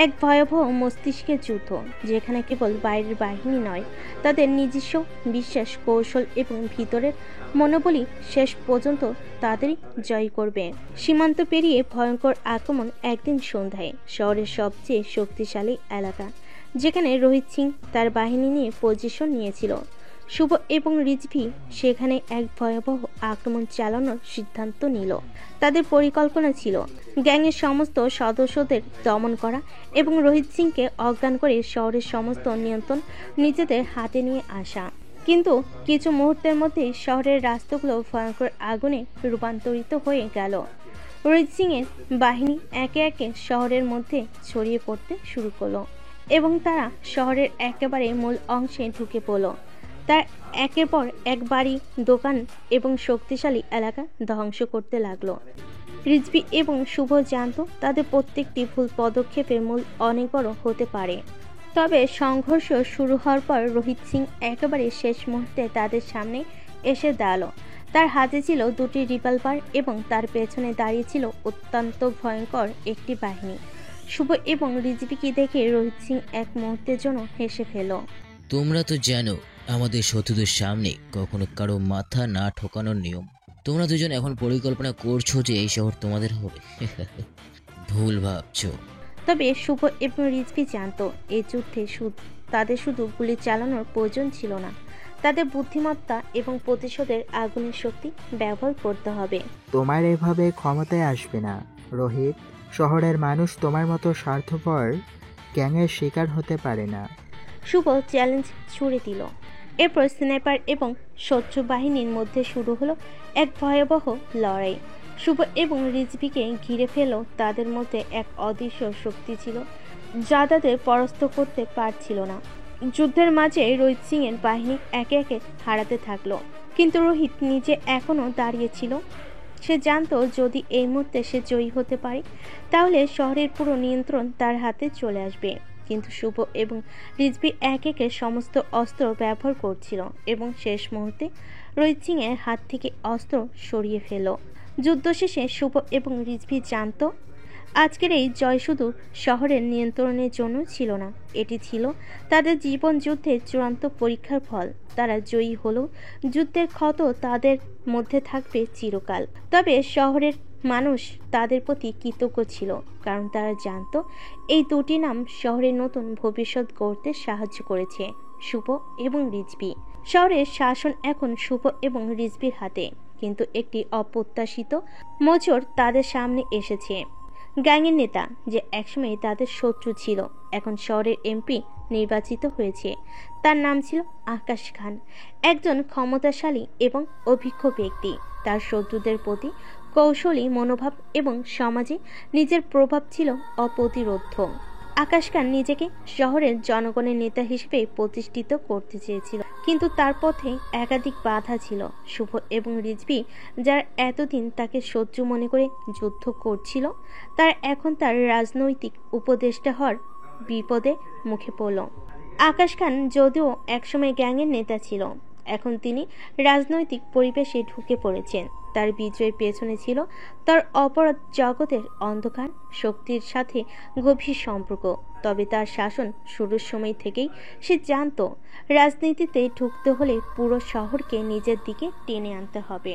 এক ভয়াবহ মস্তিষ্কের যুদ্ধ, যেখানে কেবল বাইরের বাহিনী নয়, তাদের নিজস্ব বিশ্বাস, কৌশল এবং ভিতরের মনোবলই শেষ পর্যন্ত তাদেরই জয় করবে। সীমান্ত পেরিয়ে ভয়ঙ্কর আক্রমণ। একদিন সন্ধ্যায় শহরের সবচেয়ে শক্তিশালী এলাকা, যেখানে রোহিত সিং তার বাহিনী নিয়ে পজিশন নিয়েছিল, শুভ এবং রিজভি সেখানে এক ভয়াবহ আক্রমণ চালানোর সিদ্ধান্ত নিল। তাদের পরিকল্পনা ছিল গ্যাংয়ের সমস্ত সদস্যদের দমন করা এবং রোহিত সিংকে অজ্ঞান করে শহরের সমস্ত নিয়ন্ত্রণ নিজেদের হাতে নিয়ে আসা। কিন্তু কিছু মুহূর্তের মধ্যেই শহরের রাস্তাগুলো ভয়ঙ্কর আগুনে রূপান্তরিত হয়ে গেল। রোহিত সিংয়ের বাহিনী একে একে শহরের মধ্যে ছড়িয়ে পড়তে শুরু করলো এবং তারা শহরের একেবারে মূল অংশে ঢুকে পড়ল। তার একের পর এক বাড়ি, দোকান এবং শক্তিশালী এলাকা ধ্বংস করতে লাগলো। রিজভি এবং শুভ জানত তাদের প্রত্যেকটি ভুল পদক্ষেপের মূল অনেক বড় হতে পারে। তবে সংঘর্ষ শুরু হওয়ার পর রোহিত সিং একেবারে শেষ মুহূর্তে তাদের সামনে এসে দাঁড়ালো। তার হাতে ছিল দুটি রিভলভার এবং তার পেছনে দাঁড়িয়ে ছিল অত্যন্ত ভয়ঙ্কর একটি বাহিনী। শুভ এবং রিজভিকে দেখে রোহিত সিং এক মুহূর্তের জন্য হেসে ফেল। তোমরা তো জানো আমাদের শত্রুদের সামনে কখনো কারো মাথা না ঠোকানোর নিয়ম। তোমরা দুজন এখন পরিকল্পনা করছো যে এই শহর তোমাদের হবে। ভুল ভাবছো। তবে শুভ এবং রিজভি জানতো এই যুদ্ধে তাদের শুধু গুলি চালানোর প্রয়োজন ছিল না, তাদের বুদ্ধিমত্তা এবং প্রতিশোধের আগুনের শক্তি ব্যবহার করতে হবে। তোমার এভাবে ক্ষমতায় আসবে না রোহিত। শহরের মানুষ তোমার মতো স্বার্থপর গ্যাংয়ের শিকার হতে পারে না। শুভ চ্যালেঞ্জ ছুড়ে দিল। এরপর স্নাইপার এবং শত্রু বাহিনীর মধ্যে শুরু হলো এক ভয়াবহ লড়াই। শুভ এবং রিজভিকে ঘিরে ফেল। তাদের মধ্যে এক অদৃশ্য শক্তি ছিল যা তাদের পরাস্ত করতে পারছিল না। যুদ্ধের মাঝে রোহিত সিং এর বাহিনী একে একে হারাতে থাকলো, কিন্তু রোহিত নিজে এখনো দাঁড়িয়েছিল। সে জানতো যদি এই মুহূর্তে সে জয়ী হতে পারে তাহলে শহরের পুরো নিয়ন্ত্রণ তার হাতে চলে আসবে। কিন্তু শুভ এবং রিজভি এক একে সমস্ত অস্ত্র ব্যবহার করছিল এবং শেষ মুহূর্তে রোহিত সিং এর হাত থেকে অস্ত্র সরিয়ে ফেল। যুদ্ধ শেষে শুভ এবং রিজভি জানতো আজকের এই জয় শুধু শহরের নিয়ন্ত্রণের জন্য ছিল না, এটি ছিল তাদের জীবন যুদ্ধের চূড়ান্ত পরীক্ষার ফল। তারা জয়ী হলেও যুদ্ধের ক্ষত তাদের মধ্যে থাকবে চিরকাল। তবে শহরের মানুষ তাদের প্রতি কৃতজ্ঞ ছিল, কারণ তারা জানতো এই দুটি নাম শহরের নতুন ভবিষ্যৎ গড়তে সাহায্য করেছে, শুভ এবং রিজভি। শহরের শাসন এখন শুভ এবং রিজভির হাতে, কিন্তু একটি অপ্রত্যাশিত মোচড় তাদের সামনে এসেছে। গ্যাংয়ের নেতা যে একসময় তাদের শত্রু ছিল, এখন শহরের এমপি নির্বাচিত হয়েছে। তার নাম ছিল আকাশ খান, একজন ক্ষমতাশালী এবং অভিজ্ঞ ব্যক্তি। তার শত্রুদের প্রতি কৌশলী মনোভাব এবং সমাজে নিজের প্রভাব ছিল অপ্রতিরোধ্য। আকাশ খান নিজেকে শহরের জনগণের নেতা হিসেবে প্রতিষ্ঠিত করতে চেয়েছিল, কিন্তু তার পথে একাধিক বাধা ছিল। শুভ এবং রিজভি যারা এতদিন তাকে শত্রু মনে করে যুদ্ধ করছিল, তার এখন তার রাজনৈতিক উপদেষ্টা হওয়ার বিপদে মুখে পড়ল। আকাশ খান যদিও একসময় গ্যাংয়ের নেতা ছিল, এখন তিনি রাজনৈতিক পরিবেশে ঢুকে পড়েছেন। তার বিজয়ের পেছনে ছিল তার অপরাধ জগতের অন্ধকার শক্তির সাথে গভীর সম্পর্ক। তবে তার শাসন শুরুর সময় থেকেই সে জানত রাজনীতিতে ঢুকতে হলে পুরো শহরকে নিজের দিকে টেনে আনতে হবে।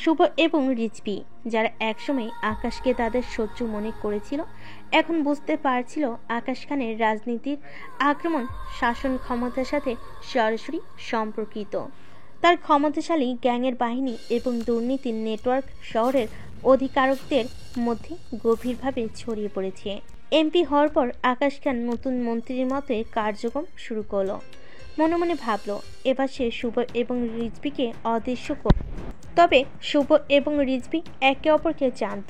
শুভ এবং রিজভি যারা একসময় আকাশকে তাদের শত্রু মনে করেছিল, এখন বুঝতে পারছিল আকাশ খানের রাজনীতির আক্রমণ শাসন ক্ষমতার সাথে সরাসরি সম্পর্কিত। তার ক্ষমতাশালী গ্যাংয়ের বাহিনী এবং দুর্নীতির নেটওয়ার্ক শহরের অধিকারকদের মধ্যে গভীরভাবে ছড়িয়ে পড়েছে। এমপি হওয়ার পর আকাশ খান নতুন মন্ত্রীর মতে কার্যক্রম শুরু করলো। মনে মনে ভাবল এবার সে শুভ এবং রিজভিকে অদৃশ্য করবে। তবে শুভ এবং রিজভি একে অপরকে জানত।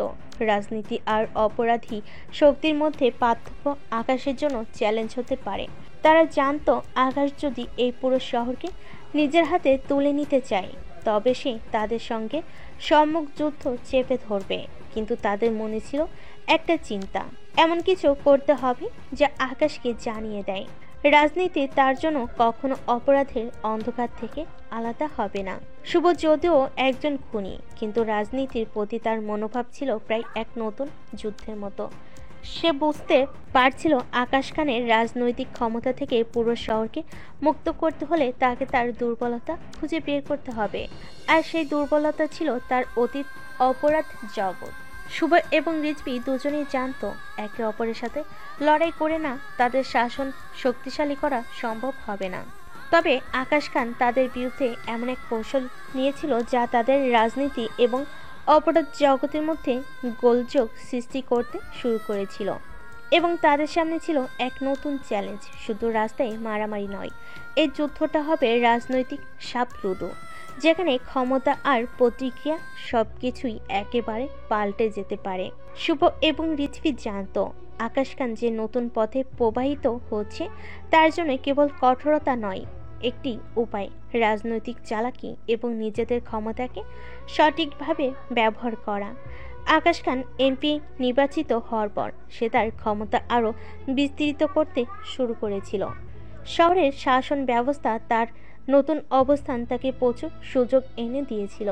রাজনীতি আর অপরাধী শক্তির মধ্যে পার্থক্য আকাশের জন্য চ্যালেঞ্জ হতে পারে। তারা জানত আকাশ যদি এই পুরো শহরকে নিজের হাতে তুলে নিতে চায়, তবে সে তাদের সঙ্গে সম্মুখ যুদ্ধ চেপে ধরবে। কিন্তু তাদের মনে ছিল একটা চিন্তা, এমন কিছু করতে হবে যা আকাশকে জানিয়ে দেয় রাজনীতি তার জন্য কখনো অপরাধের অন্ধকার থেকে আলাদা হবে না। শুভ যদিও একজন খুনি, কিন্তু রাজনীতির প্রতি তার মনোভাব ছিল প্রায় এক নতুন যুদ্ধের মতো। সে বুঝতে পারছিল আকাশ খানের রাজনৈতিক ক্ষমতা থেকে পুরো শহরকে মুক্ত করতে হলে তাকে তার দুর্বলতা খুঁজে বের করতে হবে, আর সেই দুর্বলতা ছিল তার অতীত অপরাধ জগৎ। শুভ এবং রিজভী দুজনেই জানতো একে অপরের সাথে লড়াই করে না তাদের শাসন শক্তিশালী করা সম্ভব হবে না। তবে আকাশ খান তাদের বিরুদ্ধে এমন এক কৌশল নিয়েছিল যা তাদের রাজনীতি এবং অপরাধ জগতের মধ্যে গোলযোগ সৃষ্টি করতে শুরু করেছিল, এবং তাদের সামনে ছিল এক নতুন চ্যালেঞ্জ। শুধু রাস্তায় মারামারি নয়, এই যুদ্ধটা হবে রাজনৈতিক সাপ লুডো, যেখানে ক্ষমতা আর প্রতিক্রিয়া সবকিছুই একেবারে পাল্টে যেতে পারে। শুভ এবং রিজভী জানতো আকাশ খান যে নতুন পথে প্রবাহিত হচ্ছে তার জন্য কেবল কঠোরতা নয়, একটি উপায় রাজনৈতিক চালাকি এবং নিজেদের ক্ষমতাকে সঠিকভাবে ব্যবহার করা। আকাশ খান এমপি নির্বাচিত হওয়ার পর সে তার ক্ষমতা আরও বিস্তৃত করতে শুরু করেছিল। শহরের শাসন ব্যবস্থা তার নতুন অবস্থান তাকে প্রচুর সুযোগ এনে দিয়েছিল।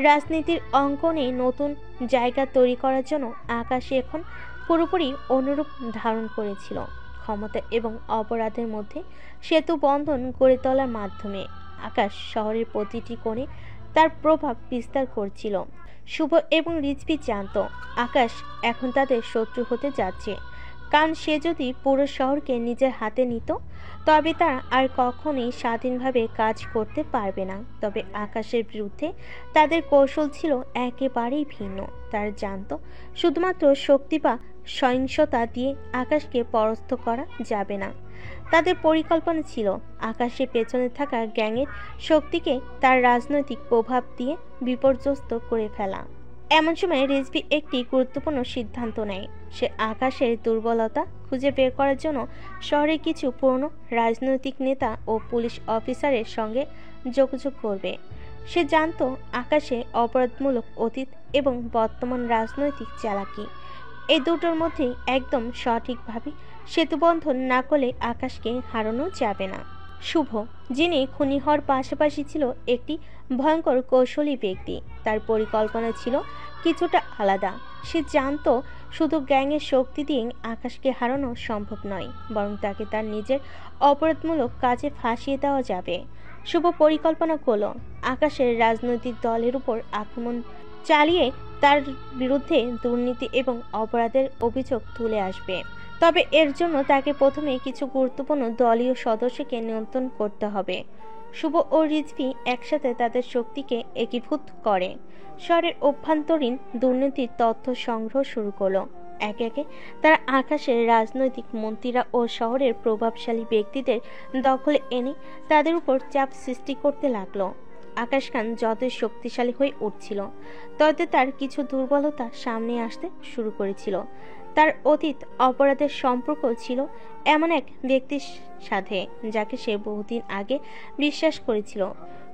রাজনীতির অঙ্গনে নতুন জায়গা তৈরি করার জন্য আকাশ এখন পুরোপুরি অনুরূপ ধারণ করেছিল। ক্ষমতা এবং অপরাধের মধ্যে সেতু বন্ধন গড়ে তোলার মাধ্যমে আকাশ শহরের প্রতিটি কোণে তার প্রভাব বিস্তার করছিল। শুভ এবং রিজভী জানত আকাশ এখন তাদের শত্রু হতে যাচ্ছে, কারণ সে যদি পুরো শহরকে নিজের হাতে নিত তবে তারা আর কখনোই স্বাধীনভাবে কাজ করতে পারবে না। তবে আকাশের বিরুদ্ধে তাদের কৌশল ছিল একেবারেই ভিন্ন। তারা জানত শুধুমাত্র শক্তি বা সহিংসতা দিয়ে আকাশকে পরাস্ত করা যাবে না। তাদের পরিকল্পনা ছিল আকাশের পেছনে থাকা গ্যাংয়ের শক্তিকে তার রাজনৈতিক প্রভাব দিয়ে বিপর্যস্ত করে ফেলা। এমন সময় রিজভী একটি গুরুত্বপূর্ণ সিদ্ধান্ত নেয়। সে আকাশের দুর্বলতা খুঁজে বের করার জন্য শহরে কিছু পুরনো রাজনৈতিক নেতা ও পুলিশ অফিসারের সঙ্গে যোগাযোগ করবে। সে জানত আকাশে অপরাধমূলক অতীত এবং বর্তমান রাজনৈতিক চালাকি, এই দুটোর মধ্যে একদম সঠিকভাবে সেতুবন্ধন না করলে আকাশকে হারানো যাবে না। শুভ, যিনি খুনি হওয়ার পাশাপাশি ছিল একটি ভয়ঙ্কর কৌশলী ব্যক্তি, তার পরিকল্পনা ছিল কিছুটা আলাদা। সে জানত শুধু গ্যাংয়ের শক্তি দিয়ে আকাশকে হারানো সম্ভব নয়, বরং তাকে তার নিজের অপরাধমূলক কাজে ফাঁসিয়ে দেওয়া যাবে। শুভ পরিকল্পনা করল আকাশের রাজনৈতিক দলের উপর আক্রমণ চালিয়ে তার বিরুদ্ধে দুর্নীতি এবং অপরাধের অভিযোগ তুলে আসবে। তবে এর জন্য তাকে প্রথমে কিছু গুরুত্বপূর্ণ দলীয় সদস্যকে নিয়ন্ত্রণ করতে হবে। শুভ ও রিজভী একসাথে তাদের শক্তিকে একীভূত করে শহরের অভ্যন্তরীণ দুর্নীতির তথ্য সংগ্রহ শুরু করলো। একে একে তারা আকাশের রাজনৈতিক মন্ত্রীরা ও শহরের প্রভাবশালী ব্যক্তিদের দখলে এনে তাদের উপর চাপ সৃষ্টি করতে লাগলো। আকাশ খান যতই শক্তিশালী হয়ে উঠছিল তত তার কিছু দুর্বলতা সামনে আসতে শুরু করেছিল। তার অতীত অপরাধের সম্পর্ক ছিল এমন এক ব্যক্তির সাথে যাকে সে বহুদিন আগে বিশ্বাস করেছিল।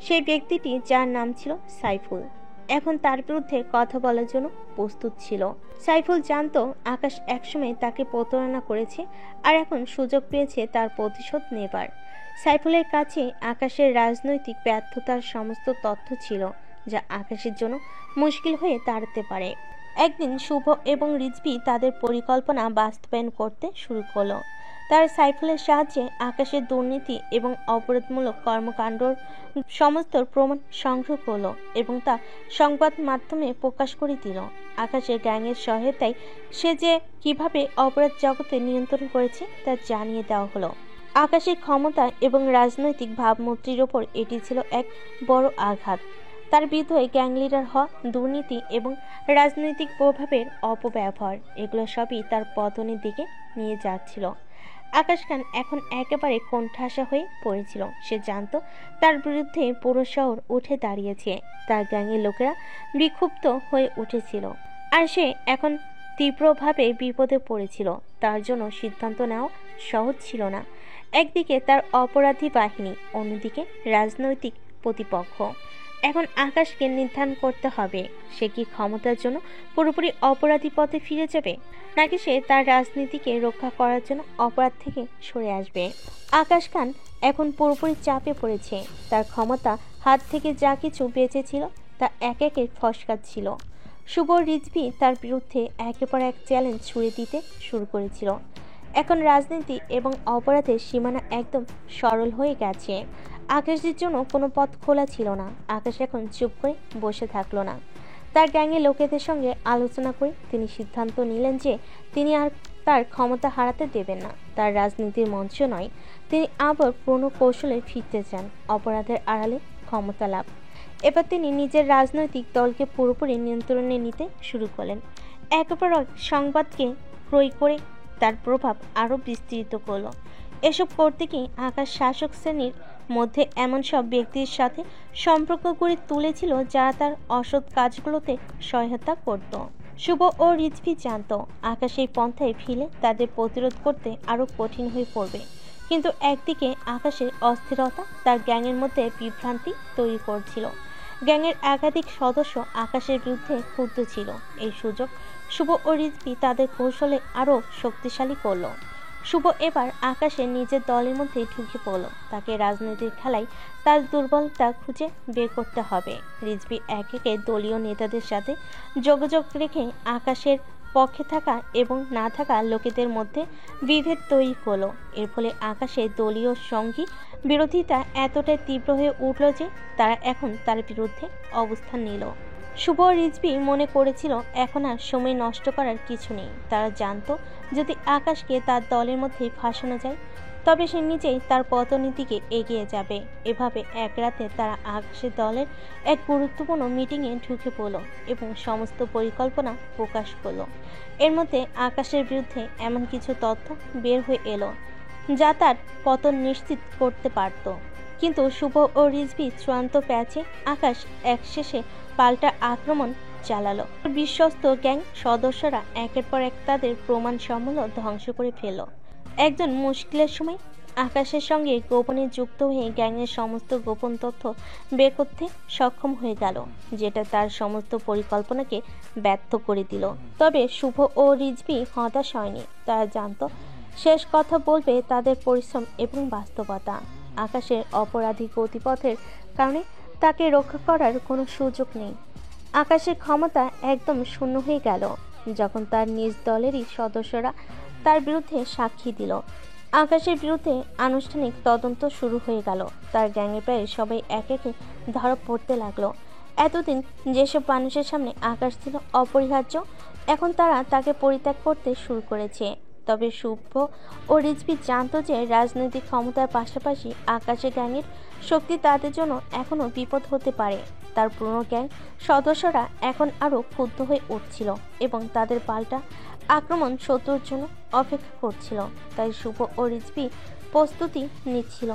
সেই ব্যক্তিটি, যার নাম ছিল সাইফুল, এখন তার বিরুদ্ধে কথা বলার জন্য প্রস্তুত ছিল। সাইফুল জানতো আকাশ একসময় তাকে প্রতারণা করেছে আর এখন সুযোগ পেয়েছে তার প্রতিশোধ নেবার। সাইফুলের কাছে আকাশের রাজনৈতিক ব্যর্থতার সমস্ত তথ্য ছিল, যা আকাশের জন্য মুশকিল হয়ে দাঁড়াতে পারে। একদিন শুভ এবং রিজভী তাদের পরিকল্পনা বাস্তবায়ন করতে শুরু করলো। তারা সাইফুলের সাহায্যে আকাশের দুর্নীতি এবং অপরাধমূলক কর্মকাণ্ডর সমস্ত প্রমাণ সংগ্রহ করলো এবং তা সংবাদ মাধ্যমে প্রকাশ করে দিল। আকাশের গ্যাংয়ের সহায়তায় সে যে কিভাবে অপরাধ জগতে নিয়ন্ত্রণ করেছে তা জানিয়ে দেওয়া হলো। আকাশের ক্ষমতা এবং রাজনৈতিক ভাবমূর্তির ওপর এটি ছিল এক বড় আঘাত। তার বিরুদ্ধে গ্যাং লিডার হওয়া, দুর্নীতি এবং রাজনৈতিক প্রভাবের অপব্যবহার, এগুলো সবই তার পতনের দিকে নিয়ে যাচ্ছিল। আকাশ খান এখন একেবারে কোণঠাসা হয়ে পড়েছিল। সে জানত তার বিরুদ্ধে পুরো শহর উঠে দাঁড়িয়েছে, তার গ্যাংয়ের লোকেরা বিক্ষুব্ধ হয়ে উঠেছিল, আর সে এখন তীব্রভাবে বিপদে পড়েছিল। তার জন্য সিদ্ধান্ত নেওয়া সহজ ছিল না। একদিকে তার অপরাধী বাহিনী, অন্যদিকে রাজনৈতিক প্রতিপক্ষ। এখন আকাশকে নির্ধারণ করতে হবে সে কি ক্ষমতার জন্য পুরোপুরি অপরাধী পথে ফিরে যাবে, নাকি সে তার রাজনীতিকে রক্ষা করার জন্য অপরাধ থেকে সরে আসবে। আকাশ খান এখন পুরোপুরি চাপে পড়েছে। তার ক্ষমতা হাত থেকে যা কিছু বেঁচে ছিল তা এক একে ফসকাচ্ছিল। শুভ রিজভী তার বিরুদ্ধে একের পর এক চ্যালেঞ্জ ছুড়ে দিতে শুরু করেছিল। এখন রাজনীতি এবং অপরাধের সীমানা একদম সরল হয়ে গেছে। আকাশের জন্য কোনো পথ খোলা ছিল না। আকাশ এখন চুপ করে বসে থাকলো না। তার গ্যাংয়ের লোকেদের সঙ্গে আলোচনা করে তিনি সিদ্ধান্ত নিলেন যে তিনি আর তার ক্ষমতা হারাতে দেবেন না। তার রাজনীতির মঞ্চ নয়, তিনি আবার পুরনো কৌশলে ফিরতে চান, অপরাধের আড়ালে ক্ষমতা লাভ। এবার তিনি নিজের রাজনৈতিক দলকে পুরোপুরি নিয়ন্ত্রণে নিতে শুরু করলেন। একের পর এক সংবাদকে ক্রয় করে তার প্রভাব আরও বিস্তৃত করল। এসব করতে গিয়ে আকাশ শাসক শ্রেণীর মধ্যে এমন সব ব্যক্তির সাথে সম্পর্ক গড়ে তুলেছিল যারা তার অসৎ কাজগুলোতে সহায়তা করত। শুভ ও রিজভী জানত আকাশ এই পন্থায় ফিরে তাদের প্রতিরোধ করতে আরও কঠিন হয়ে পড়বে। কিন্তু একদিকে আকাশের অস্থিরতা তার গ্যাংয়ের মধ্যে বিভ্রান্তি তৈরি করছিল। গ্যাংয়ের একাধিক সদস্য আকাশের বিরুদ্ধে ক্ষুব্ধ ছিল। এই সুযোগ শুভ ও রিজভী তাদের কৌশলে আরও শক্তিশালী করল। শুভ এবার আকাশের নিজের দলের মধ্যে ঢুকে পড়ল। তাকে রাজনৈতিক খেলায় তার দুর্বলতা খুঁজে বের করতে হবে। রিজভী একে একে দলীয় নেতাদের সাথে যোগাযোগ রেখে আকাশের পক্ষে থাকা এবং না থাকা লোকেদের মধ্যে বিভেদ তৈরি করল। এর ফলে আকাশের দলীয় সঙ্গী বিরোধিতা এতটাই তীব্র হয়ে উঠল যে তারা এখন তার বিরুদ্ধে অবস্থান নিল। শুভ রিজভী মনে করেছিল এখন আর সময় নষ্ট করার কিছু নেই। তারা জানতো যদি আকাশকে তার দলের মধ্যে ফাঁসানো যায় তবে সে নিজেই তার পতনের দিকে এগিয়ে যাবে। এভাবে এক রাতে তারা আকাশের দলের এক গুরুত্বপূর্ণ মিটিংয়ে ঢুকে পড়ল এবং সমস্ত পরিকল্পনা প্রকাশ করল। এর মধ্যে আকাশের বিরুদ্ধে এমন কিছু তথ্য বের হয়ে এলো যা তার পতন নিশ্চিত করতে পারত। কিন্তু শুভ ও রিজভী চূড়ান্ত প্যাচে আকাশ এক শেষে পাল্টা আক্রমণ চালালো। বিশ্বস্ত গ্যাং সদস্যরা একের পর এক তাদের প্রমাণ সমূহ ধ্বংস করে ফেলল। একজন মুশকিলের সময় আকাশের সঙ্গে গোপনে যুক্ত হয়ে গ্যাংয়ের সমস্ত গোপন তথ্য বের করতে সক্ষম হয়ে গেল, যেটা তার সমস্ত পরিকল্পনাকে ব্যর্থ করে দিল। তবে শুভ ও রিজভী হতাশ হয়নি। তারা জানত শেষ কথা বলবে তাদের পরিশ্রম এবং বাস্তবতা। আকাশের অপরাধী গতিপথের কারণে তাকে রক্ষা করার কোনো সুযোগ নেই। আকাশের ক্ষমতা একদম শূন্য হয়ে গেল যখন তার নিজ দলেরই সদস্যরা তার বিরুদ্ধে সাক্ষী দিল। আকাশের বিরুদ্ধে আনুষ্ঠানিক তদন্ত শুরু হয়ে গেল। তার গ্যাংয়ে প্রায় সবাই একে একে ধরা পড়তে লাগলো। এতদিন যেসব মানুষের সামনে আকাশ ছিল অপরিহার্য, এখন তারা তাকে পরিত্যাগ করতে শুরু করেছে। তবে শুভ ও রিজভী জানত যে রাজনৈতিক ক্ষমতার পাশাপাশি আকাশের গ্যাংয়ের শক্তি তাদের জন্য এখনও বিপদ হতে পারে। তার পুরনো গ্যাং সদস্যরা এখন আরও ক্ষুব্ধ হয়ে উঠছিল এবং তাদের পাল্টা আক্রমণ শত্রুর জন্য অপেক্ষা করছিল। তাই শুভ ও রিজভী প্রস্তুতি নিচ্ছিল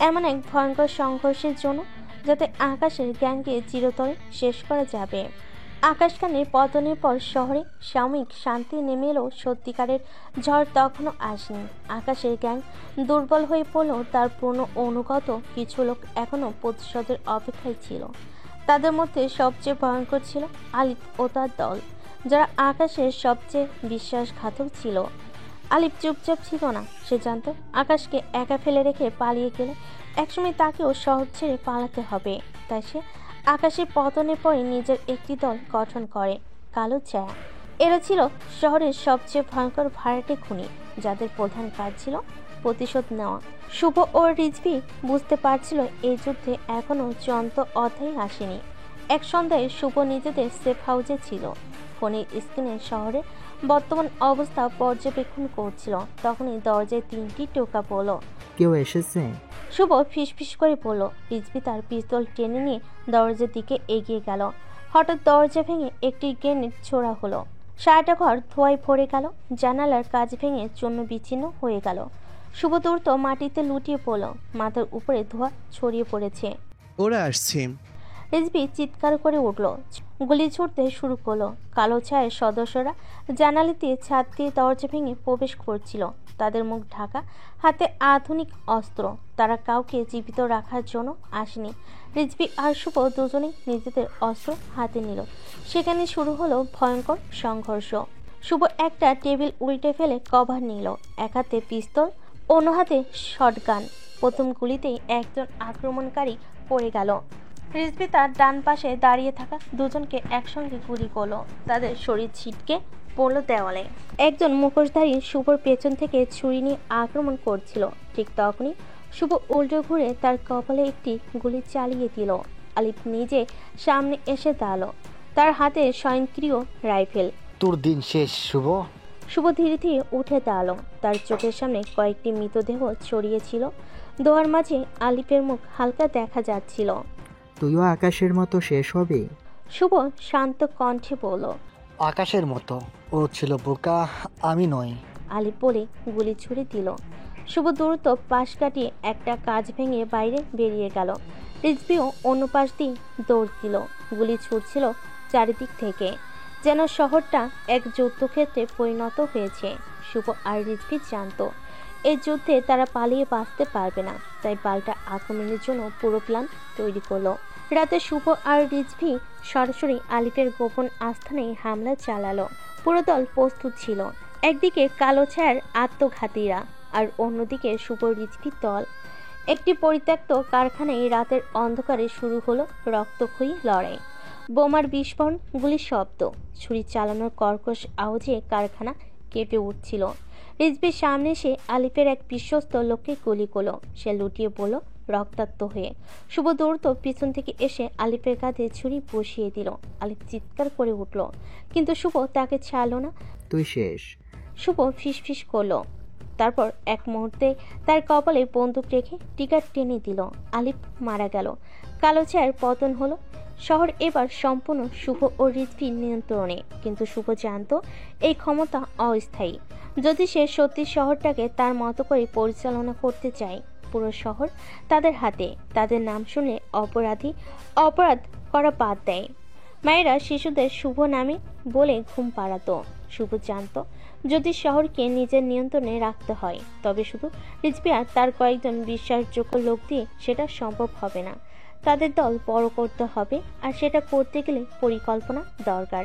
এমন এক ভয়ঙ্কর সংঘর্ষের জন্য যাতে আকাশের গ্যাংকে চিরতরে শেষ করা যাবে। আকাশ খানের পতনের পর শহরে সাময়িক শান্তি নেমে এলেও সত্যিকারের ঝড় তখনও আসেনি। আকাশের গ্যাং দুর্বল হয়ে পড়লেও তার পুরনো অনুগত কিছু লোক এখনও প্রতিশোধের অপেক্ষায় ছিল। তাদের মধ্যে সবচেয়ে ভয়ঙ্কর ছিল আলিফ ও তার দল, যারা আকাশের সবচেয়ে বিশ্বাসঘাতক ছিল। আলিফ চুপচাপ ছিল না। সে জানত আকাশকে একা ফেলে রেখে পালিয়ে গেলে একসময় তাকেও শহর ছেড়ে পালাতে হবে। তাই সে আকাশের পতনের পরে নিজের একটি দল গঠন করে, কালো ছায়া। এরা ছিল শহরের সবচেয়ে ভয়ঙ্কর ভাড়াটে খুনি, যাদের প্রধান কাজ ছিল প্রতিশোধ নেওয়া। শুভ ও রিজভী বুঝতে পারছিল এই যুদ্ধে এখনও চূড়ান্ত অধ্যায় আসেনি। এক সন্ধ্যায় শুভ নিজেদের সেফ হাউসে ছিল। ফোনের স্ক্রিনে শহরের বর্তমান অবস্থা পর্যবেক্ষণ করছিল। তখনই দরজায় 3টি টোকা পড়ল। কেউ এসেছে? শুভ ফিসফিস করে বলল। রিজভী তার পিস্তল টেনে নিয়ে দরজার দিকে এগিয়ে গেল। হঠাৎ দরজা ভেঙে একটি গ্রেনেড ছোড়া হলো। সারাটা ঘর ধোঁয়ায় ভরে গেল। জানালার কাঁচ ভেঙে চূর্ণ বিচ্ছিন্ন হয়ে গেল। শুভ দ্রুত মাটিতে লুটিয়ে পড়ল। মাথার উপরে ধোঁয়া ছড়িয়ে পড়েছে। ওরা আসছে। রিজভি চিৎকার করে উঠল, গুলি ছুটতে শুরু করলো। কালো ছায়ের সদস্যরা জানালা দিয়ে, ছাদ দিয়ে দরজা ভেঙে প্রবেশ করছিল। তাদের মুখ ঢাকা, হাতে আধুনিক অস্ত্র। তারা কাউকে জীবিত রাখার জন্য আসেনি। রিজভি আর শুভ দুজনেই নিজেদের অস্ত্র হাতে নিল। সেখানে শুরু হলো ভয়ঙ্কর সংঘর্ষ। শুভ একটা টেবিল উল্টে ফেলে কভার নিল, এক হাতে পিস্তল, অন্য হাতে শটগান। প্রথম গুলিতেই একজন আক্রমণকারী পড়ে গেল। রিজভি তার ডান পাশে দাঁড়িয়ে থাকা দুজনকে একসঙ্গে গুলি করলো। তাদের শরীর ছিটকে পড়ল দেওয়ালে। একজন মুখোশধারী শুভর পেছন থেকে ছুরি নিয়ে আক্রমণ করছিল। ঠিক তখনই শুভ উল্টো ঘুরে তার কপালে একটি গুলি চালিয়ে দিল। আলিফ নিজে সামনে এসে দাঁড়ালো, তার হাতে স্বয়ংক্রিয় রাইফেল। তোর দিন শেষ শুভ। শুভ ধীরে ধীরে উঠে দাঁড়ালো। তার চোখের সামনে কয়েকটি মৃতদেহ ছড়িয়েছিল। দোয়ার মাঝে আলিফের মুখ হালকা দেখা যাচ্ছিল। তুইও আকাশের মতো শেষ হবি? শুভ শান্ত কণ্ঠে বলল। আকাশের মতো? ও ছিল বোকা, আমি নই। আলিফ বলে গুলি ছুড়ে দিল। শুভ দ্রুত পাশ কাটিয়ে একটা কাজ ভেঙে বাইরে বেরিয়ে গেল। রিজভিও অন্য পাশ দিয়ে দৌড় দিল। গুলি ছুটছিল চারিদিক থেকে, যেন শহরটা এক যুদ্ধক্ষেত্রে পরিণত হয়েছে। শুভ আর রিজভি জানতো এই যুদ্ধে তারা পালিয়ে বাঁচতে পারবে না, তাই পাল্টা আক্রমণের জন্য পুরো প্ল্যান তৈরি করলো। রাতে শুভ আর রিজভি সরাসরি আলিফের গোপন আস্থানে হামলা চালালো। পুরো দল প্রস্তুত ছিল। একদিকে কালো ছায়ার আত্মঘাতীরা আর অন্যদিকে শুভ রিজভির দল। একটি পরিত্যক্ত কারখানায় রাতের অন্ধকারে শুরু হলো রক্তক্ষয়ী লড়াই। বোমার বিস্ফোরণ, গুলির শব্দ, ছুরি চালানোর কর্কশ আওয়াজে কারখানা কেঁপে উঠছিল। রিজভির সামনে এসে আলিফের এক বিশ্বস্ত লোককে গুলি করলো। সে লুটিয়ে পড়ল রক্তাক্ত হয়ে। শুভ দ্রুত পিছন থেকে এসে আলিফের কাঁধে ছুরি বসিয়ে দিল। আলিফ চিৎকার করে উঠল, কিন্তু শুভ তাকে ছাড়লো না। তুই শেষ। শুভ ফিসফিস করলো, তারপর এক মুহূর্তে তার কপালে বন্দুক রেখে টিকার টেনে দিল। আলিফ মারা গেল। কালো ছায়ার পতন হলো। শহর এবার সম্পূর্ণ শুভ ও রিজভির নিয়ন্ত্রণে। কিন্তু শুভ জানতো এই ক্ষমতা অস্থায়ী। যদি সে সত্যি শহরটাকে তার মতো করে পরিচালনা করতে চায়, পুরো শহর তাদের হাতে। তাদের নাম শুনলে অপরাধ করা বাদ দেয়। মায়েরা শিশুদের শুভ নামে বলে ঘুম পাড়াতো। শুভ জানতো যদি শহরকে নিজের নিয়ন্ত্রণে রাখতে হয়, তবে শুধু রিজভি আর তার কয়েকজন বিশ্বাসযোগ্য লোক দিয়ে সেটা সম্ভব হবে না। তাদের দল বড় করতে হবে, আর সেটা করতে গেলে পরিকল্পনা দরকার।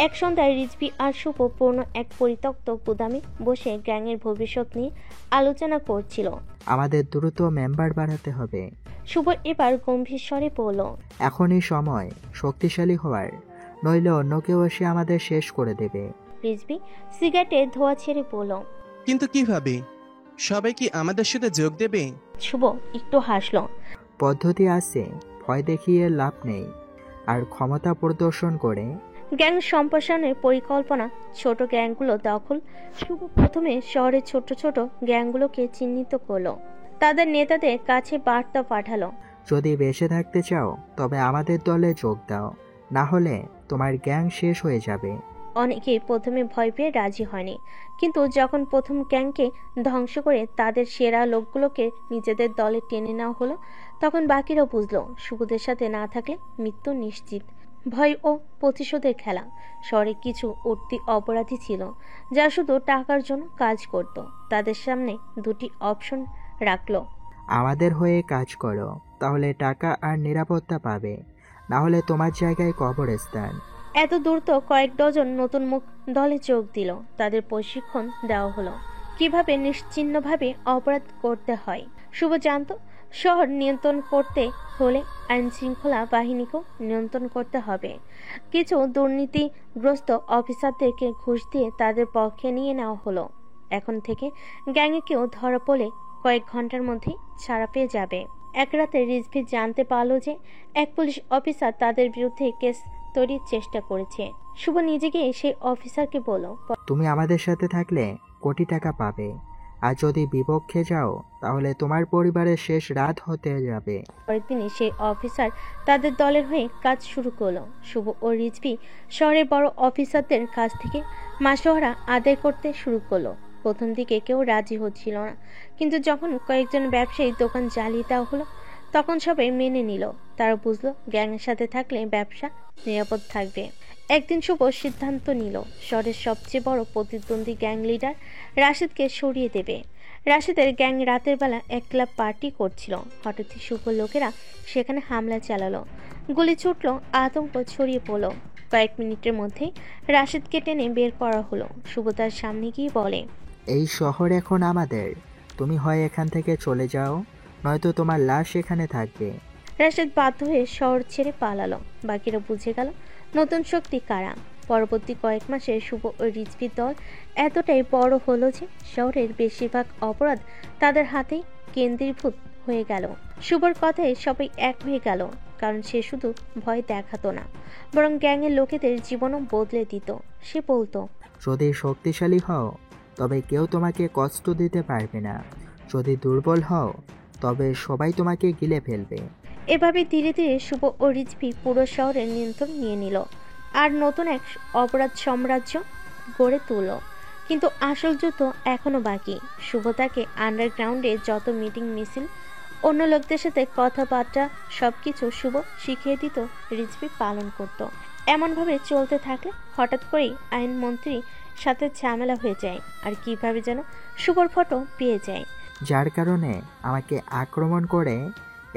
এক সন্ধ্যায় রিজভি আর শুভ পূর্ণ এক পরিত্যক্ত গুদামে বসে গ্যাংয়ের ভবিষ্যৎ নিয়ে আলোচনা করছিল। আমাদের দ্রুত মেম্বার বাড়াতে হবে। শুভ এবার গম্ভীর স্বরে বলল, এখনই সময় শক্তিশালী হওয়ার, নইলে অন্য কেউ এসে আমাদের শেষ করে দেবে। রিজভি সিগারেটে ধোঁয়া ছেড়ে বলল, কিন্তু কিভাবে? সবাই কি আমাদের সাথে যোগ দেবে? শুভ একটু হাসল। পদ্ধতি আছে, ভয় দেখিয়ে লাভ নেই, আর ক্ষমতা প্রদর্শন করে। গ্যাং সম্প্রসারণের পরিকল্পনা, ছোট গ্যাংগুলো দখল। শুভ প্রথমে শহরের ছোট ছোট গ্যাংগুলোকে চিহ্নিত করলো, তাদের নেতাদের কাছে বার্তা পাঠালো। যদি বেঁচে থাকতে চাও তবে আমাদের দলে যোগ দাও, না হলে তোমার গ্যাং শেষ হয়ে যাবে। অনেকেই প্রথমে ভয় পেয়ে রাজি হয়নি, কিন্তু যখন প্রথম গ্যাংকে ধ্বংস করে তাদের সেরা লোকগুলোকে নিজেদের দলে টেনে নেওয়া হলো, তখন বাকিরা বুঝলো শুভদের সাথে না থাকলে মৃত্যু নিশ্চিত। ভয় ও প্রতিশোধের খেলা। শহরে কিছু উঠতি অপরাধী ছিল যা শুধু টাকার জন্য কাজ করত। তাদের সামনে দুটি অপশন রাখলো। আমাদের হয়ে কাজ করো, তাহলে টাকা আর নিরাপত্তা পাবে, না হলে তোমার জায়গায় কবরস্থান। এত দ্রুত কয়েক ডজন নতুন মুখ দলে যোগ দিল। তাদের প্রশিক্ষণ দেওয়া হলো কিভাবে নিশ্চিহ্নভাবে অপরাধ করতে হয়। শুভ জানত শহর নিয়ন্ত্রণ করতে হলে আইন শৃঙ্খলা বাহিনীকেও নিয়ন্ত্রণ করতে হবে। কিছু দুর্নীতিগ্রস্ত অফিসারদেরকে ঘুষ দিয়ে তাদের পক্ষে নিয়ে নেওয়া হলো। এখন থেকে গ্যাংয়ে কেউ ধরা পড়লে কয়েক ঘন্টার মধ্যে ছাড়া পেয়ে যাবে। এক রাতে রিজভি জানতে পারল যে এক পুলিশ অফিসার তাদের বিরুদ্ধে কেস তৈরির চেষ্টা করেছে। শুভ নিজে গিয়ে সেই অফিসারকে বলল, তুমি আমাদের সাথে থাকলে কোটি টাকা পাবে, আর যদি বিপক্ষে যাও তাহলে তোমার পরিবারের শেষ রাত হতে যাবে। পরের দিনই সেই অফিসার তাদের দলের হয়ে কাজ শুরু করলো। শুভ ও রিজভি শহরের বড় অফিসারদের কাছ থেকে মাসোহারা আদায় করতে শুরু করলো। প্রথম দিকে কেউ রাজি হচ্ছিল না, কিন্তু যখন কয়েকজন ব্যবসায়ী দোকান জ্বালিয়ে দেওয়া হলো, তখন সবাই মেনে নিল। তারা বুঝলো গ্যাংয়ের সাথে থাকলে ব্যবসা নিরাপদ থাকবে। একদিন শুভ সিদ্ধান্ত নিল শহরের সবচেয়ে বড় প্রতিদ্বন্দ্বী গ্যাং লিডার রাশিদকে সরিয়ে দেবে। রাশিদের গ্যাং রাতের বেলা এক ক্লাব পার্টি করছিল। হঠাৎই শুভ লোকেরা সেখানে হামলা চালালো, গুলি ছুটলো, আতঙ্ক ছড়িয়ে পড়লো। কয়েক মিনিটের মধ্যেই রাশিদকে টেনে বের করা হলো। শুভ তার সামনে গিয়ে বলে, এই শহর এখন আমাদের, তুমি হয় এখান থেকে চলে যাও, নয়তো তোমার লাশ এখানে থাকবে। রাশিদ বাধ্য হয়ে শহর ছেড়ে পালালো। বাকিরা বুঝে গেল নতুন শক্তি কারা। পরবর্তী কয়েক মাসে শুভ ও রিজভির দল এতটাই বড় হলো যে শহরের বেশিরভাগ অপরাধ তাদের হাতেই কেন্দ্রীভূত হয়ে গেল। শুভর কথায় সবাই এক হয়ে গেল, কারণ সে শুধু ভয় দেখাতো না, বরং গ্যাংয়ের লোকেদের জীবনও বদলে দিত। সে বলতো, যদি শক্তিশালী হও তবে কেউ তোমাকে কষ্ট দিতে পারবে না, যদি দুর্বল হও তবে সবাই তোমাকে গিলে ফেলবে। এভাবে ধীরে ধীরে শুভ ও রিজভি পুরো শহরের নিয়ন্ত্রণ নিয়ে নিল আর নতুন এক অপরাধ সাম্রাজ্য গড়ে তুলল। কিন্তু আসল যুদ্ধ এখনো বাকি। শুভ তাকে আন্ডারগ্রাউন্ডে যত মিটিং মিছিল, অন্য লোকদের সাথে কথাবার্তা সবকিছু শুভ শিখিয়ে দিত, রিজভি পালন করত। এমনভাবে চলতে থাকলে হঠাৎ করেই আইনমন্ত্রীর সাথে ঝামেলা হয়ে যায় আর কিভাবে যেন শুভর ফটো পেয়ে যায়, যার কারণে আমাকে আক্রমণ করে।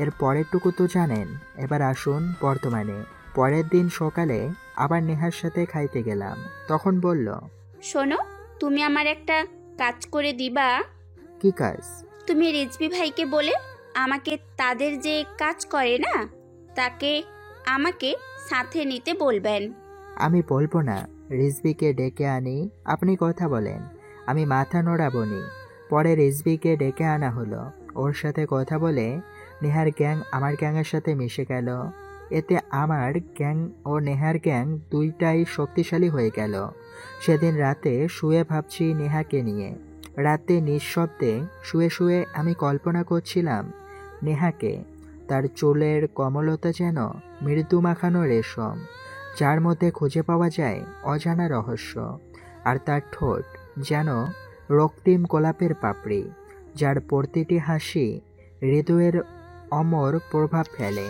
এর পরেরটুকু তো জানেন। এবার আসুন বর্তমানে। পরের দিন সকালে আবার নেহার সাথে খাইতে গেলাম। তখন বলল, শোনো, তুমি আমার একটা কাজ করে দিবা। কি কাজ? তুমি রিজভি ভাইকে বলে আমাকে তাদের যে কাজ করে না তাকে আমাকে সাথে নিতে বলবেন। আমি বলবো না, রিজভিকে ডেকে আনি, আপনি কথা বলেন, আমি মাথা নড়াবনি। পরে রিজভিকে ডেকে আনা হলো। ওর সাথে কথা বলে নেহার গ্যাং আমার গ্যাংয়ের সাথে মিশে গেল। এতে আমার গ্যাং ও নেহার গ্যাং দুইটাই শক্তিশালী হয়ে গেল। সেদিন রাতে শুয়ে ভাবছি নেহাকে নিয়ে। রাতে নিঃশব্দে শুয়ে শুয়ে আমি কল্পনা করছিলাম নেহাকে। তার চুলের কমলতা যেন মৃদু মাখানো রেশম, যার মধ্যে খুঁজে পাওয়া যায় অজানা রহস্য। আর তার ঠোঁট যেন রক্তিম গোলাপের পাপড়ি, যার প্রতিটি হাসি হৃদয়ের অমর প্রভাব ফেলে।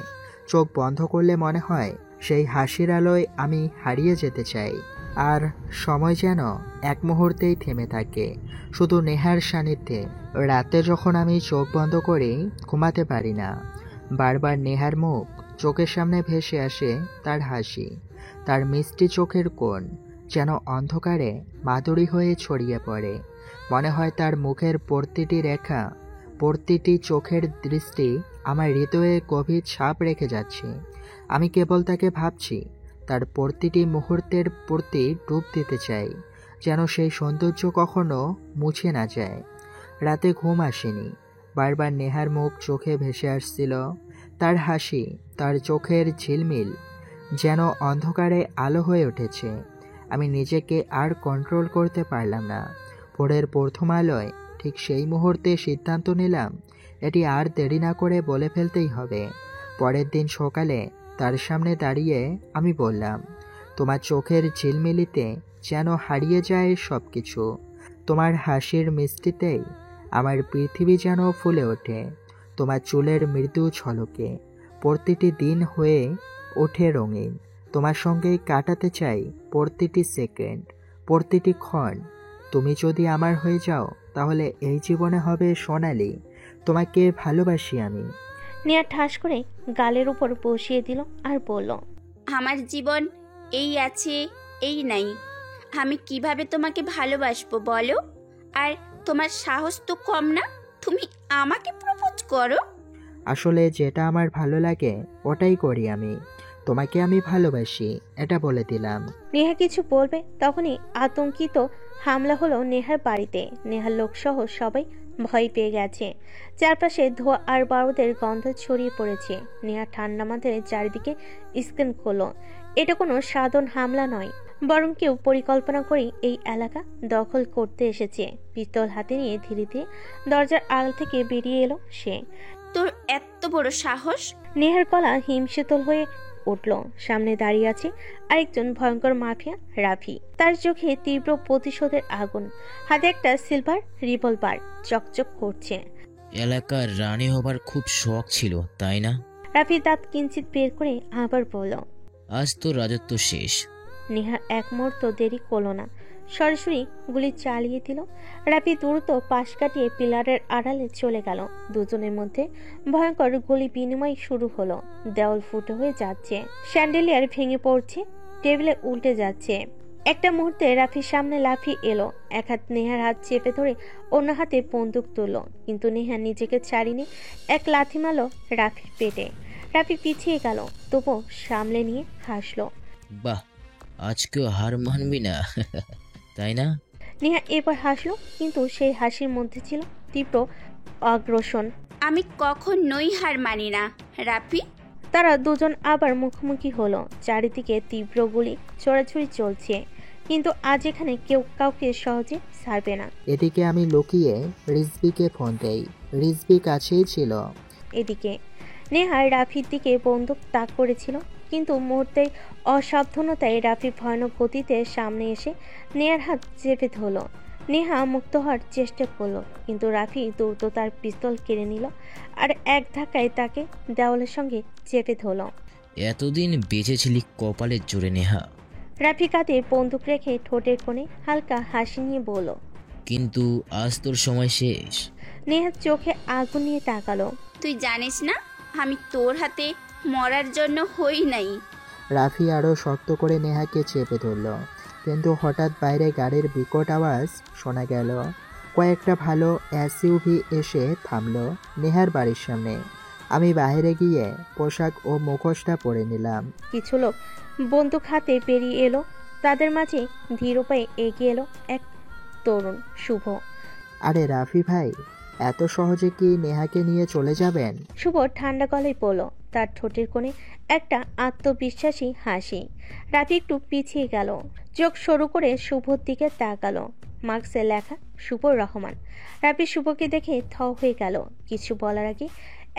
চোখ বন্ধ করলে মনে হয় সেই হাসির আলোয় আমি হারিয়ে যেতে চাই, আর সময় যেন এক মুহূর্তেই থেমে থাকে শুধু নেহার সান্নিধ্যে। রাতে যখন আমি চোখ বন্ধ করি ঘুমাতে পারি না। বারবার নেহার মুখ চোখের সামনে ভেসে আসে, তার হাসি, তার মিষ্টি চোখের কোণ যেন অন্ধকারে মাধুরী হয়ে ছড়িয়ে পড়ে। মনে হয় তার মুখের প্রতিটি রেখা, প্রতিটি চোখের দৃষ্টি আমার হৃদয়ে গভীর ছাপ রেখে যাচ্ছে। আমি কেবল তাকে ভাবছি, তার প্রতিটি মুহূর্তের প্রতি ডুব দিতে চাই, যেন সেই সৌন্দর্য কখনো মুছে না যায়। রাতে ঘুম আসেনি। বারবার নেহার মুখ চোখে ভেসে আসছিল, তার হাসি, তার চোখের ঝিলমিল যেন অন্ধকারে আলো হয়ে উঠেছে। আমি নিজেকে আর কন্ট্রোল করতে পারলাম না। ভোরের প্রথম আলোয় ঠিক সেই মুহূর্তে সিদ্ধান্ত নিলাম এটি আর দেরি না করে বলে ফেলতেই হবে। পরের দিন সকালে তার সামনে দাঁড়িয়ে আমি বললাম, তোমার চোখের ঝিলমিলিতে যেন হারিয়ে যায় সব কিছু। তোমার হাসির মিষ্টিতেই আমার পৃথিবী যেন ফুলে ওঠে। তোমার চুলের মৃদু ঝলকে প্রতিটি দিন হয়ে ওঠে রঙিন। তোমার সঙ্গেই কাটাতে চাই প্রতিটি সেকেন্ড, প্রতিটি ক্ষণ। তুমি যদি আমার হয়ে যাও তাহলে এই জীবনে হবে সোনালি। তোমাকে ভালোবাসি আমি। নেহা ঠাস করে গালের উপর বসিয়ে দিল আর বলল, আমার জীবন এই আছে এই নাই, আমি কিভাবে তোমাকে ভালোবাসবো বলো? আর তোমার সাহস তো কম না, তুমি আমাকে প্রপোজ করো। আসলে যেটা আমার ভালো লাগে ওটাই করি আমি। তোমাকে আমি ভালোবাসি, এটা বলে দিলাম। নেহা কিছু বলবে তখনই আতঙ্কিত হামলা হলো নেহার বাড়িতে। নেহার লোকসহ সবাই ভয় পেয়ে গেছে। চারপাশে ধোঁয়া আর বারুদের গন্ধ ছড়িয়ে পড়েছে। নেহা ঠান্ডা মাথায় চারিদিকে স্ক্যান করলো। এটা কোনো সাধারণ হামলা নয়, বরং কেউ পরিকল্পনা করে এই এলাকা দখল করতে এসেছে। পিস্তল হাতে নিয়ে ধীরে ধীরে দরজার আড়াল থেকে বেরিয়ে এলো সে। তোর এত বড় সাহস! নেহার গলা হিমশীতল হয়ে উঠল। সামনে দাঁড়িয়ে আছে আরেকজন ভয়ঙ্কর মাফিয়া, রাফি। তার চোখে তীব্র প্রতিশোধের আগুন, হাতে একটা সিলভার রিভলভার চকচক করছে। এলাকার রানী হবার খুব শখ ছিল, তাই না? রাফি দাঁত কিঞ্চিত বের করে আবার বলল, আজ তো রাজত্ব শেষ। নেহা এক মুহূর্ত দেরি করলো না, সরাসরি গুলি চালিয়ে দিল। রাফি দ্রুত পাশ কাটিয়ে পিলারের আড়ালে চলে গেল। দুজনের মধ্যে ভয়ঙ্কর গুলি বিনিময় শুরু হলো। দেওয়াল ফুটো হয়ে যাচ্ছে, স্যান্ডেলিয়ার ভেঙে পড়ছে, টেবিলে উল্টে যাচ্ছে। একটা মুহূর্তে রাফির সামনে লাফিয়ে এলো, এক হাত নেহার হাত চেপে ধরে অন্য হাতে বন্দুক তুলল, কিন্তু নেহা নিজেকে ছাড়িনি, এক লাথি মারল রাফির পেটে। রাফি পিছিয়ে গেল, তবু সামলে নিয়ে হাসলো। বাহ, আজকেও হার মানবি না তাই না? নেহা এবার হাসলো, কিন্তু সেই হাসির মধ্যে ছিল তীব্র আগ্রাসন। আমি কখনোই হার মানি না রাফি। তারা দুজন আবার মুখোমুখি হলো। চারিদিকে তীব্র গুলি ছোড়াছুড়ি চলছে, কিন্তু আজ এখানে কেউ কাউকে সহজে ছাড়বে না। এদিকে আমি লুকিয়ে রিজবিকে ফোন দেই। রিজবি কাছেই ছিল। এদিকে নেহা রাফির দিকে বন্দুক তাক করেছিল, কিন্তু মুহূর্তে অসাবধানতায় রাফি ভয়ানক গতিতে সামনে এসে নেহার হাত চেপে ধরল। নেহা মুক্ত হওয়ার চেষ্টা করলো, কিন্তু রাফি দ্রুত তার পিস্তল কেড়ে নিল আর এক ধাক্কায় তাকে দেওয়ালের সঙ্গে চেপে ধরল। এতদিন বেঁচেছিলি কপালের জোরে নেহা। রাফি কাঁধে বন্দুক রেখে ঠোঁটের কোণে হালকা হাসি নিয়ে বলল, কিন্তু আজ তোর সময় শেষ। নেহার চোখে আগুন নিয়ে তাকালো। তুই জানিস না আমি তোর হাতে মরার জন্য হই নাই। রাফি আরও শক্ত করে নেহাকে চেপে ধরল, কিন্তু হঠাৎ বাইরে গাড়ির বিকট আওয়াজ শোনা গেল। কয়েকটা ভালো এসইউভি এসে থামলো নেহার বাড়ির সামনে। আমি বাইরে গিয়ে পোশাক ও মুখোশটা পরে নিলাম। কিছু লোক বন্দুক হাতে বেরিয়ে এলো, তাদের মাঝে ধীর পায়ে এগিয়ে এলো এক তরুণ শুভ। আরে রাফি ভাই, এত সহজে কি নেহাকে নিয়ে চলে যাবেন? শুভ ঠান্ডা গলায় বলল, তার ঠোঁটের কোণে একটা আত্মবিশ্বাসী হাসি। রাফি একটু পিছিয়ে গেল, চোখ সরু করে শুভর দিকে তাকালো। মার্কসে লেখা শুভ রহমান। রাফি শুভকে দেখে থ হয়ে গেল। কিছু বলার আগে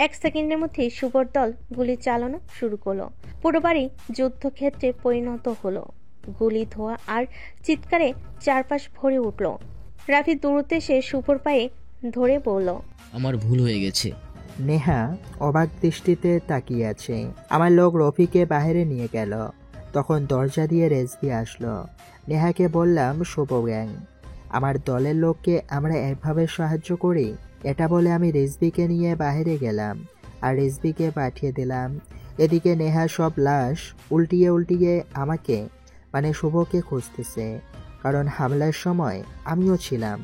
এক সেকেন্ডের মধ্যে শুভর দল গুলি চালানো শুরু করলো। পুরো বাড়ি যুদ্ধক্ষেত্রে পরিণত হলো। গুলি, ধোঁয়া আর চিৎকারে চারপাশ ভরে উঠল। রাফি দূরত্বে সে শুভর পায়ে ধরে বলল, আমার ভুল হয়ে গেছে। নেহা অবাক দৃষ্টিতে তাকিয়ে আছে। আমার লোক রফিকে বাইরে নিয়ে গেল। তখন দরজা দিয়ে রেজবি আসলো। নেহাকে বললাম, শুভ গ্যাং, আমার দলের লোককে আমরা এভাবে সাহায্য করি। এটা বলে আমি রেজবিকে নিয়ে বাইরে গেলাম আর রেজবিকে পাঠিয়ে দিলাম। এদিকে নেহা সব লাশ উল্টিয়ে উল্টিয়ে আমাকে মানে শুভকে খুঁজতেছে, কারণ হামলার সময় আমিও ছিলাম,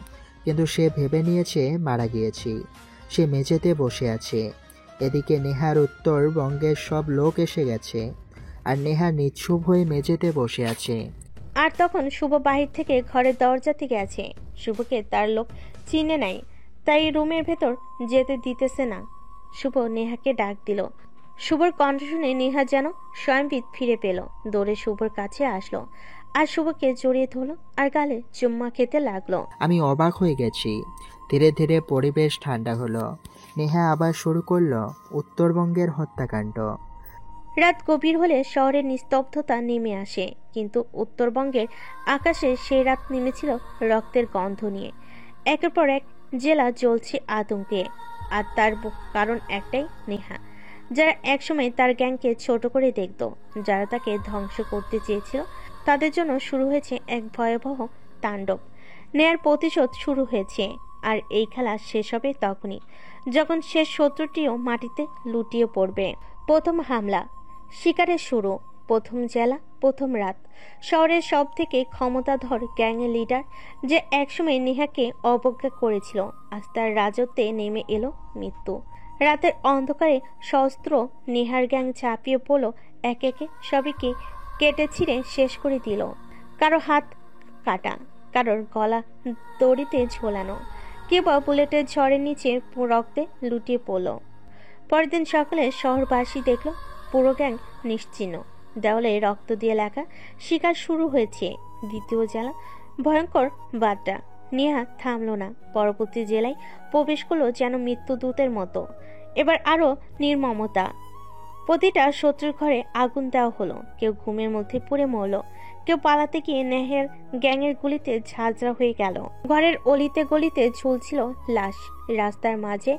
কিন্তু সে ভেবে নিয়েছে মারা গিয়েছি। সে মেঝেতে বসে আছে। এদিকে নেহার উত্তরবঙ্গের সব লোক এসে গেছে আর নেহা নিশ্চুপ হয়ে মেঝেতে বসে আছে। আর তখন শুভ বাহির থেকে ঘরের দরজাতে গেছে। শুভকে তার লোক চিনে নাই, তাই রুমের ভেতর যেতে দিতেছে না। শুভ নেহাকে ডাক দিল। শুভর কণ্ঠ শুনে নেহা যেন স্বয়ংবিদ ফিরে পেল, দৌড়ে শুভর কাছে আসলো আর শুভকে জড়িয়ে ধরলো আর গালে চুম্মা খেতে লাগলো। আমি অবাক হয়ে গেছি। ধীরে ধীরে পরিবেশ ঠান্ডা হলো। নেহা আবার শুরু করলো উত্তরবঙ্গের হত্যাকাণ্ড। রাত গভীর হলে শহরের নিস্তব্ধতা নেমে আসে, কিন্তু উত্তরবঙ্গের আকাশে সেই রাত নেমেছিল রক্তের গন্ধ নিয়ে। একের পর এক জেলা জ্বলছে আতঙ্কে, আর তার কারণ একটাই, নেহা। যারা একসময় তার গ্যাংকে ছোট করে দেখত, যারা তাকে ধ্বংস করতে চেয়েছিল, তাদের জন্য শুরু হয়েছে এক ভয়াবহ তাণ্ডব। নেয়ার প্রতিশোধ শুরু হয়েছে, আর এই খেলা শেষ হবে তখনই, যখন শেষ শত্রুটিও মাটিতে লুটিয়ে পড়বে। প্রথম হামলা, শিকারের শুরু, প্রথম জেলা, প্রথম রাত। শহরের সব থেকে ক্ষমতাধর গ্যাংয়ের লিডার, যে একসময় নেহাকে অবজ্ঞা করেছিল, আজ তার রাজত্বে নেমে এলো মৃত্যু। রাতের অন্ধকারে সহস্র নেহার গ্যাং ঝাঁপিয়ে পড়ল এক একে, সবাইকে কেটে ছিঁড়ে শেষ করে দিল। কারো হাত কাটা, কারোর গলা দড়িতে ঝোলানো, কেউ বা বুলেটের ঝড়ের নিচে রক্তে লুটিয়ে পড়ল। পরের দিন সকালে শহরবাসী দেখল পুরো গ্যাং নিশ্চিহ্ন। দেওয়ালে রক্ত দিয়ে লেখা, শিকার শুরু হয়েছে। দ্বিতীয় জেলা, ভয়ঙ্কর বার্তা। নেহা থামল না, পরবর্তী জেলায় প্রবেশ করলো যেন মৃত্যুদূতের মতো। এবার আরো নির্মমতা। প্রতিটা শত্রুর ঘরে আগুন দেওয়া হলো। কেউ ঘুমের মধ্যে পড়ে মরল, কেউ পালাতে গিয়ে নেহের গ্যাংয়ের গুলিতে ঝাঁঝরা হয়ে গেল। ঘরের অলিতে গলিতে ঝুলছিল লাশ, রাস্তার মাঝে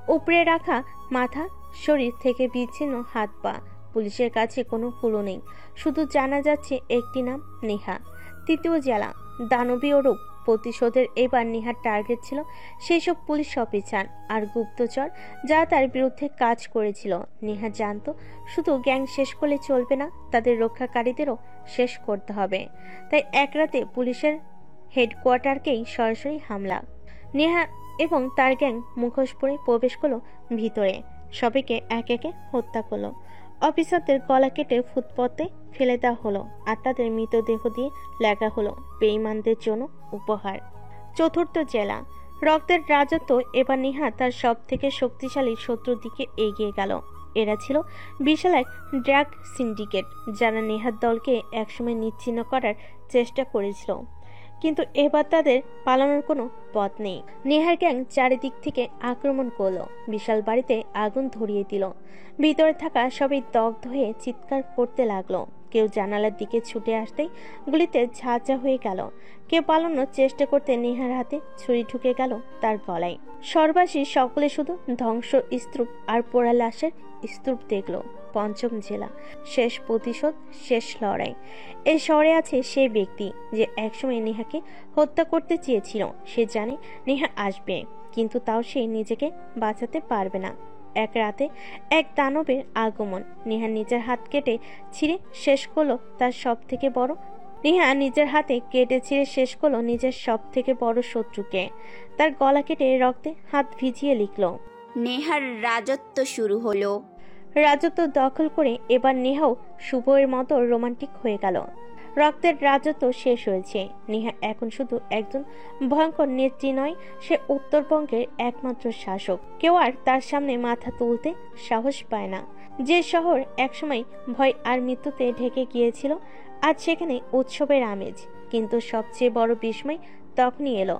উপরে রাখা মাথা, শরীর থেকে বিচ্ছিন্ন হাত পা। পুলিশের কাছে কোনো ক্লু নেই, শুধু জানা যাচ্ছে একটি নাম, নেহা। তৃতীয় জেলা, দানবীয় রূপ। প্রতিশোধের এবার নেহার টার্গেট ছিল সেই সব পুলিশ অফিসার আর গুপ্তচর যারা তার বিরুদ্ধে কাজ করেছিল। নেহা জানতো শুধু গ্যাং শেষ করলে চলবে না, তাদের রক্ষাকারীদেরও শেষ করতে হবে। তাই এক রাতে পুলিশের হেডকোয়ার্টারকেই সরাসরি হামলা। নেহা এবং তার গ্যাং মুখোশ পরে প্রবেশ করলো ভিতরে, সবাইকে এক একে হত্যা করলো। অফিসারদের গলা কেটে ফুটপথে ফেলে দেওয়া হলো আর তাদের মৃতদেহ দিয়ে লেখা হলো বেঈমানদের জন্য উপহার। চতুর্থ জেলা, রক্তের রাজত্ব। এবার নেহা তার সব থেকে শক্তিশালী শত্রুর দিকে এগিয়ে গেল। এরা ছিল বিশাল এক ড্রাগ সিন্ডিকেট, যারা নেহার দলকে একসময় নিচ্ছিন্ন করার চেষ্টা করেছিল, কিন্তু এবার তাদের পালানোর কোনো পথ নেই। নেহার গ্যাং চারিদিক থেকে আক্রমণ করলো, বিশাল বাড়িতে আগুন ধরিয়ে দিল। ভিতরে থাকা সবাই দগ্ধ হয়ে চিৎকার করতে লাগলো। কেউ জানালার দিকে ছুটে আসতেই গুলিতে ঝাঁঝা হয়ে গেল। কেউ পালানোর চেষ্টা করতে নেহার হাতে ছুরি ঢুকে গেল তার গলায়। সর্বাসী সকলে শুধু ধ্বংস স্তূপ আর পোড়া লাশের স্তূপ দেখল। পঞ্চম জেলা, শেষ প্রতিশোধ, শেষ লড়াই। এই শহরে আছে সেই ব্যক্তি যে একসময় নেহাকে হত্যা করতে চেয়েছিল। সে জানে নেহা আসবে, কিন্তু তাও সে নিজেকে বাঁচাতে পারবে না। এক রাতে এক দানবের আগমন। নেহা নিজের হাত কেটে ছিঁড়ে শেষ করলো তার সব থেকে বড় নেহা নিজের হাতে কেটে ছিঁড়ে শেষ করলো নিজের সব থেকে বড় শত্রুকে। তার গলা কেটে রক্তে হাত ভিজিয়ে লিখল, নেহার রাজত্ব শুরু হলো। রাজত্ব দখল করে এবার নেহাও শুভের মতো রোমান্টিক হয়ে গেল। রক্তের রাজত্ব শেষ হয়েছে। নেহা এখন শুধু একজন ভয়ঙ্কর নেত্রী নয়, সে উত্তরবঙ্গের একমাত্র শাসক। কেউ আর তার সামনে মাথা তুলতে সাহস পায় না। যে শহর একসময় ভয় আর মৃত্যুতে ঢেকে গিয়েছিল, আজ সেখানে উৎসবের আমেজ। কিন্তু সবচেয়ে বড় বিস্ময় তখনই এলো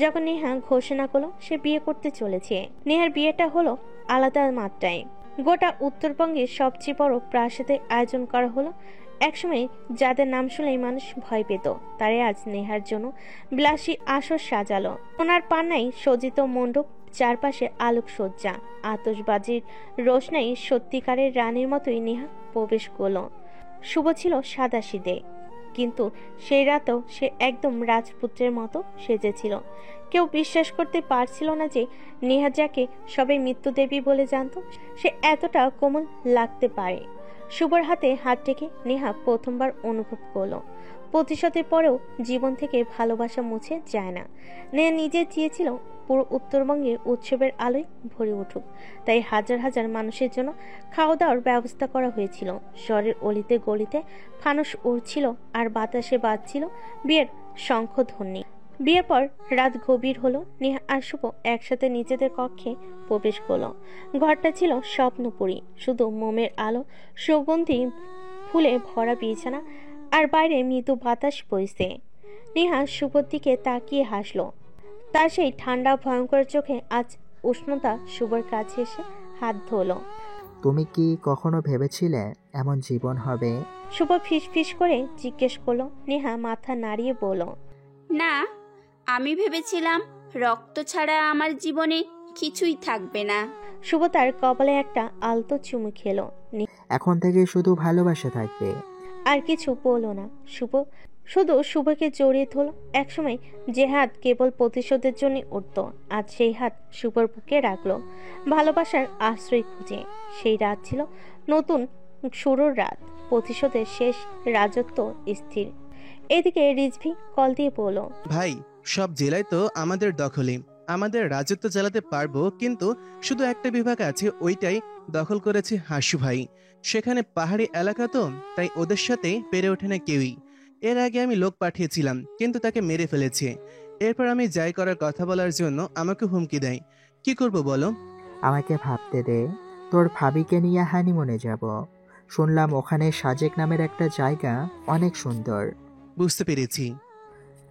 যখন নেহা ঘোষণা করলো সে বিয়ে করতে চলেছে। নেহার বিয়েটা হলো আলাদা মাত্রায়। গোটা উত্তরবঙ্গের সবচেয়ে বড় প্রাসাদের আয়োজন করা হলো। একসময় যাদের নাম শুনেই মানুষ ভয় পেত, তারাই আজ নেহার জন্য বিলাসী আসর সাজালো। ওনার পান্নায় সজ্জিত মণ্ডপ, চারপাশে আলোকসজ্জা, আতশবাজির রোশনাই সত্যিকারের রানীর মতোই নেহা প্রবেশ করলো। শুভ ছিল সাদাসিধে, কিন্তু সেই রাতেও সে একদম রাজপুত্রের মতো সেজেছিল। কেউ বিশ্বাস করতে পারছিল না যে নেহা যাকে সবাই মৃত্যুদেবী বলে জানত, সে এতটা কোমল লাগতে পারে। শুভর হাতে হাত রেখে নেহা প্রথমবার অনুভব করলো প্রতিশোধের পরেও জীবন থেকে ভালোবাসা মুছে যায় না। নেহা নিজে চেয়েছিল পুরো উত্তরবঙ্গে উৎসবের আলোয় ভরে উঠুক, তাই হাজার হাজার মানুষের জন্য খাওয়া দাওয়ার ব্যবস্থা করা হয়েছিল। শহরের অলিতে গলিতে ফানুস উড়ছিল আর বাতাসে বাজছিল বিয়ের শঙ্খধ্বনি। বিয়ের পর রাত গভীর হলো। নেহা আর শুভ একসাথে নিজেদের কক্ষে প্রবেশ করলো। ঘরটা ছিল স্বপ্নপুরী, শুধু মোমের আলো, সুগন্ধি ফুলে ভরা বিছানা আর বাইরে মৃদু বাতাস বইছে। নেহা শুভর দিকে তাকিয়ে হাসলো। তার সেই ঠান্ডা ভয়ঙ্কর চোখে আজ উষ্ণতা শুভর কাছে এসে হাত ধরল। তুমি কি কখনো ভেবেছিলে এমন জীবন হবে? শুভ ফিসফিস করে জিজ্ঞেস করলো। নেহা মাথা নাড়িয়ে বলল, না, আমি ভেবেছিলাম রক্ত ছাড়া আমার জীবনে কিছুই থাকবে না। শুভ তার কপালে একটা আলতো চুমু খেলো। এখন থেকে শুধু ভালোবাসা থাকবে। আর কিছু বললো না। শুধু শুভকে জড়িয়ে ধরল। একসময় যে হাত কেবল প্রতিশোধের জন্য উঠত, আজ সেই হাত শুভর বুকে রাখলো ভালোবাসার আশ্রয় খুঁজে। সেই রাত ছিল নতুন শুরুর রাত, প্রতিশোধের শেষ, রাজত্ব স্থির। এদিকে রিজভি কল দিয়ে বলল, ভাই, সব জেলায় তো আমাদের দখলে, আমাদের রাজত্ব চালাতে পারবো, কিন্তু শুধু একটা বিভাগ আছে, ওইটাই দখল করেছে হাসু ভাই। সেখানে পাহাড়ি এলাকা তো, তাই ওদের সাথে পেরে ওঠে না কেউই। এর আগে আমি লোক পাঠিয়েছিলাম, কিন্তু তাকে মেরে ফেলেছে। এরপর আমি যাই করার কথা বলার জন্য আমাকে হুমকি দেয়। কি করব বলো? আমাকে ভাবতে দে, তোর ভাবিকে নিয়ে হানিমুনে যাব। শুনলাম ওখানে সাজেক নামের একটা জায়গা অনেক সুন্দর। বুঝতে পেরেছি।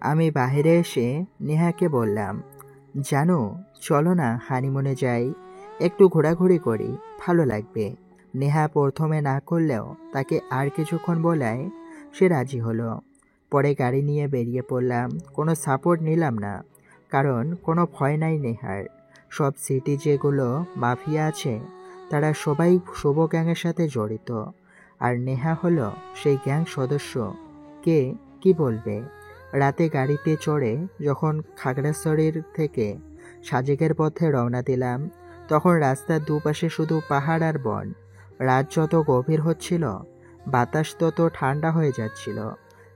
আমি বাইরে এসে নেহাকে বললাম, জানো, চলো না হানিমুনে যাই, একটু ঘোরাঘুরি করি, ভালো লাগবে। নেহা প্রথমে না করলেও তাকে আর কিছুক্ষণ বলায় সে রাজি হলো। পরে গাড়ি নিয়ে বেরিয়ে পড়লাম। কোনো সাপোর্ট নিলাম না, কারণ কোনো ভয় নাই নেহার। সব সিটি যেগুলো মাফিয়া আছে তারা সবাই শুভ গ্যাংয়ের সাথে জড়িত। আর নেহা হলো সেই গ্যাং সদস্য। কে কি বলবে? রাতে গাড়িতে চড়ে যখন খাগড়াছড়ির থেকে সাজেকের পথে রওনা দিলাম, তখন রাস্তার দুপাশে শুধু পাহাড় আর বন। রাত যত গভীর হচ্ছিল, বাতাস তত ঠান্ডা হয়ে যাচ্ছিল।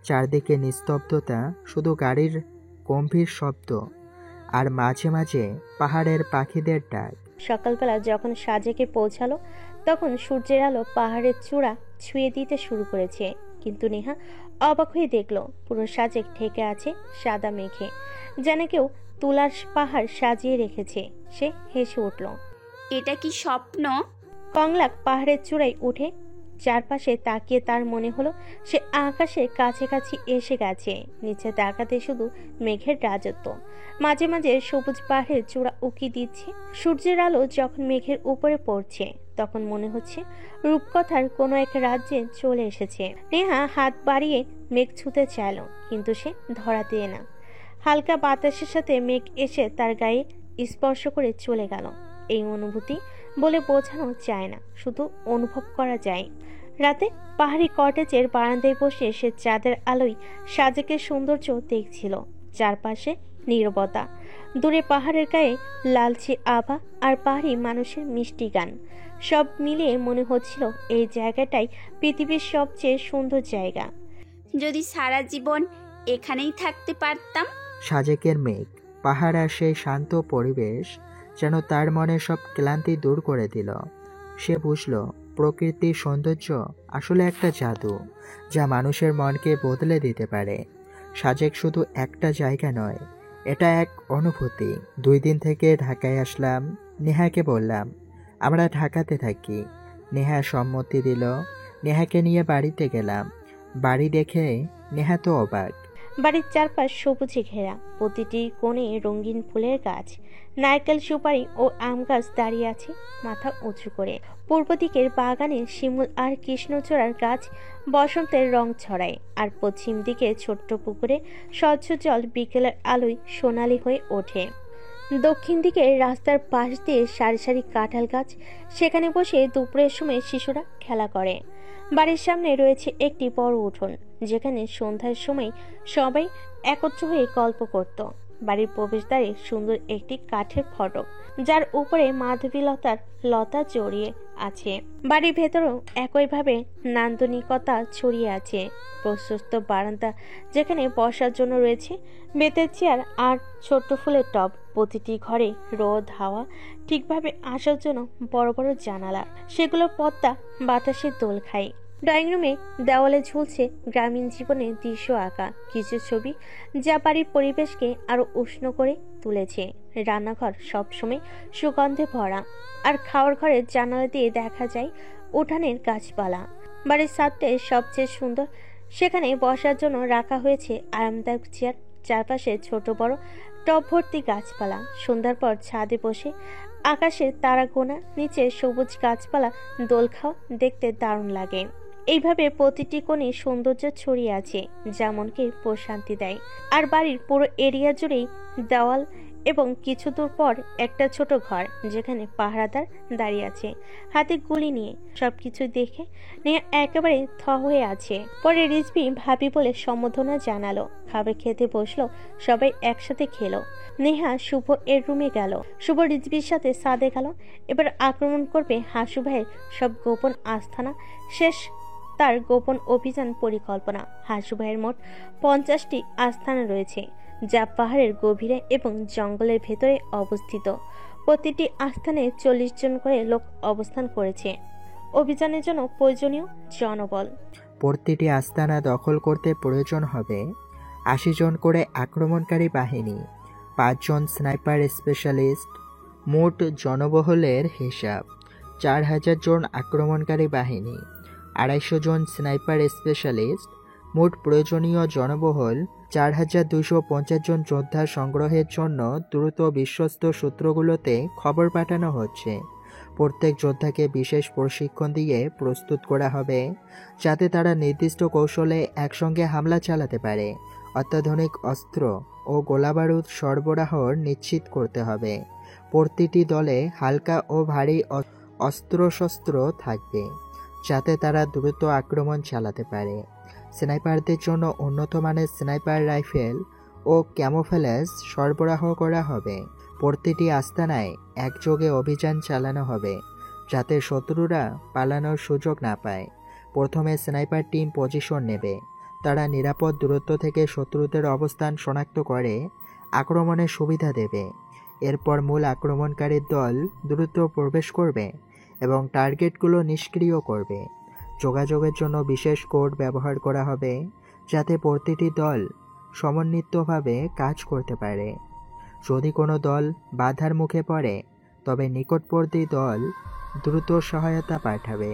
চারদিকে নিস্তব্ধতা, শুধু গাড়ির গম্ভীর শব্দ আর মাঝে মাঝে পাহাড়ের পাখিদের ডাক। সকালবেলা যখন সাজেকে পৌঁছালো তখন সূর্যের আলো পাহাড়ের চূড়া ছুঁয়ে দিতে শুরু করেছে। কিন্তু নেহা অবাক হয়ে দেখলো পুরো সাজেক ঢেকে আছে সাদা মেঘে, যেন কেউ তুলার পাহাড় সাজিয়ে রেখেছে। সে হেসে উঠল। এটা কি স্বপ্ন? কংলাক পাহাড়ের চূড়ায় উঠে চারপাশে তাকিয়ে তার মনে হলো সে আকাশের কাছাকাছি এসে গেছে। নিচে তাকাতে শুধু মেঘের রাজত্ব। মাঝে মাঝে সবুজ পাহাড়ের চূড়া উকি দিচ্ছে। সূর্যের আলো যখন মেঘের উপরে পড়ছে তখন মনে হচ্ছে রূপকথার কোনো এক রাজ্যে চলে এসেছে। নেহা হাত বাড়িয়ে মেঘ ছুঁতে চাইল, কিন্তু সে ধরা দিয়ে না। হালকা বাতাসের সাথে মেঘ এসে তার গায়ে স্পর্শ করে চলে গেল। এই অনুভূতি বলে বোঝানো যায় না, শুধু অনুভব করা যায়। রাতে পাহাড়ি কটেজের বারান্দায় বসে সে চাঁদের আলোয় সাজেকের সৌন্দর্য দেখছিল। চারপাশে নীরবতা, দূরে পাহাড়ের গায়ে লালচে আভা আর পাহাড়ি মানুষের মিষ্টি গান। সব মিলিয়ে মনে হচ্ছিল এই জায়গাটাই পৃথিবীর সবচেয়ে সুন্দর জায়গা। যদি সারা জীবন এখানেই থাকতে পারতাম। সাজেকের মেঘ, পাহাড় আর সেই শান্ত পরিবেশ যেন তার মনে সব ক্লান্তি দূর করে দিল। সে বুঝল প্রকৃতির সৌন্দর্য আসলে একটা জাদু, যা মানুষের মনকে বদলে দিতে পারে। সাজেক শুধু একটা জায়গা নয়, এটা এক অনুভূতি। 2 দিন থেকে ঢাকায় আসলাম। নেহাকে বললাম আমরা ঢাকাতে থাকি। নেহা সম্মতি দিল। নেহাকে নিয়ে বাড়িতে গেলাম। বাড়ি দেখে নেহা তো অবাক। বাড়ির চারপাশ সবুজে ঘেরা, প্রতিটি কোণে রঙিন ফুলের গাছ। নারকেল, সুপারি ও আম গাছ দাঁড়িয়ে আছে মাথা উঁচু করে। পূর্ব দিকের বাগানে শিমুল আর কৃষ্ণচূড়ার গাছ বসন্তের রং ছড়ায়। আর পশ্চিম দিকে ছোট্ট পুকুরে স্বচ্ছ জল বিকেলের আলোয় সোনালি হয়ে ওঠে। দক্ষিণ দিকে রাস্তার পাশ দিয়ে সারি সারি কাঁঠাল গাছ, সেখানে বসে দুপুরের সময় শিশুরা খেলা করে। বাড়ির সামনে রয়েছে একটি বড় উঠোন, যেখানে সন্ধ্যার সময় সবাই একত্র হয়ে গল্প করত। বাড়ির প্রবেশদ্বারে সুন্দর একটি কাঠের ফটক, যার উপরে মাধবীলতার লতা জড়িয়ে আছে। বাড়ির ভেতরেও একইভাবে নান্দনিকতা ছড়িয়ে আছে। প্রশস্ত বারান্দা, যেখানে বসার জন্য রয়েছে বেতের চেয়ার আর ছোট্ট ফুলের টব। প্রতিটি ঘরে রোদ হাওয়া ঠিকভাবে আসার জন্য বড় বড় জানালা, সেগুলোর পর্দা বাতাসে দোল খায়। ড্রয়িং রুমে দেওয়ালে ঝুলছে গ্রামীণ জীবনের দৃশ্য আঁকা কিছু ছবি, যা বাড়ির পরিবেশকে আরো উষ্ণ করে তুলেছে। রান্নাঘর সবসময় সুগন্ধে ভরা, আর খাওয়ার ঘরের জানালা দিয়ে দেখা যায় উঠানের গাছপালা। বাড়ির ছাদটা সবচেয়ে সুন্দর, সেখানে বসার জন্য রাখা হয়েছে আরামদায়ক চেয়ার। চারপাশে ছোট বড় টব ভর্তি গাছপালা। সন্ধ্যার পর ছাদে বসে আকাশে তারা গোনা, নিচে সবুজ গাছপালা দোল খাওয়া দেখতে দারুণ লাগে। এইভাবে প্রতিটি কোণে সৌন্দর্য ছড়িয়ে আছে, যা মনকে প্রশান্তি দেয়। আর বাড়ির পুরো এরিয়া জুড়েই দেওয়াল এবং কিছু দূর পর একটা ছোট ঘর, যেখানে পাহারাদার দাঁড়িয়ে আছে হাতে গুলি নিয়ে। সবকিছু দেখে নেহা একেবারে থ হয়ে আছে। পরে রিজভি ভাবি বলে সম্বোধনা জানালো। খাবার খেতে বসলো, সবাই একসাথে খেলো। নেহা শুভ এর রুমে গেল। শুভ রিজভির সাথে সাদে গেল। এবার আক্রমণ করবে হাসু ভাইয়ের সব গোপন আস্থানা। শেষ তার গোপন অভিযান পরিকল্পনা। হাসু ভাইয়ের মোট 50টি আস্থানা রয়েছে, যা পাহাড়ের গভীরে এবং জঙ্গলের ভেতরে অবস্থিত। প্রতিটি আস্থানে 40 জন করে লোক অবস্থান করেছে। অভিযানের জন্য প্রয়োজনীয় জনবল। প্রতিটি আস্তানা দখল করতে প্রয়োজন হবে 80 জন করে আক্রমণকারী বাহিনী, 5 জন স্নাইপার স্পেশালিস্ট। মোট জনবহলের হিসাব 4000 জন আক্রমণকারী বাহিনী, 250 জন স্নাইপার স্পেশালিস্ট। মোট প্রয়োজনীয় জনবহল 4250 জন যোদ্ধা সংগ্রহের জন্য দ্রুত বিশ্বস্ত সূত্রগুলোতে খবর পাঠানো হচ্ছে। প্রত্যেক যোদ্ধাকে বিশেষ প্রশিক্ষণ দিয়ে প্রস্তুত করা হবে, যাতে তারা নির্দিষ্ট কৌশলে একসঙ্গে হামলা চালাতে পারে। অত্যাধুনিক অস্ত্র ও গোলাবারুদ সরবরাহ নিশ্চিত করতে হবে। প্রতিটি দলে হালকা ও ভারী অস্ত্রশস্ত্র থাকবে, যাতে তারা দ্রুত আক্রমণ চালাতে পারে। স্নাইপারদের জন্য উন্নত মানের স্নাইপার রাইফেল ও ক্যামোফ্লেজ সরবরাহ করা হবে। প্রতিটি আস্তানায় একযোগে অভিযান চালানো হবে, যাতে শত্রুরা পালানোর সুযোগ না পায়। প্রথমে স্নাইপার টিম পজিশন নেবে। তারা নিরাপদ দূরত্ব থেকে শত্রুদের অবস্থান শনাক্ত করে আক্রমণের সুবিধা দেবে। এরপর মূল আক্রমণকারীর দল দ্রুত প্রবেশ করবে এবং টার্গেটগুলো নিষ্ক্রিয় করবে। যোগাযোগের জন্য বিশেষ কোড ব্যবহার করা হবে, যাতে প্রতিটি দল সমন্বিতভাবে কাজ করতে পারে। যদি কোনো দল বাধার মুখে পড়ে, তবে নিকটবর্তী দল দ্রুত সহায়তা পাঠাবে।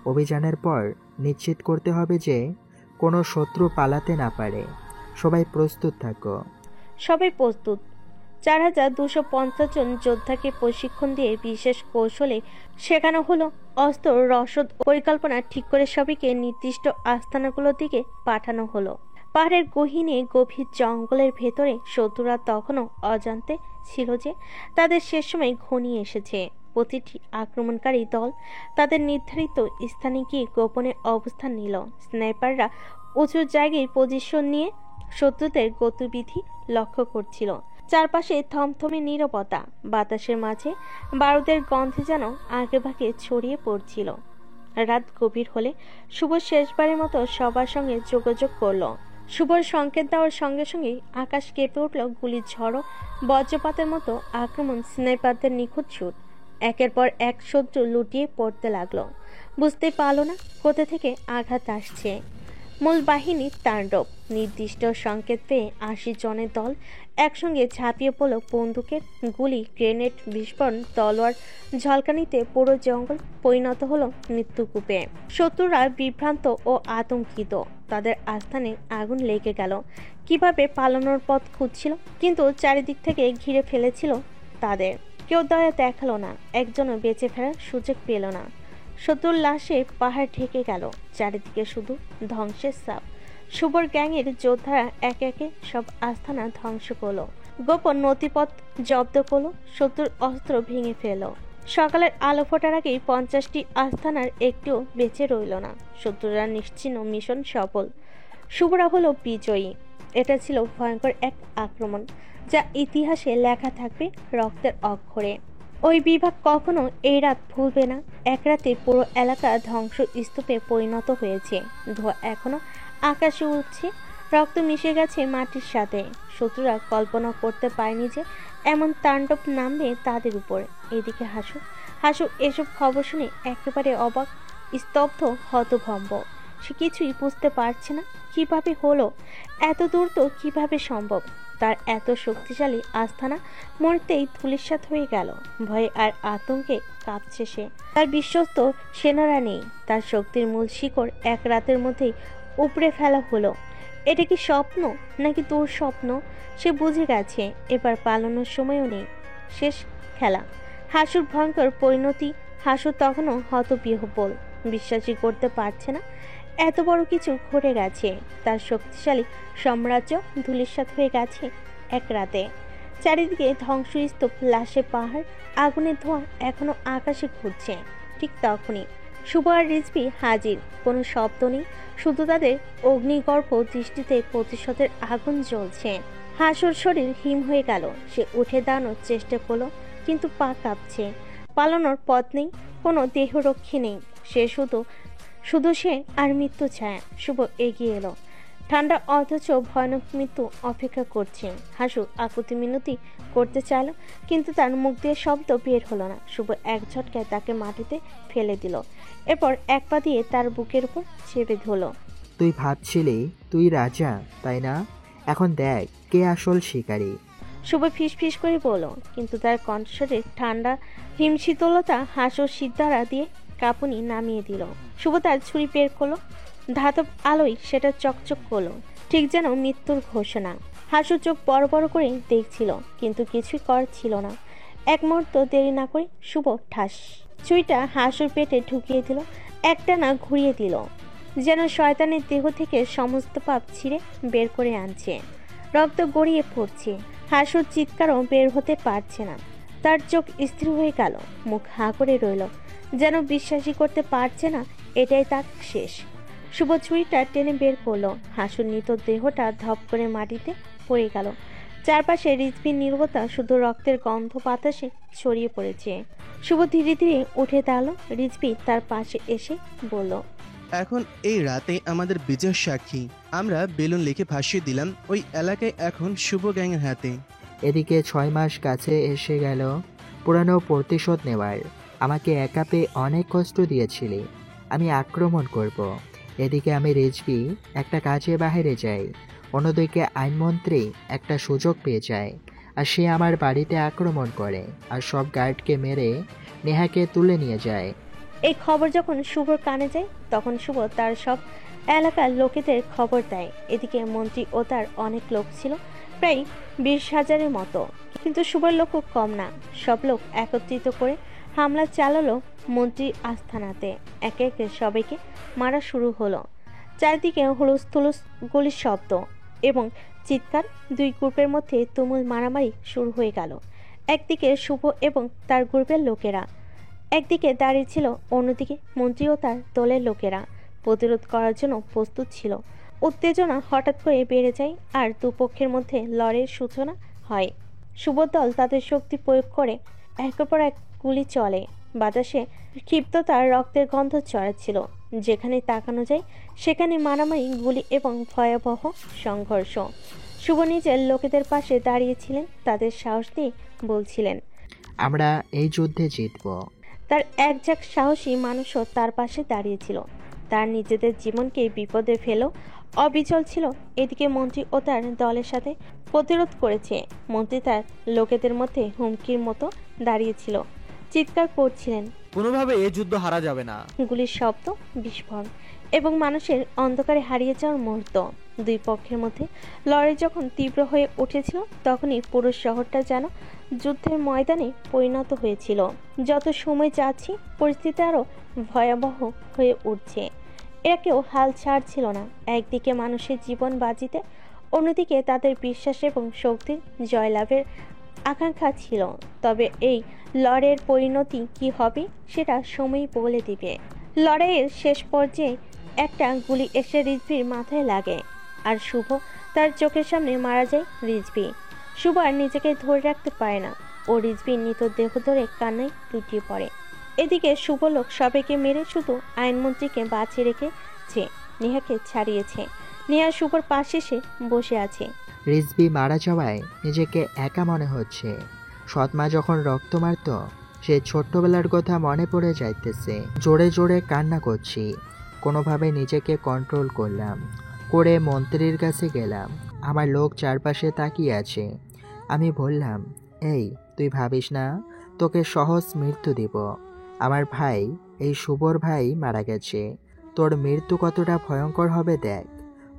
অভিযানের পর নিশ্চিত করতে হবে যে কোনো শত্রু পালাতে না পারে। সবাই প্রস্তুত থাকো। সবাই প্রস্তুত। 4250 জন যোদ্ধাকে প্রশিক্ষণ দিয়ে বিশেষ কৌশলে শেখানো হলো। অস্ত্র, রসদ, পরিকল্পনা ঠিক করে সবাইকে নির্দিষ্ট আস্তানাগুলোর দিকে পাঠানো হলো। পাহাড়ের গহীনে গভীর জঙ্গলের ভেতরে শত্রুরা তখনও অজান্তে ছিল যে তাদের শেষ সময় ঘনিয়ে এসেছে। প্রতিটি আক্রমণকারী দল তাদের নির্ধারিত স্থানে গিয়ে গোপনে অবস্থান নিল। স্নাইপাররা উঁচু জায়গায় পজিশন নিয়ে শত্রুদের গতিবিধি লক্ষ্য করছিল। চারপাশে থমথমে নীরবতা। বাতাসের মাঝে বারুদের গন্ধে যেন আগেভাগে ছড়িয়ে পড়ছিল। রাত গভীর হলে শুভ শেষবারের মতো সবার সঙ্গে যোগাযোগ করল। শুভর সংকেত দেওয়ার সঙ্গে সঙ্গে আকাশ কেঁপে উঠল। গুলির ঝড়, বজ্রপাতের মতো আক্রমণ, স্নাইপারদের নিখুঁত ছুট। একের পর এক শত্রু লুটিয়ে পড়তে লাগলো। বুঝতে পারল না কোথা থেকে আঘাত আসছে। মূল বাহিনীর তাণ্ডব। নির্দিষ্ট সংকেত পেয়ে 80 জনের দল একসঙ্গে ঝাঁপিয়ে পড়ল। বন্দুকের গুলি, গ্রেনেড, বিস্ফোরণ, তলোয়ার ঝলকানিতে পুরো জঙ্গল পরিণত হলো মৃত্যুকূপে। শত্রুরা বিভ্রান্ত ও আতঙ্কিত। তাদের আস্থানে আগুন লেগে গেল। কিভাবে পালানোর পথ খুঁজছিল, কিন্তু চারিদিক থেকে ঘিরে ফেলেছিল তাদের। কেউ দয়া দেখালো না, একজনও বেঁচে ফেরার সুযোগ পেল না। শত্রুর লাশে পাহাড় ঢেকে গেল। চারিদিকে শুধু ধ্বংসের ছাপ। শুভর গ্যাংয়ের যোদ্ধারা একে একে সব আস্তানা ধ্বংস করলো। গোপন নথিপথ জব্দ করলো। শত্রুর অস্ত্র ভেঙে ফেলল। সকালের আলো ফোটার আগেই 50টি আস্তানার একটিও বেঁচে রইল না। শত্রুরা নিশ্চিহ্ন, মিশন সফল। শুভরা হলো বিজয়ী। এটা ছিল ভয়ঙ্কর এক আক্রমণ, যা ইতিহাসে লেখা থাকবে রক্তের অক্ষরে। ওই বিভাগ কখনো এই রাত ভুলবে না। এক রাতে পুরো এলাকা ধ্বংস স্তূপে পরিণত হয়েছে। ধোঁয়া এখনো আকাশে উঠছে, রক্ত মিশে গেছে মাটির সাথে। শত্রুরা কল্পনা করতে পারেনি যে এমন তাণ্ডব নামবে তাদের উপর। এদিকে হাসু এসব খবর শুনে একেবারে অবাক, স্তব্ধ, হতভম্ব। সে কিছুই বুঝতে পারছে না কিভাবে হলো, এত দূর তো কিভাবে সম্ভব। তার এত শক্তিশালী আস্তানা মুহূর্তেই ধূলিসাৎ হয়ে গেল। ভয়ে আর আতঙ্কে কাঁপছে সে। তার বিশ্বস্ত সেনারা নেই। তার শক্তির মূল শিকড় এক রাতের মধ্যেই উপড়ে ফেলা হলো। এটা কি স্বপ্ন নাকি দুঃস্বপ্ন? সে বুঝে গেছে এবার পালানোর সময়ও নেই। শেষ খেলা। হাসুর ভয়ঙ্কর পরিণতি। হাসু তখনও হতবিহ্বল, বিশ্বাসই করতে পারছে না এত বড় কিছু ঘটে গেছে। তার শক্তিশালী সাম্রাজ্য ধূলিসাৎ হয়ে গেছে এক রাতে। চারিদিকে ধ্বংসস্তূপ, লাশে পাহাড়, আগুনের ধোঁয়া এখনো আকাশে ঘুরছে। ঠিক তখনই শুভ আর রিজভী হাজির। কোনো শব্দ নেই, শুধু তাদের অগ্নিগর্ভ দৃষ্টিতে প্রতিশোধের আগুন জ্বলছে। হাসুর শরীর হিম হয়ে গেল। সে উঠে দাঁড়ানোর চেষ্টা করলো, কিন্তু পা কাঁপছে। পালানোর পথ নেই, কোনো দেহরক্ষী নেই। সে শুধু সে আর মৃত্যু ছায়া। শুভ এগিয়ে এলো। ঠান্ডা অথচ ভয়ানক মৃত্যু অপেক্ষা করছে। হাসু আকুতি মিনতি করতে চাইল, কিন্তু তার মুখ দিয়ে শব্দ বের হলো না। শুভ এক ঝটকায় তাকে মাটিতে ফেলে দিল। এরপর এক পা দিয়ে তার বুকের উপর চেপে ধরল। তুই ভাবছিলি তুই রাজা, তাই না? এখন দেখ কে আসল শিকারী। শুভ ফিস করে বলল, কিন্তু তার কণ্ঠস্বরে ঠান্ডা হিমশীতলতা হাসুর সিদ্ধারা দিয়ে কাঁপুনি নামিয়ে দিল। শুভ তার ছুরি বের করলো। ধাতব আলোয় সেটা চকচক করলো, ঠিক যেন মৃত্যুর ঘোষণা। হাসু চোখ বড় বড় করে দেখছিল, কিন্তু কিছুই করার ছিল না। এক মুহূর্ত দেরি না করে শুভ ঠাস ছুরিটা হাসুর পেটে ঢুকিয়ে দিল। একটানা ঘুরিয়ে দিল, যেন শয়তানের দেহ থেকে সমস্ত পাপ ছিঁড়ে বের করে আনছে। রক্ত গড়িয়ে পড়ছে। হাসুর চিৎকারও বের হতে পারছে না। তার চোখ স্থির হয়ে গেল, মুখ হাঁ করে রইল, যেন বিশ্বাসই করতে পারছে না এটাই তার শেষ। শুভ ছুরিটা টেনে বের করলো। হাসুর দেহটা ধপ করে মাটিতে পড়ে গেল। চারপাশে রিজভির নীরবতা, শুধু রক্তের গন্ধ বাতাসে ছড়িয়ে পড়েছে। শুভ ধীরে ধীরে উঠে দাঁড়ালো। রিজভি তার পাশে এসে বলল, এখন এই রাতে আমাদের বিজয় সাক্ষী। আমরা বেলুন লিখে ভাসিয়ে দিলাম ওই এলাকায় এখন শুভ গ্যাংয়ের হাতে। এদিকে 6 মাস কাছে এসে গেল পুরানো প্রতিশোধ নেওয়ার। আমাকে একা পেয়ে অনেক কষ্ট দিয়েছিলি, আমি আক্রমণ করব। এদিকে আমি রিজভি একটা কাজে বাইরে যাই, অন্যদিকে আইনমন্ত্রী একটা সুযোগ পেয়ে যায় আর সে আমার বাড়িতে আক্রমণ করে আর সব গার্ডকে মেরে নেহাকে তুলে নিয়ে যায়। এই খবর যখন শুভর কানে যায় তখন শুভ তার সব এলাকার লোকেদের খবর দেয়। এদিকে মন্ত্রী ও তার অনেক লোক ছিল, প্রায় 20,000-এর মতো। কিন্তু শুভর লোক খুব কম না। সব লোক একত্রিত করে হামলা চালালো মন্ত্রীর আস্থানাতে। একে একে সবাইকে মারা শুরু হলো। চারিদিকে হুলুস থুলুস, গুলির শব্দ এবং চিৎকার। দুই গ্রুপের মধ্যে তুমুল মারামারি শুরু হয়ে গেল। একদিকে শুভ এবং তার গ্রুপের লোকেরা একদিকে দাঁড়িয়ে ছিল, অন্যদিকে মন্ত্রী ও তার দলের লোকেরা প্রতিরোধ করার জন্য প্রস্তুত ছিল। উত্তেজনা হঠাৎ করে বেড়ে যায় আর দুপক্ষের মধ্যে লড়াইয়ের সূচনা হয়। শুভর দল তাদের শক্তি প্রয়োগ করে একের পর এক গুলি চলে। বাতাসে ক্ষিপ্ততার রক্তের গন্ধ ছড়াচ্ছিল। যেখানে তাকানো যায় সেখানে মারামারি, গুলি এবং ভয়াবহ সংঘর্ষ। শুভ নিজের লোকেদের পাশে দাঁড়িয়েছিলেন, তাদের সাহস দিয়ে বলছিলেন, আমরা এই যুদ্ধে জিতব। তার একঝাঁক সাহসী মানুষও তার পাশে দাঁড়িয়েছিল, তার নিজেদের জীবনকে বিপদে ফেলেও অবিচল ছিল। এদিকে মন্ত্রী ও তার দলের সাথে প্রতিরোধ করেছে। মন্ত্রী তার লোকেদের মধ্যে হুমকির মতো দাঁড়িয়েছিল, চিৎকার করছিলেন, কোনোভাবে এই যুদ্ধ হারা যাবে না। গুলির শব্দ, বিস্ফোরণ এবং মানুষের অন্ধকারে হারিয়ে যাওয়ার মুহূর্ত। দুই পক্ষের মধ্যে লড়াই যখন তীব্র হয়ে উঠেছিল তখনই পুরো শহরটা যেন যুদ্ধের ময়দানে পরিণত হয়েছিল। যত সময় যাচ্ছে পরিস্থিতি আরও ভয়াবহ হয়ে উঠছে। এরা কেউ হাল ছাড়ছিল না। একদিকে মানুষের জীবন বাজিতে, অন্যদিকে তাদের বিশ্বাস এবং শক্তির জয়লাভের আকাঙ্ক্ষা ছিল। তবে এই লড়াইয়ের পরিণতি কি হবে সেটা সময়ই বলে দিবে। লড়াইয়ের শেষ পর্যায়ে একটা গুলি এসে রিজভির মাথায় লাগে আর শুভ তার চোখের সামনে মারা যায় রিজভি। শুভ আর নিজেকে ধরে রাখতে পারে না, ও রিজভির মৃতদেহ ধরে কান্নায় লুটিয়ে পড়ে। এদিকে শুভ লোক সবাইকে মেরে শুধু আইনমন্ত্রীকে বাঁচিয়ে রেখেছে, নেহাকে ছাড়িয়েছে। নেহা শুভর পাশে এসে বসে আছে। রিজভি মারা যাওয়ায় নিজেকে একা মনে হচ্ছে। সৎমা যখন রক্ত মারত সে ছোট্টবেলার কথা মনে পড়ে যাইতেছে। জোরে জোরে কান্না করছি। কোনোভাবে নিজেকে কন্ট্রোল করলাম, করে মন্ত্রীর কাছে গেলাম। আমার লোক চারপাশে তাকিয়ে আছে। আমি বললাম, এই তুই ভাবিস না তোকে সহজ মৃত্যু দিব। আমার ভাই, এই শুভর ভাই মারা গেছে, তোর মৃত্যু কতটা ভয়ঙ্কর হবে দেখ।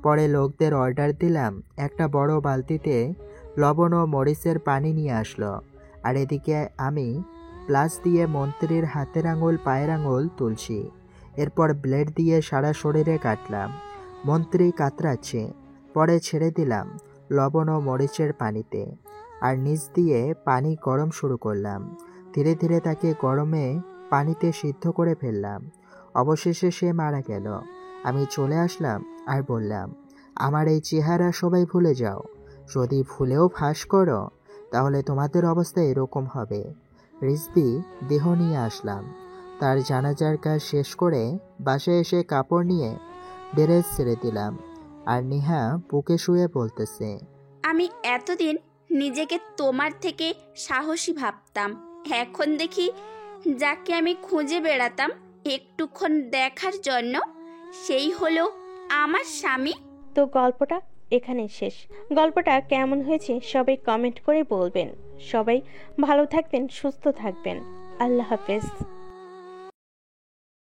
পরে লোকদের অর্ডার দিলাম একটা বড় বালতিতে লবণ ও মরিচের পানি নিয়ে আসলো। আর এদিকে আমি প্লাস দিয়ে মন্ত্রীর হাতের আঙুল, পায়ের আঙুল তুলছি। এরপর ব্লেড দিয়ে সারা শরীরে কাটলাম। মন্ত্রী কাতরাচ্ছে। পরে ছেড়ে দিলাম লবণ ও মরিচের পানিতে আর নিচ দিয়ে পানি গরম শুরু করলাম। ধীরে ধীরে তাকে গরমে পানিতে সিদ্ধ করে ফেললাম। অবশেষে সে মারা গেল। আমি চলে আসলাম আর বললাম, আমার এই চেহারা সবাই ভুলে যাও। যদি ভুলেও ফাঁস করো তাহলে তোমাদের অবস্থা এরকম হবে। রিজভি দেহ নিয়ে আসলাম। তার জানাজার কাজ শেষ করে বাসায় এসে কাপড় নিয়ে ড্রেস ছেড়ে দিলাম। আর নেহা বুকে শুয়ে বলতেছে, আমি এতদিন নিজেকে তোমার থেকে সাহসী ভাবতাম, এখন দেখি যাকে আমি খুঁজে বেড়াতাম একটুক্ষণ দেখার জন্য, সেই হলো আমার স্বামী। তো গল্পটা এখানে শেষ। গল্পটা কেমন হয়েছে সবাই কমেন্ট করে বলবেন। সবাই ভালো থাকবেন, সুস্থ থাকবেন। আল্লাহ হাফেজ।